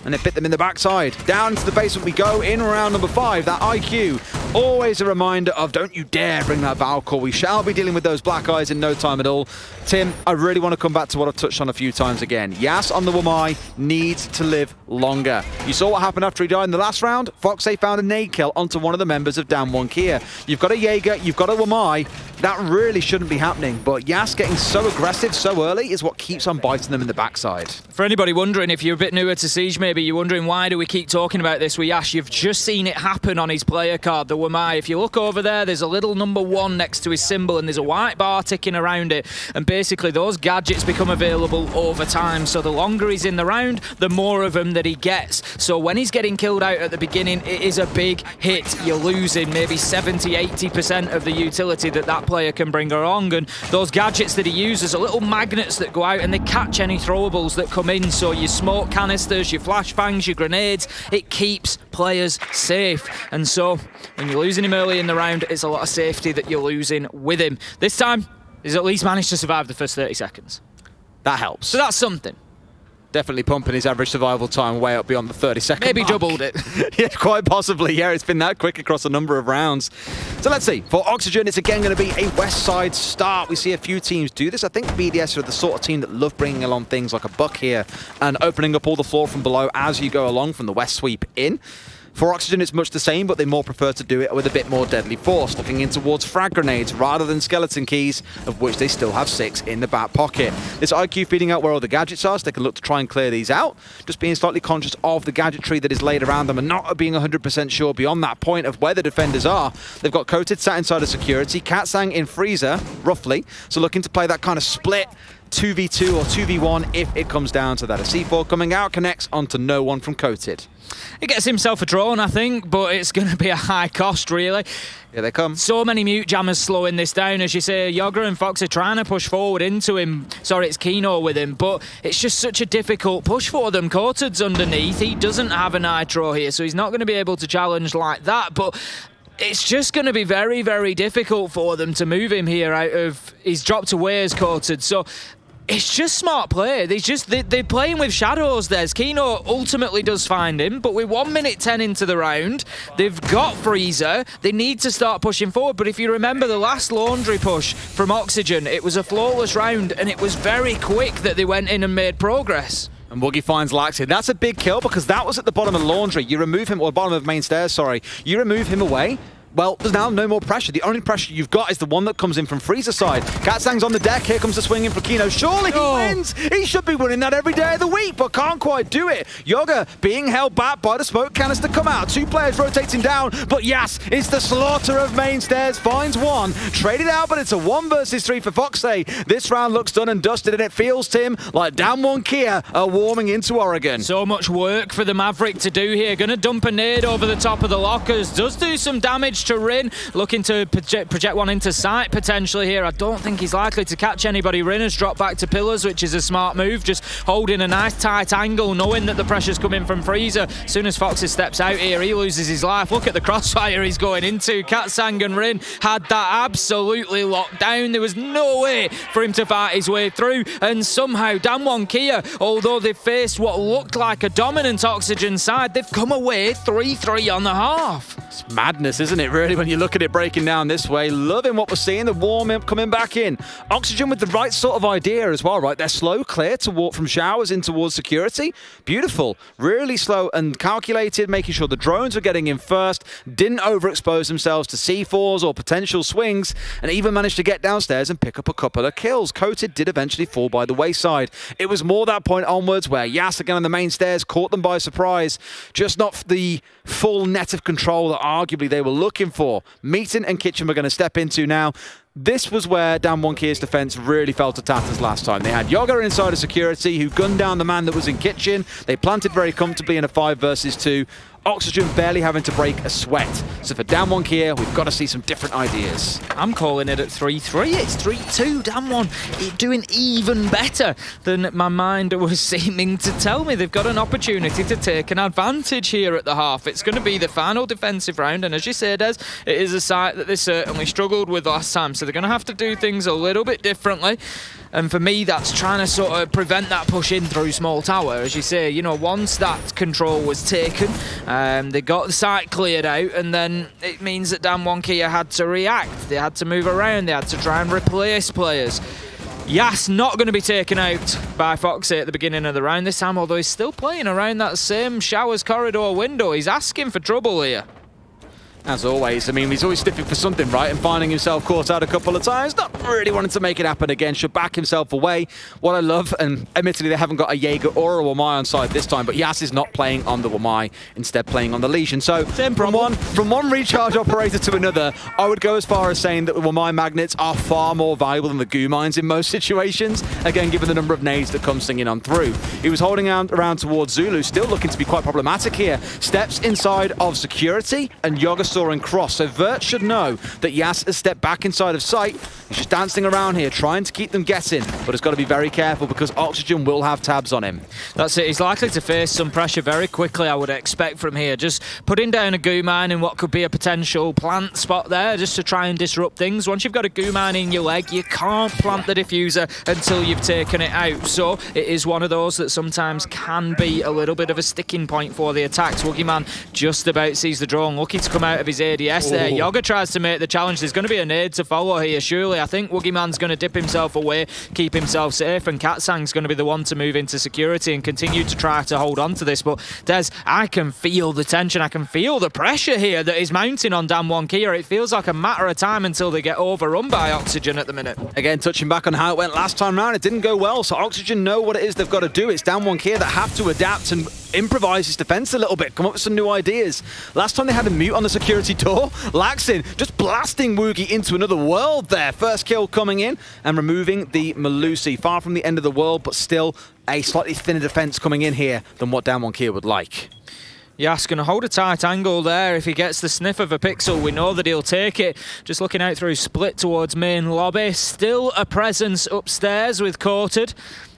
And it bit them in the backside. Down into the basement we go in round number 5. That IQ, always a reminder of don't you dare bring that Valkyrie. We shall be dealing with those black eyes in no time at all. Tim, I really want to come back to what I've touched on a few times again. Yas on the Wamai needs to live longer. You saw what happened after he died in the last round. Foxay found a nade kill onto one of the members of DWG KIA. You've got a Jaeger, you've got a Wamai. That really shouldn't be happening, but Yas getting so aggressive so early is what keeps on biting them in the backside. For anybody wondering, if you're a bit newer to Siege, maybe you're wondering why do we keep talking about this with Yash, you've just seen it happen on his player card, the Wamai. If you look over there, there's a little number 1 next to his symbol and there's a white bar ticking around it, and basically those gadgets become available over time, so the longer he's in the round, the more of them that he gets. So when he's getting killed out at the beginning, it is a big hit. You're losing maybe 70-80% of the utility that player can bring along, and those gadgets that he uses are little magnets that go out and they catch any throwables that come in, so your smoke canisters, your flashbangs, your grenades, it keeps players safe. And so when you're losing him early in the round, it's a lot of safety that you're losing with him. This time, he's at least managed to survive the first 30 seconds. That helps. So that's something. Definitely pumping his average survival time way up beyond the 30-second Maybe mark. doubled it. Yeah, quite possibly. Yeah, it's been that quick across a number of rounds. So let's see. For Oxygen, it's again going to be a West Side start. We see a few teams do this. I think BDS are the sort of team that love bringing along things like a buck here and opening up all the floor from below as you go along from the West sweep in. For Oxygen, it's much the same, but they more prefer to do it with a bit more deadly force, looking in towards frag grenades rather than skeleton keys, of which they still have 6 in the back pocket. This IQ feeding out where all the gadgets are, so they can look to try and clear these out, just being slightly conscious of the gadgetry that is laid around them and not being 100% sure beyond that point of where the defenders are. They've got Coated sat inside of security, Katsang in freezer, roughly, so looking to play that kind of split 2v2 or 2v1 if it comes down to that. A C4 coming out, connects onto no one from Coated. He gets himself a drone, I think, but it's going to be a high cost, really. Here they come. So many mute jammers slowing this down. As you say, Yoga and Fox are trying to push forward into him. Sorry, it's Kino with him, but it's just such a difficult push for them. Coated's underneath. He doesn't have a nitro here, so he's not going to be able to challenge like that, but it's just going to be very, very difficult for them to move him here out of... He's dropped away as Coated, so... It's just smart play. They're playing with shadows there. Kino ultimately does find him, but with 1 minute 10 into the round, they've got Freezer. They need to start pushing forward, but if you remember the last laundry push from Oxygen, it was a flawless round, and it was very quick that they went in and made progress. And Woogie finds Laxi. That's a big kill because that was at the bottom of the laundry. You remove him, or bottom of main stairs, sorry. You remove him away. Well, there's now no more pressure. The only pressure you've got is the one that comes in from Freezer side. Katsang's on the deck. Here comes the swing in for Kino. Surely he wins. He should be winning that every day of the week, but can't quite do it. Yoga being held back by the smoke canister come out. 2 players rotating down, but yes, it's the slaughter of main stairs. Finds one. Traded out, but it's a 1 versus 3 for Foxay. This round looks done and dusted, and it feels, Tim, like DWG KIA are warming into Oregon. So much work for the Maverick to do here. Gonna dump a nade over the top of the lockers. Does do some damage to Rin, looking to project one into sight potentially here. I don't think he's likely to catch anybody. Rin has dropped back to pillars, which is a smart move, just holding a nice tight angle, knowing that the pressure's coming from Freezer. As soon as Foxy steps out here, he loses his life. Look at the crossfire he's going into. Katsang and Rin had that absolutely locked down. There was no way for him to fight his way through, and somehow DWG KIA, although they've faced what looked like a dominant Oxygen side, they've come away 3-3 on the half. It's madness, isn't it, really, when you look at it breaking down this way. Loving what we're seeing, the warm-up coming back in. Oxygen with the right sort of idea as well, right? They're slow, clear to walk from showers in towards security. Beautiful. Really slow and calculated, making sure the drones were getting in first, didn't overexpose themselves to C4s or potential swings, and even managed to get downstairs and pick up a couple of kills. Coated did eventually fall by the wayside. It was more that point onwards where Yas, again on the main stairs, caught them by surprise. Just not the full net of control that arguably they were looking for. Meaton and Kitchen were going to step into now. This was where Damwon Kia's defense really fell to tatters last time. They had Yoga inside of security who gunned down the man that was in Kitchen. They planted very comfortably in a 5 versus 2. Oxygen barely having to break a sweat. So for Damwon Kia, we've got to see some different ideas. I'm calling it at 3-3. It's 3-2. Damwon doing even better than my mind was seeming to tell me. They've got an opportunity to take an advantage here at the half. It's going to be the final defensive round, and as you say, Des, it is a site that they certainly struggled with last time, so they're going to have to do things a little bit differently. And for me, that's trying to sort of prevent that push in through small tower. As you say, you know, once that control was taken, they got the site cleared out, and then it means that Damwon Kia had to react. They had to move around. They had to try and replace players. Yas not going to be taken out by Foxy at the beginning of the round this time, although he's still playing around that same showers corridor window. He's asking for trouble here. As always, I mean, he's always sniffing for something, right? And finding himself caught out a couple of times. Not really wanting to make it happen again. Should back himself away. What I love, and admittedly they haven't got a Jaeger or a Wamai on side this time, but Yas is not playing on the Wamai, instead playing on the Legion. So from one recharge operator to another, I would go as far as saying that the Wamai magnets are far more valuable than the goo mines in most situations. Again, given the number of nades that come singing on through. He was holding around towards Zulu, still looking to be quite problematic here. Steps inside of security, and Yoga and cross. So Vert should know that Yas has stepped back inside of sight. He's just dancing around here, trying to keep them guessing, but has got to be very careful because Oxygen will have tabs on him. That's it. He's likely to face some pressure very quickly, I would expect, from here. Just putting down a goo mine in what could be a potential plant spot there, just to try and disrupt things. Once you've got a goo mine in your leg, you can't plant the diffuser until you've taken it out. So it is one of those that sometimes can be a little bit of a sticking point for the attacks. Woogieman just about sees the drone, lucky to come out of his ADS there. Yoga tries to make the challenge. There's going to be a nade to follow here, surely. I think Woogieman's going to dip himself away, keep himself safe, and Katsang's going to be the one to move into security and continue to try to hold on to this. But Des, I can feel the tension. I can feel the pressure here that is mounting on Damwon Kia. It feels like a matter of time until they get overrun by Oxygen at the minute. Again, touching back on how it went last time round, it didn't go well, so Oxygen know what it is they've got to do. It's Damwon Kia that have to adapt and improvise his defense a little bit, come up with some new ideas. Last time they had a mute on the security door. Laxin just blasting Woogie into another world there. First kill coming in and removing the Malusi. Far from the end of the world, but still a slightly thinner defense coming in here than what Damwon Kia would like. Yas going to hold a tight angle there. If he gets the sniff of a pixel, we know that he'll take it. Just looking out through split towards main lobby. Still a presence upstairs with Coated.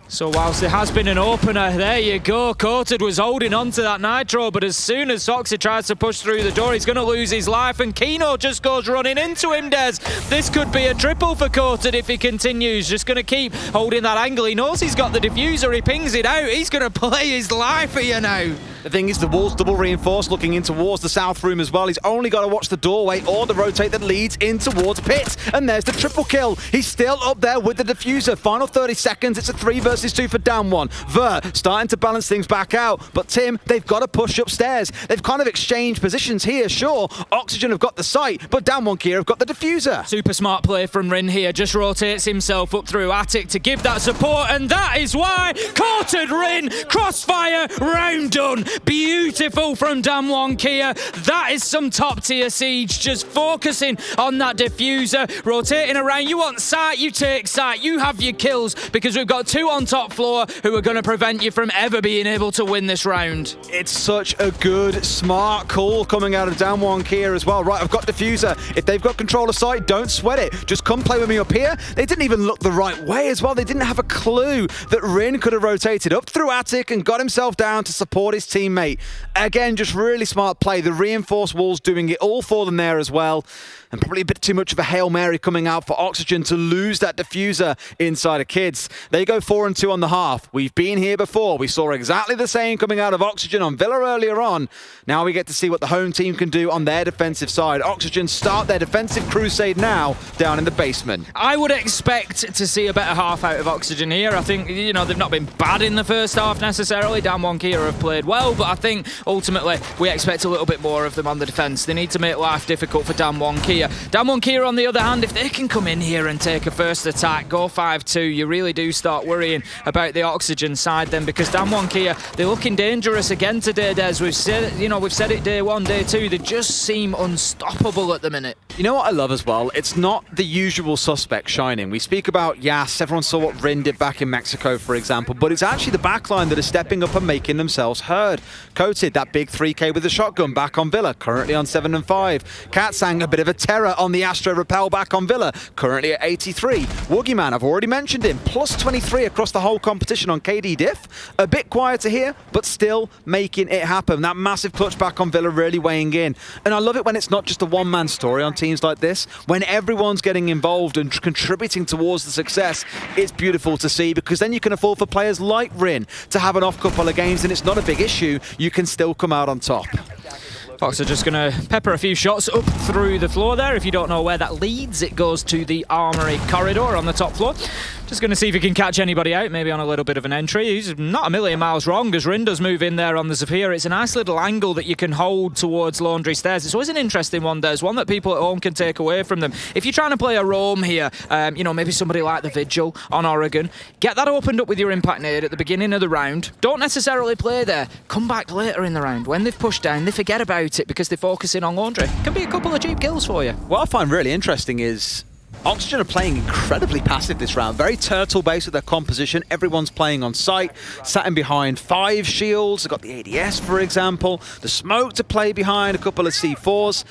So whilst there has been an opener, there you go. Coated was holding on to that nitro, but as soon as Soxy tries to push through the door, he's going to lose his life, and Kino just goes running into him, Des. This could be a triple for Coated if he continues. Just going to keep holding that angle. He knows he's got the diffuser. He pings it out. He's going to play his life here now. The thing is, the wall's double reinforced, looking in towards the south room as well. He's only got to watch the doorway or the rotate that leads in towards Pit. And there's the triple kill. He's still up there with the diffuser. Final 30 seconds. It's a 3 versus 2 for Damwon. Vert starting to balance things back out. But Tim, they've got to push upstairs. They've kind of exchanged positions here. Sure, Oxygen have got the site, but Damwon Kia have got the diffuser. Super smart play from Rin here. Just rotates himself up through Attic to give that support. And that is why Coated Rin, crossfire, round done. Beautiful from Damwon Kia. That is some top tier siege. Just focusing on that diffuser, rotating around. You want sight, you take sight. You have your kills because we've got 2 on top floor who are going to prevent you from ever being able to win this round. It's such a good, smart call coming out of Damwon Kia as well. Right, I've got diffuser. If they've got control of sight, don't sweat it. Just come play with me up here. They didn't even look the right way as well. They didn't have a clue that Rin could have rotated up through Attic and got himself down to support his team teammate. Again, just really smart play. The reinforced walls doing it all for them there as well. And probably a bit too much of a Hail Mary coming out for Oxygen to lose that diffuser inside of Kids. They go 4-2 on the half. We've been here before. We saw exactly the same coming out of Oxygen on Villa earlier on. Now we get to see what the home team can do on their defensive side. Oxygen start their defensive crusade now down in the basement. I would expect to see a better half out of Oxygen here. I think, you know, they've not been bad in the first half necessarily. Damwon Kia have played well, but I think ultimately we expect a little bit more of them on the defence. They need to make life difficult for Damwon Kia. Damwon Kia, on the other hand, if they can come in here and take a first attack, go 5-2, you really do start worrying about the Oxygen side then, because Damwon Kia, they're looking dangerous again today, Des. We've said it day one, day two. They just seem unstoppable at the minute. You know what I love as well? It's not the usual suspect shining. We speak about Yas, everyone saw what Rin did back in Mexico, for example, but it's actually the backline that is stepping up and making themselves heard. Coated, that big 3K with the shotgun back on Villa, currently on 7-5. Katsang, a bit of a terror on the Astro Repel back on Villa, currently at 83. Woogieman, I've already mentioned him, plus 23 across the whole competition on KD Diff. A bit quieter here, but still making it happen. That massive clutch back on Villa really weighing in. And I love it when it's not just a one-man story on teams like this. When everyone's getting involved and contributing towards the success, it's beautiful to see, because then you can afford for players like Rin to have an off couple of games and it's not a big issue. You can still come out on top. Fox are just going to pepper a few shots up through the floor there. If you don't know where that leads, it goes to the Armory corridor on the top floor. Just going to see if he can catch anybody out, maybe on a little bit of an entry. He's not a million miles wrong as Rin does move in there on the Zafir. It's a nice little angle that you can hold towards Laundry Stairs. It's always an interesting one, Des, one that people at home can take away from them. If you're trying to play a roam here, you know, maybe somebody like the Vigil on Oregon, get that opened up with your impact nade at the beginning of the round. Don't necessarily play there. Come back later in the round. When they've pushed down, they forget about it because they're focusing on Laundry. Can be a couple of cheap kills for you. What I find really interesting is Oxygen are playing incredibly passive this round, very turtle-based with their composition. Everyone's playing on site, sat in behind 5 shields. They've got the ADS, for example, the smoke to play behind, a couple of C4s.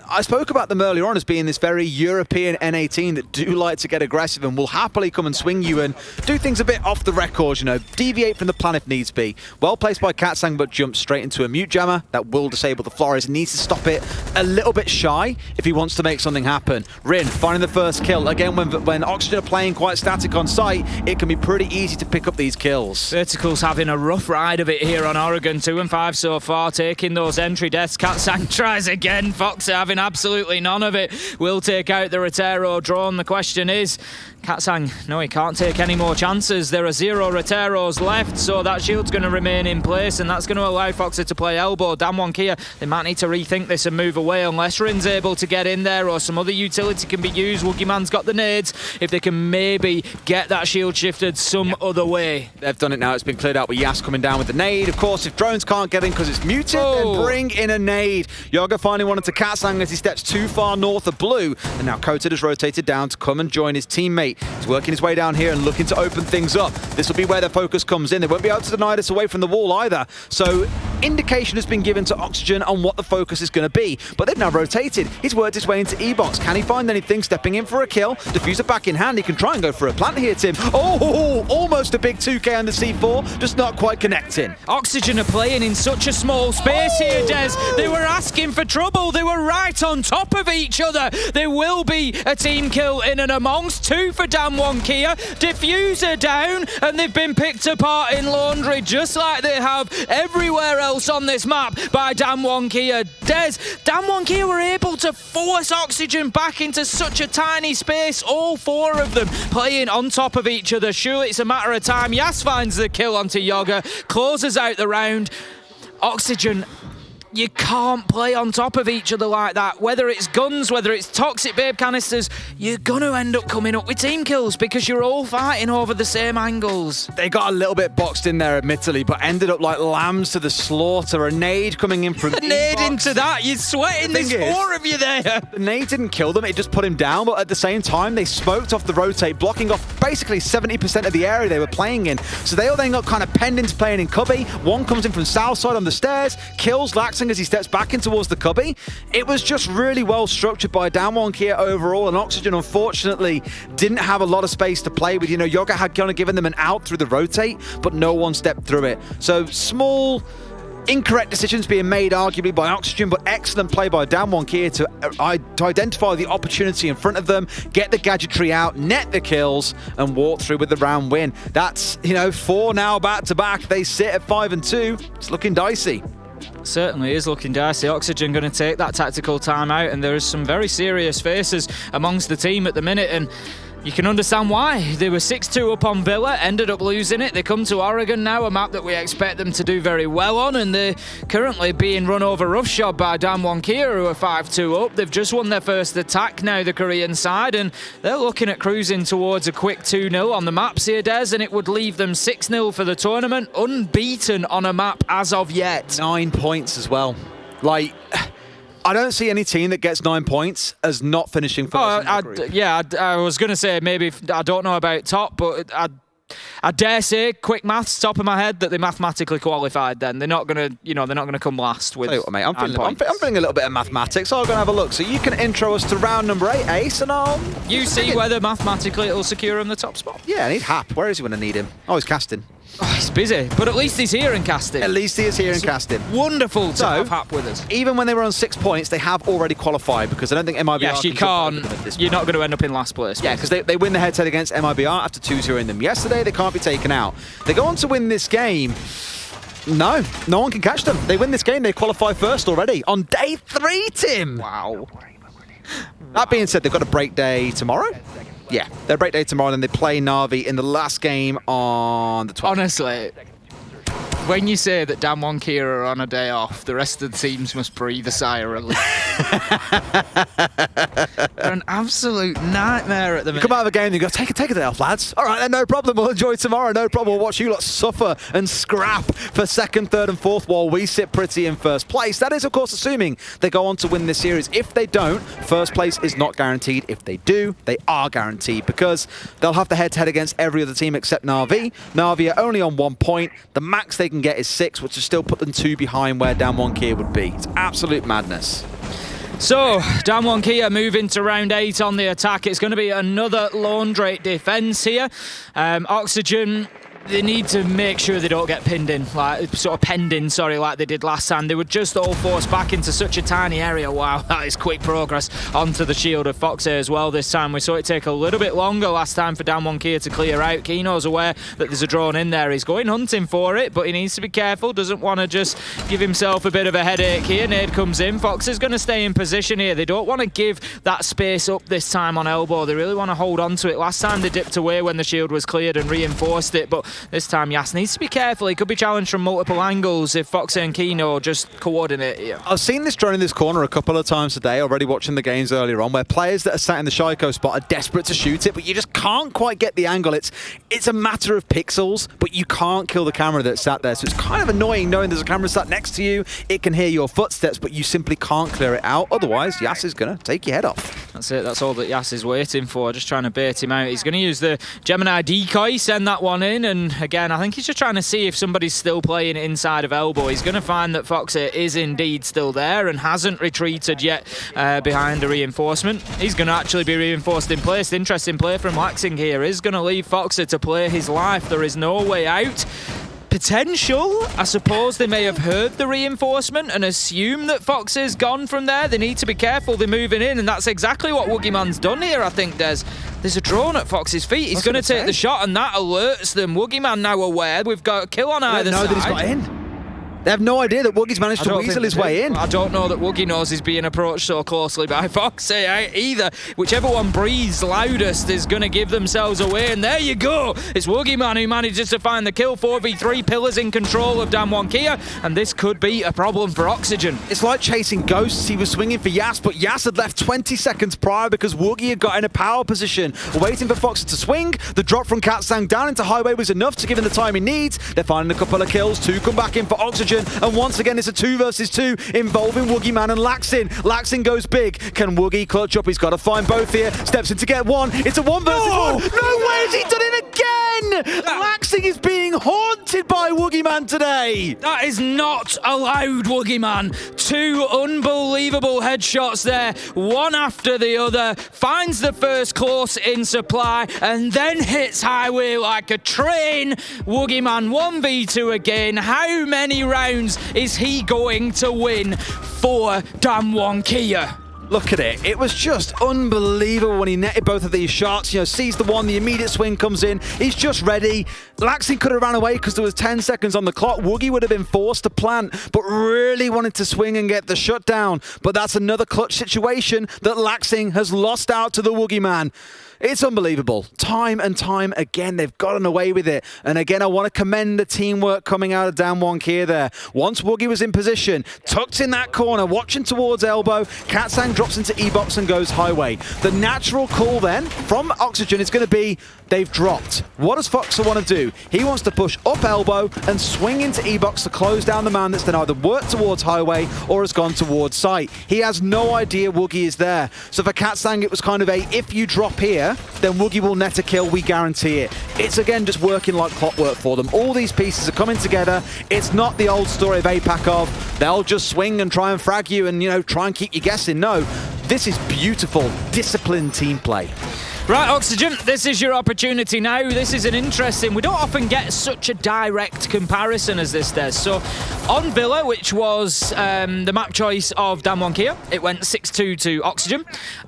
I spoke about them earlier on as being this very European N18 that do like to get aggressive and will happily come and swing you and do things a bit off the record, you know, deviate from the plan if needs be. Well placed by Katsang, but jumps straight into a mute jammer that will disable the Flores. Needs to stop it a little bit shy if he wants to make something happen. Rin finding the first kill. Again, when Oxygen are playing quite static on site, it can be pretty easy to pick up these kills. Vertical's having a rough ride of it here on Oregon, 2-5 so far, taking those entry deaths. Katsang tries again, Fox having absolutely none of it. Will take out the Rotero drone. The question is, Katsang, no, he can't take any more chances. There are 0 Roteros left, so that shield's going to remain in place, and that's going to allow Foxer to play elbow. Damwon Kia, they might need to rethink this and move away unless Rin's able to get in there or some other utility can be used. Woogieman's got the nades. If they can maybe get that shield shifted some other way. They've done it now. It's been cleared out with Yas coming down with the nade. Of course, if drones can't get in because it's muted, then bring in a nade. Yoga finally wanted to Katsang as he steps too far north of blue, and now Coated has rotated down to come and join his teammate. He's working his way down here and looking to open things up. This will be where their focus comes in. They won't be able to deny this away from the wall either. So indication has been given to Oxygen on what the focus is going to be, but they've now rotated. He's worked his way into E-Box. Can he find anything? Stepping in for a kill. Diffuser back in hand. He can try and go for a plant here, Tim. Oh, almost a big 2K on the C4, just not quite connecting. Oxygen are playing in such a small space here, Des. They were asking for trouble. They were right on top of each other. There will be a team kill in and amongst. 2 for Damwon Kia. Diffuser down, and they've been picked apart in Laundry just like they have everywhere else on this map by Damwon Kia. Des, Damwon Kia were able to force Oxygen back into such a tiny space, all 4 of them playing on top of each other. Surely it's a matter of time. Yas finds the kill onto Yoga, closes out the round. Oxygen, you can't play on top of each other like that. Whether it's guns, whether it's toxic babe canisters, you're going to end up coming up with team kills because you're all fighting over the same angles. They got a little bit boxed in there, admittedly, but ended up like lambs to the slaughter. A nade coming in from a nade into that. You're sweating. There's 4 of you there. The nade didn't kill them. It just put him down, but at the same time, they smoked off the rotate, blocking off basically 70% of the area they were playing in. So they all then got kind of penned into playing in cubby. One comes in from south side on the stairs, kills Laxing as he steps back in towards the cubby. It was just really well structured by Damwon Kia overall, and Oxygen unfortunately didn't have a lot of space to play with. You know, Yoga had kind of given them an out through the rotate, but no one stepped through it. So small Incorrect decisions being made, arguably, by Oxygen, but excellent play by Damwon Kia to identify the opportunity in front of them, get the gadgetry out, net the kills, and walk through with the round win. That's, 4 now back-to-back. They sit at 5 and 2. It's looking dicey. Certainly is looking dicey. Oxygen going to take that tactical time out, and there is some very serious faces amongst the team at the minute, and you can understand why. They were 6-2 up on Villa, ended up losing it. They come to Oregon now, a map that we expect them to do very well on, and they're currently being run over roughshod by Damwon Kia, who are 5-2 up. They've just won their first attack now, the Korean side, and they're looking at cruising towards a quick 2-0 on the maps here, Des, and it would leave them 6-0 for the tournament, unbeaten on a map as of yet. 9 points as well. I don't see any team that gets 9 points as not finishing first. I was going to say maybe, I don't know about top, but I dare say, quick maths, top of my head, that they mathematically qualified. Then they're not going to, they're not going to come last with. Tell you what, mate, I'm feeling a little bit of mathematics. So I'm going to have a look. So you can intro us to round number 8, Ace, and I'll. You see whether mathematically it'll secure him the top spot. Yeah, I need Hap. Where is he when I need him? Oh, he's casting. Oh, he's busy, but at least he's here and casting. At least he is here and casting. Wonderful to have Hap with us. Even when they were on 6 points, they have already qualified because I don't think MIBR. Yes, you can't. You're not going to end up in last place. Yeah, because they win the head-to-head against MIBR after 2-0 them yesterday. They can't be taken out. They go on to win this game. No one can catch them. They win this game. They qualify first already on day 3, Tim. Wow. That being said, they've got a break day tomorrow. Yeah, their break day tomorrow, and then they play Na'Vi in the last game on the 12th. Honestly, when you say that Damwon Kia are on a day off, the rest of the teams must breathe a sigh of relief. They're an absolute nightmare at the minute. You come out of a game and you go, take a day off, lads. All right, then, no problem. We'll enjoy tomorrow. No problem. We'll watch you lot suffer and scrap for second, third, and fourth while we sit pretty in first place. That is, of course, assuming they go on to win this series. If they don't, first place is not guaranteed. If they do, they are guaranteed because they'll have the head-to-head against every other team except Na'Vi. Na'Vi are only on 1 point. The max they can get is 6, which will still put them 2 behind where Damwon Kia would be. It's absolute madness. So, Damwon Kia moving to round 8 on the attack. It's going to be another laundry defense here. Oxygen, they need to make sure they don't get penned in, like they did last time. They were just all forced back into such a tiny area. Wow, that is quick progress onto the shield of Fox as well this time. We saw it take a little bit longer last time for Damwon Kia to clear out. Kino's aware that there's a drone in there. He's going hunting for it, but he needs to be careful. Doesn't want to just give himself a bit of a headache here. Nade comes in. Fox is going to stay in position here. They don't want to give that space up this time on elbow. They really want to hold on to it. Last time they dipped away when the shield was cleared and reinforced it, but this time Yas needs to be careful. He could be challenged from multiple angles if Fox and Kino just coordinate here. I've seen this drone in this corner a couple of times today, already watching the games earlier on, where players that are sat in the Shiko spot are desperate to shoot it, but you just can't quite get the angle. It's a matter of pixels, but you can't kill the camera that's sat there. So it's kind of annoying knowing there's a camera sat next to you. It can hear your footsteps, but you simply can't clear it out. Otherwise, Yas is going to take your head off. That's it. That's all that Yas is waiting for. Just trying to bait him out. He's going to use the Gemini decoy, send that one in, and again, I think he's just trying to see if somebody's still playing inside of elbow. He's going to find that Foxer is indeed still there and hasn't retreated yet behind the reinforcement. He's going to actually be reinforced in place. Interesting play from Laxing here. Is going to leave Foxer to play his life. There is no way out. Potential. I suppose they may have heard the reinforcement and assume that Fox is gone from there. They need to be careful. They're moving in, and that's exactly what Woogieman's done here, I think, Des. There's a drone at Fox's feet. He's going to take the shot, and that alerts them. Woogieman now aware. We've got a kill on either side. That he's got in. They have no idea that Woogie's managed to weasel his way in. I don't know that Woogie knows he's being approached so closely by Fox either. Whichever one breathes loudest is going to give themselves away. And there you go. It's Woogie Man who manages to find the kill. 4v3 pillars in control of Damwon Kia. And this could be a problem for Oxygen. It's like chasing ghosts. He was swinging for Yas, but Yas had left 20 seconds prior because Woogie had got in a power position, waiting for Fox to swing. The drop from Katsang down into highway was enough to give him the time he needs. They're finding a couple of kills. 2 come back in for Oxygen. And once again, it's a 2 versus 2 involving Woogie Man and Laxin. Laxin goes big. Can Woogie clutch up? He's got to find both here. Steps in to get one. It's a 1 versus 1. No way has he done it again! Laxin is being haunted by Woogieman today. That is not allowed, Woogieman. 2 unbelievable headshots there, one after the other. Finds the first close in supply and then hits Highway like a train. Woogieman 1v2 again. How many rounds is he going to win for DWG KIA? Look at it. It was just unbelievable when he netted both of these shots. You know, sees the one, the immediate swing comes in. He's just ready. Laxing could have ran away because there was 10 seconds on the clock. Woogie would have been forced to plant, but really wanted to swing and get the shutdown. But that's another clutch situation that Laxing has lost out to the Woogieman. It's unbelievable. Time and time again, they've gotten away with it. And again, I want to commend the teamwork coming out of DWG KIA there. Once Woogie was in position, tucked in that corner, watching towards elbow, Katsang drops into E-box and goes Highway. The natural call then from Oxygen is going to be, they've dropped. What does Foxer want to do? He wants to push up elbow and swing into E-box to close down the man that's then either worked towards Highway or has gone towards site. He has no idea Woogie is there. So for Katsang, it was kind of a, if you drop here, then Woogie will net a kill, we guarantee it. It's again just working like clockwork for them. All these pieces are coming together. It's not the old story of APAC of, they'll just swing and try and frag you and, you know, try and keep you guessing. No, this is beautiful, disciplined team play. Right, Oxygen, this is your opportunity now. This is an interesting... We don't often get such a direct comparison as this does. So, on Villa, which was the map choice of DWG KIA, it went 6-2 to Oxygen,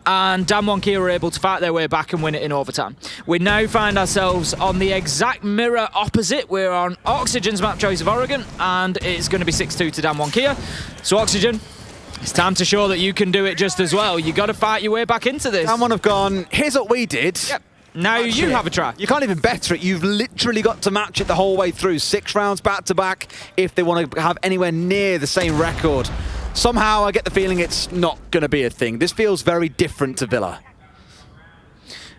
and DWG KIA were able to fight their way back and win it in overtime. We now find ourselves on the exact mirror opposite. We're on Oxygen's map choice of Oregon, and it's going to be 6-2 to DWG KIA. So, Oxygen, it's time to show that you can do it just as well. You got to fight your way back into this. Someone have gone, here's what we did. Yep. Now you have a try. You can't even better it. You've literally got to match it the whole way through. 6 rounds back to back if they want to have anywhere near the same record. Somehow I get the feeling it's not going to be a thing. This feels very different to Villa.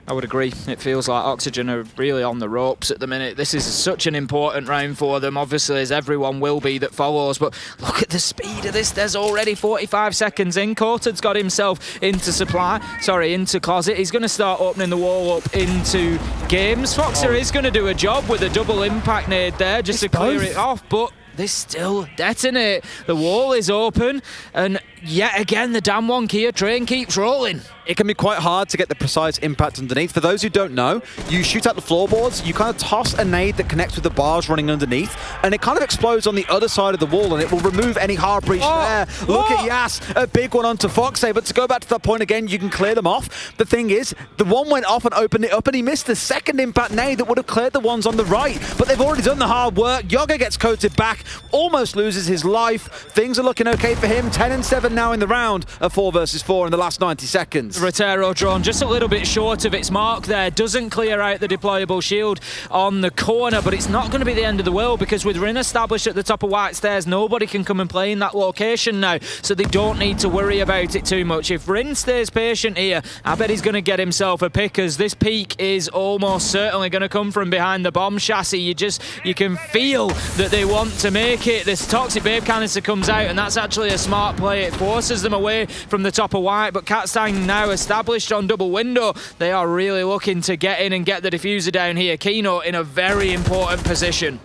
I would agree. It feels like Oxygen are really on the ropes at the minute. This is such an important round for them, obviously, as everyone will be that follows. But look at the speed of this. There's already 45 seconds in. Cortad's got himself into closet. He's going to start opening the wall up into games. Foxer is going to do a job with a double impact nade there just to clear it off, but they still detonate. The wall is open, and yet again, the DWG KIA train keeps rolling. It can be quite hard to get the precise impact underneath. For those who don't know, you shoot out the floorboards, you kind of toss a nade that connects with the bars running underneath, and it kind of explodes on the other side of the wall, and it will remove any hard breach there. Look at Yas, a big one onto Foxy, but to go back to that point again, you can clear them off. The thing is, the one went off and opened it up, and he missed the second impact nade that would have cleared the ones on the right, but they've already done the hard work. Yoga gets coated back, almost loses his life. Things are looking okay for him. 10-7 now in the round, a 4 versus 4 in the last 90 seconds. Rotero drone just a little bit short of its mark there. Doesn't clear out the deployable shield on the corner, but it's not going to be the end of the world because with Rin established at the top of White Stairs, nobody can come and play in that location now, so they don't need to worry about it too much. If Rin stays patient here, I bet he's going to get himself a pick, as this peak is almost certainly going to come from behind the bomb chassis. You can feel that they want to make it. This Toxic Babe canister comes out, and that's actually a smart play. It forces them away from the top of White, but Katsang now established on double window. They are really looking to get in and get the diffuser down here. Kino in a very important position.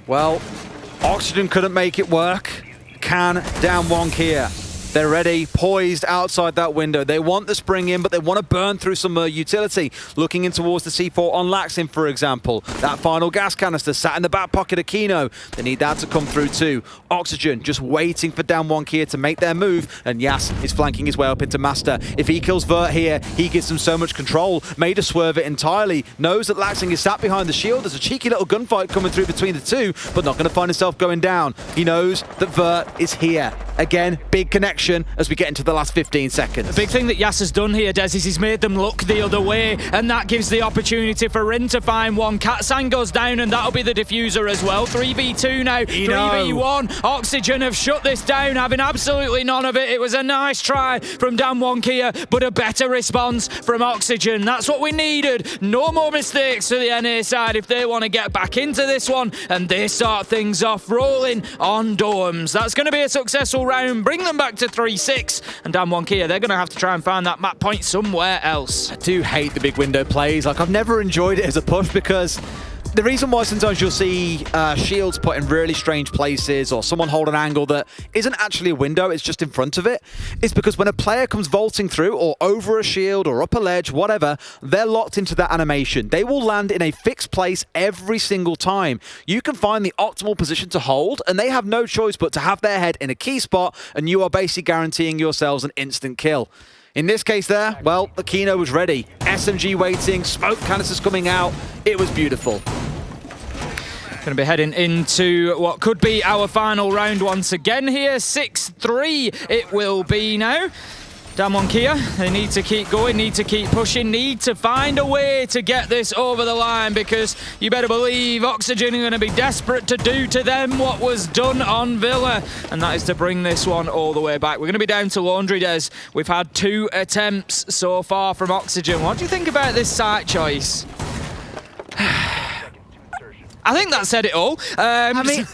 Well, Oxygen couldn't make it work. Can DWG KIA. They're ready, poised outside that window. They want the spring in, but they want to burn through some utility. Looking in towards the C4 on Laxin, for example. That final gas canister sat in the back pocket of Kino. They need that to come through too. Oxygen just waiting for DWG KIA to make their move, and Yas is flanking his way up into Master. If he kills Vert here, he gives them so much control. Made to swerve it entirely. Knows that Laxing is sat behind the shield. There's a cheeky little gunfight coming through between the two, but not going to find himself going down. He knows that Vert is here. Again, big connection as we get into the last 15 seconds. The big thing that Yas has done here, Des, is he's made them look the other way, and that gives the opportunity for Rin to find one. Katsang goes down, and that'll be the diffuser as well. 3v2 now, 3v1. Oxygen have shut this down, having absolutely none of it. It was a nice try from DWG KIA, but a better response from Oxygen. That's what we needed. No more mistakes for the NA side if they want to get back into this one, and they start things off rolling on Dorms. That's going to be a successful round, bring them back to 3-6, and DWG KIA, they're going to have to try and find that map point somewhere else. I do hate the big window plays. Like, I've never enjoyed it as a push because The reason why sometimes you'll see shields put in really strange places or someone hold an angle that isn't actually a window, it's just in front of it, is because when a player comes vaulting through or over a shield or up a ledge, whatever, they're locked into that animation. They will land in a fixed place every single time. You can find the optimal position to hold, and they have no choice but to have their head in a key spot, and you are basically guaranteeing yourselves an instant kill. In this case there, well, the Kino was ready. SMG waiting, smoke canisters coming out. It was beautiful. Going to be heading into what could be our final round once again here. 6-3 it will be now. Damwon Kia, they need to keep going, need to keep pushing, need to find a way to get this over the line, because you better believe Oxygen are going to be desperate to do to them what was done on Villa, and that is to bring this one all the way back. We're going to be down to Laundry Des. We've had 2 attempts so far from Oxygen. What do you think about this site choice? I think that said it all. I mean,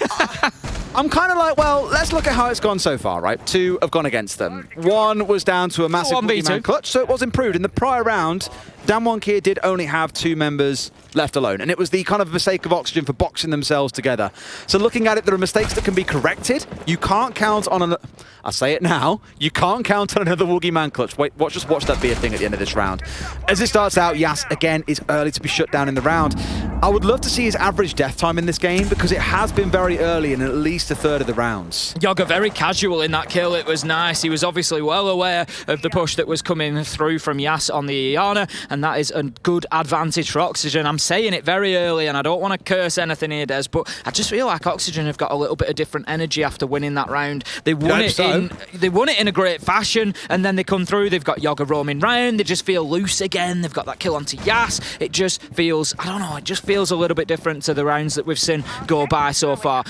I'm kind of like, well, let's look at how it's gone so far, right? 2 have gone against them. 1 was down to a massive man clutch, so it was improved. In the prior round, Damwon Kia did only have 2 members left alone, and it was the kind of mistake of Oxygen for boxing themselves together. So looking at it, there are mistakes that can be corrected. You can't count on I say it now, you can't count on another Woogie man clutch. Wait, just watch that be a thing at the end of this round. As it starts out, Yas, again, is early to be shut down in the round. I would love to see his average death time in this game, because it has been very early in at least a third of the rounds. Yoga very casual in that kill. It was nice. He was obviously well aware of the push that was coming through from Yas on the Iana, and that is a good advantage for Oxygen. I'm saying it very early, and I don't want to curse anything here, Des, but I just feel like Oxygen have got a little bit of different energy after winning that round. They won it in a great fashion, and then they come through. They've got Yoga roaming round. They just feel loose again. They've got that kill onto Yas. It just feels, I don't know, it just feels a little bit different to the rounds that we've seen go by so far.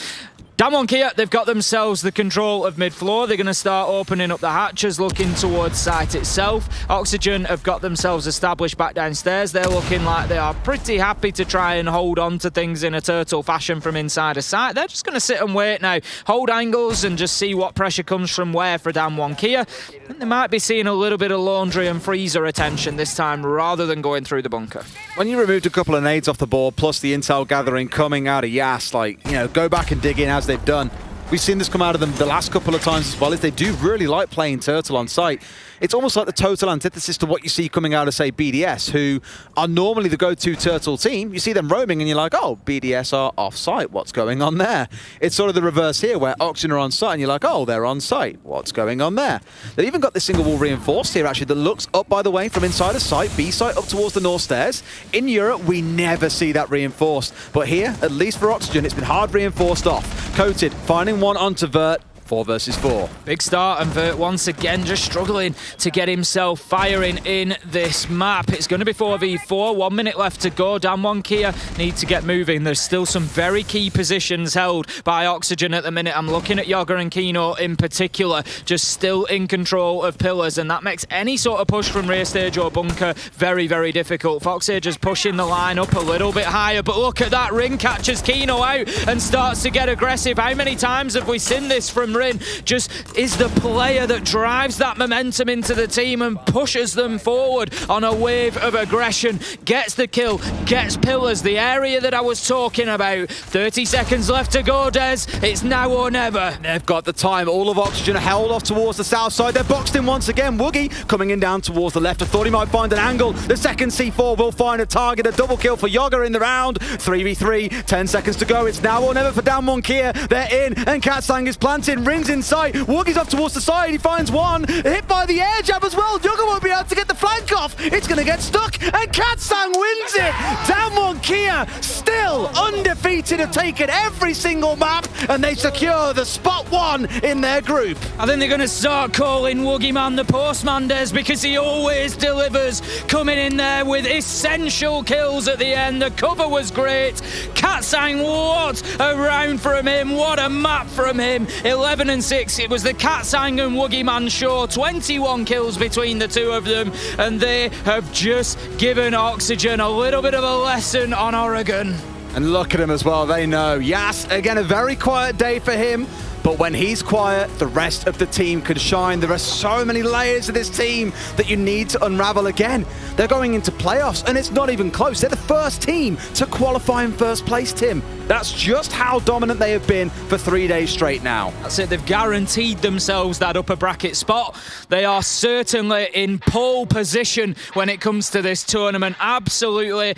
Damwon Kia, they've got themselves the control of mid-floor. They're going to start opening up the hatches, looking towards site itself. Oxygen have got themselves established back downstairs. They're looking like they are pretty happy to try and hold on to things in a turtle fashion from inside a site. They're just going to sit and wait now, hold angles and just see what pressure comes from where for Damwon Kia. And they might be seeing a little bit of Laundry and Freezer attention this time rather than going through the bunker. When you removed a couple of nades off the board, plus the intel gathering coming out of Yas, like, you know, go back and dig in as they've done. We've seen this come out of them the last couple of times as well, is they do really like playing Turtle on site. It's almost like the total antithesis to what you see coming out of, say, BDS, who are normally the go-to Turtle team. You see them roaming and you're like, oh, BDS are off-site. What's going on there? It's sort of the reverse here, where Oxygen are on site and you're like, oh, they're on site. What's going on there? They've even got this single wall reinforced here, actually, that looks up, by the way, from inside a site, B site up towards the north stairs. In Europe, we never see that reinforced. But here, at least for Oxygen, it's been hard reinforced off. Coated, finding one onto Vert. 4 versus 4. Big start, and Vert once again just struggling to get himself firing in this map. It's going to be 4v4, 1 minute left to go. Damwon Kia need to get moving. There's still some very key positions held by Oxygen at the minute. I'm looking at Yoga and Kino in particular, just still in control of pillars, and that makes any sort of push from rear stage or bunker very, very difficult. Foxy just pushing the line up a little bit higher, but look at that, Rin catches Kino out and starts to get aggressive. How many times have we seen this from Rin? Just is the player that drives that momentum into the team and pushes them forward on a wave of aggression, gets the kill, gets pillars, the area that I was talking about. 30 seconds left to go, Des. It's now or never. They've got the time. All of Oxygen are held off towards the south side. They're boxed in once again. Woogie coming in down towards the left. I thought he might find an angle. The second C4 will find a target. A double kill for Yoga in the round. 3v3, 10 seconds to go. It's now or never for Damwon Kia. They're in, and Katsang is planting. Rings in sight. Woogie's off towards the side. He finds one. Hit by the air jab as well. Yoga won't be able to get the flank off. It's going to get stuck, and Katsang wins it. Damwon Kia still undefeated, have taken every single map, and they secure the spot 1 in their group. I think they're going to start calling Woogie Man the postman, Des, because he always delivers, coming in there with essential kills at the end. The cover was great. Katsang, what a round from him. What a map from him. 11 and 6. It was the Katsang and Woogie Man show. 21 kills between the two of them, and they have just given Oxygen a little bit of a lesson on Oregon. And look at him as well. They know. Yas, again, a very quiet day for him. But when he's quiet, the rest of the team can shine. There are so many layers of this team that you need to unravel again. They're going into playoffs, and it's not even close. They're the first team to qualify in first place, Tim. That's just how dominant they have been for 3 days straight now. That's it. They've guaranteed themselves that upper bracket spot. They are certainly in pole position when it comes to this tournament. Absolutely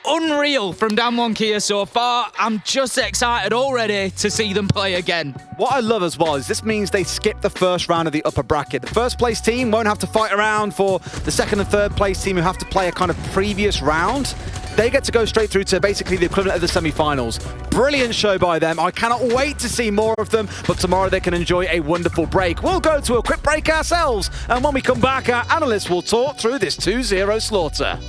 unreal from Damwon Kia so far. I'm just excited already to see them play again. What I love as well is this means they skip the first round of the upper bracket. The first place team won't have to fight around for the second and third place team who have to play a kind of previous round. They get to go straight through to basically the equivalent of the semi-finals. Brilliant show by them. I cannot wait to see more of them, but tomorrow they can enjoy a wonderful break. We'll go to a quick break ourselves, and when we come back, our analysts will talk through this 2-0 slaughter.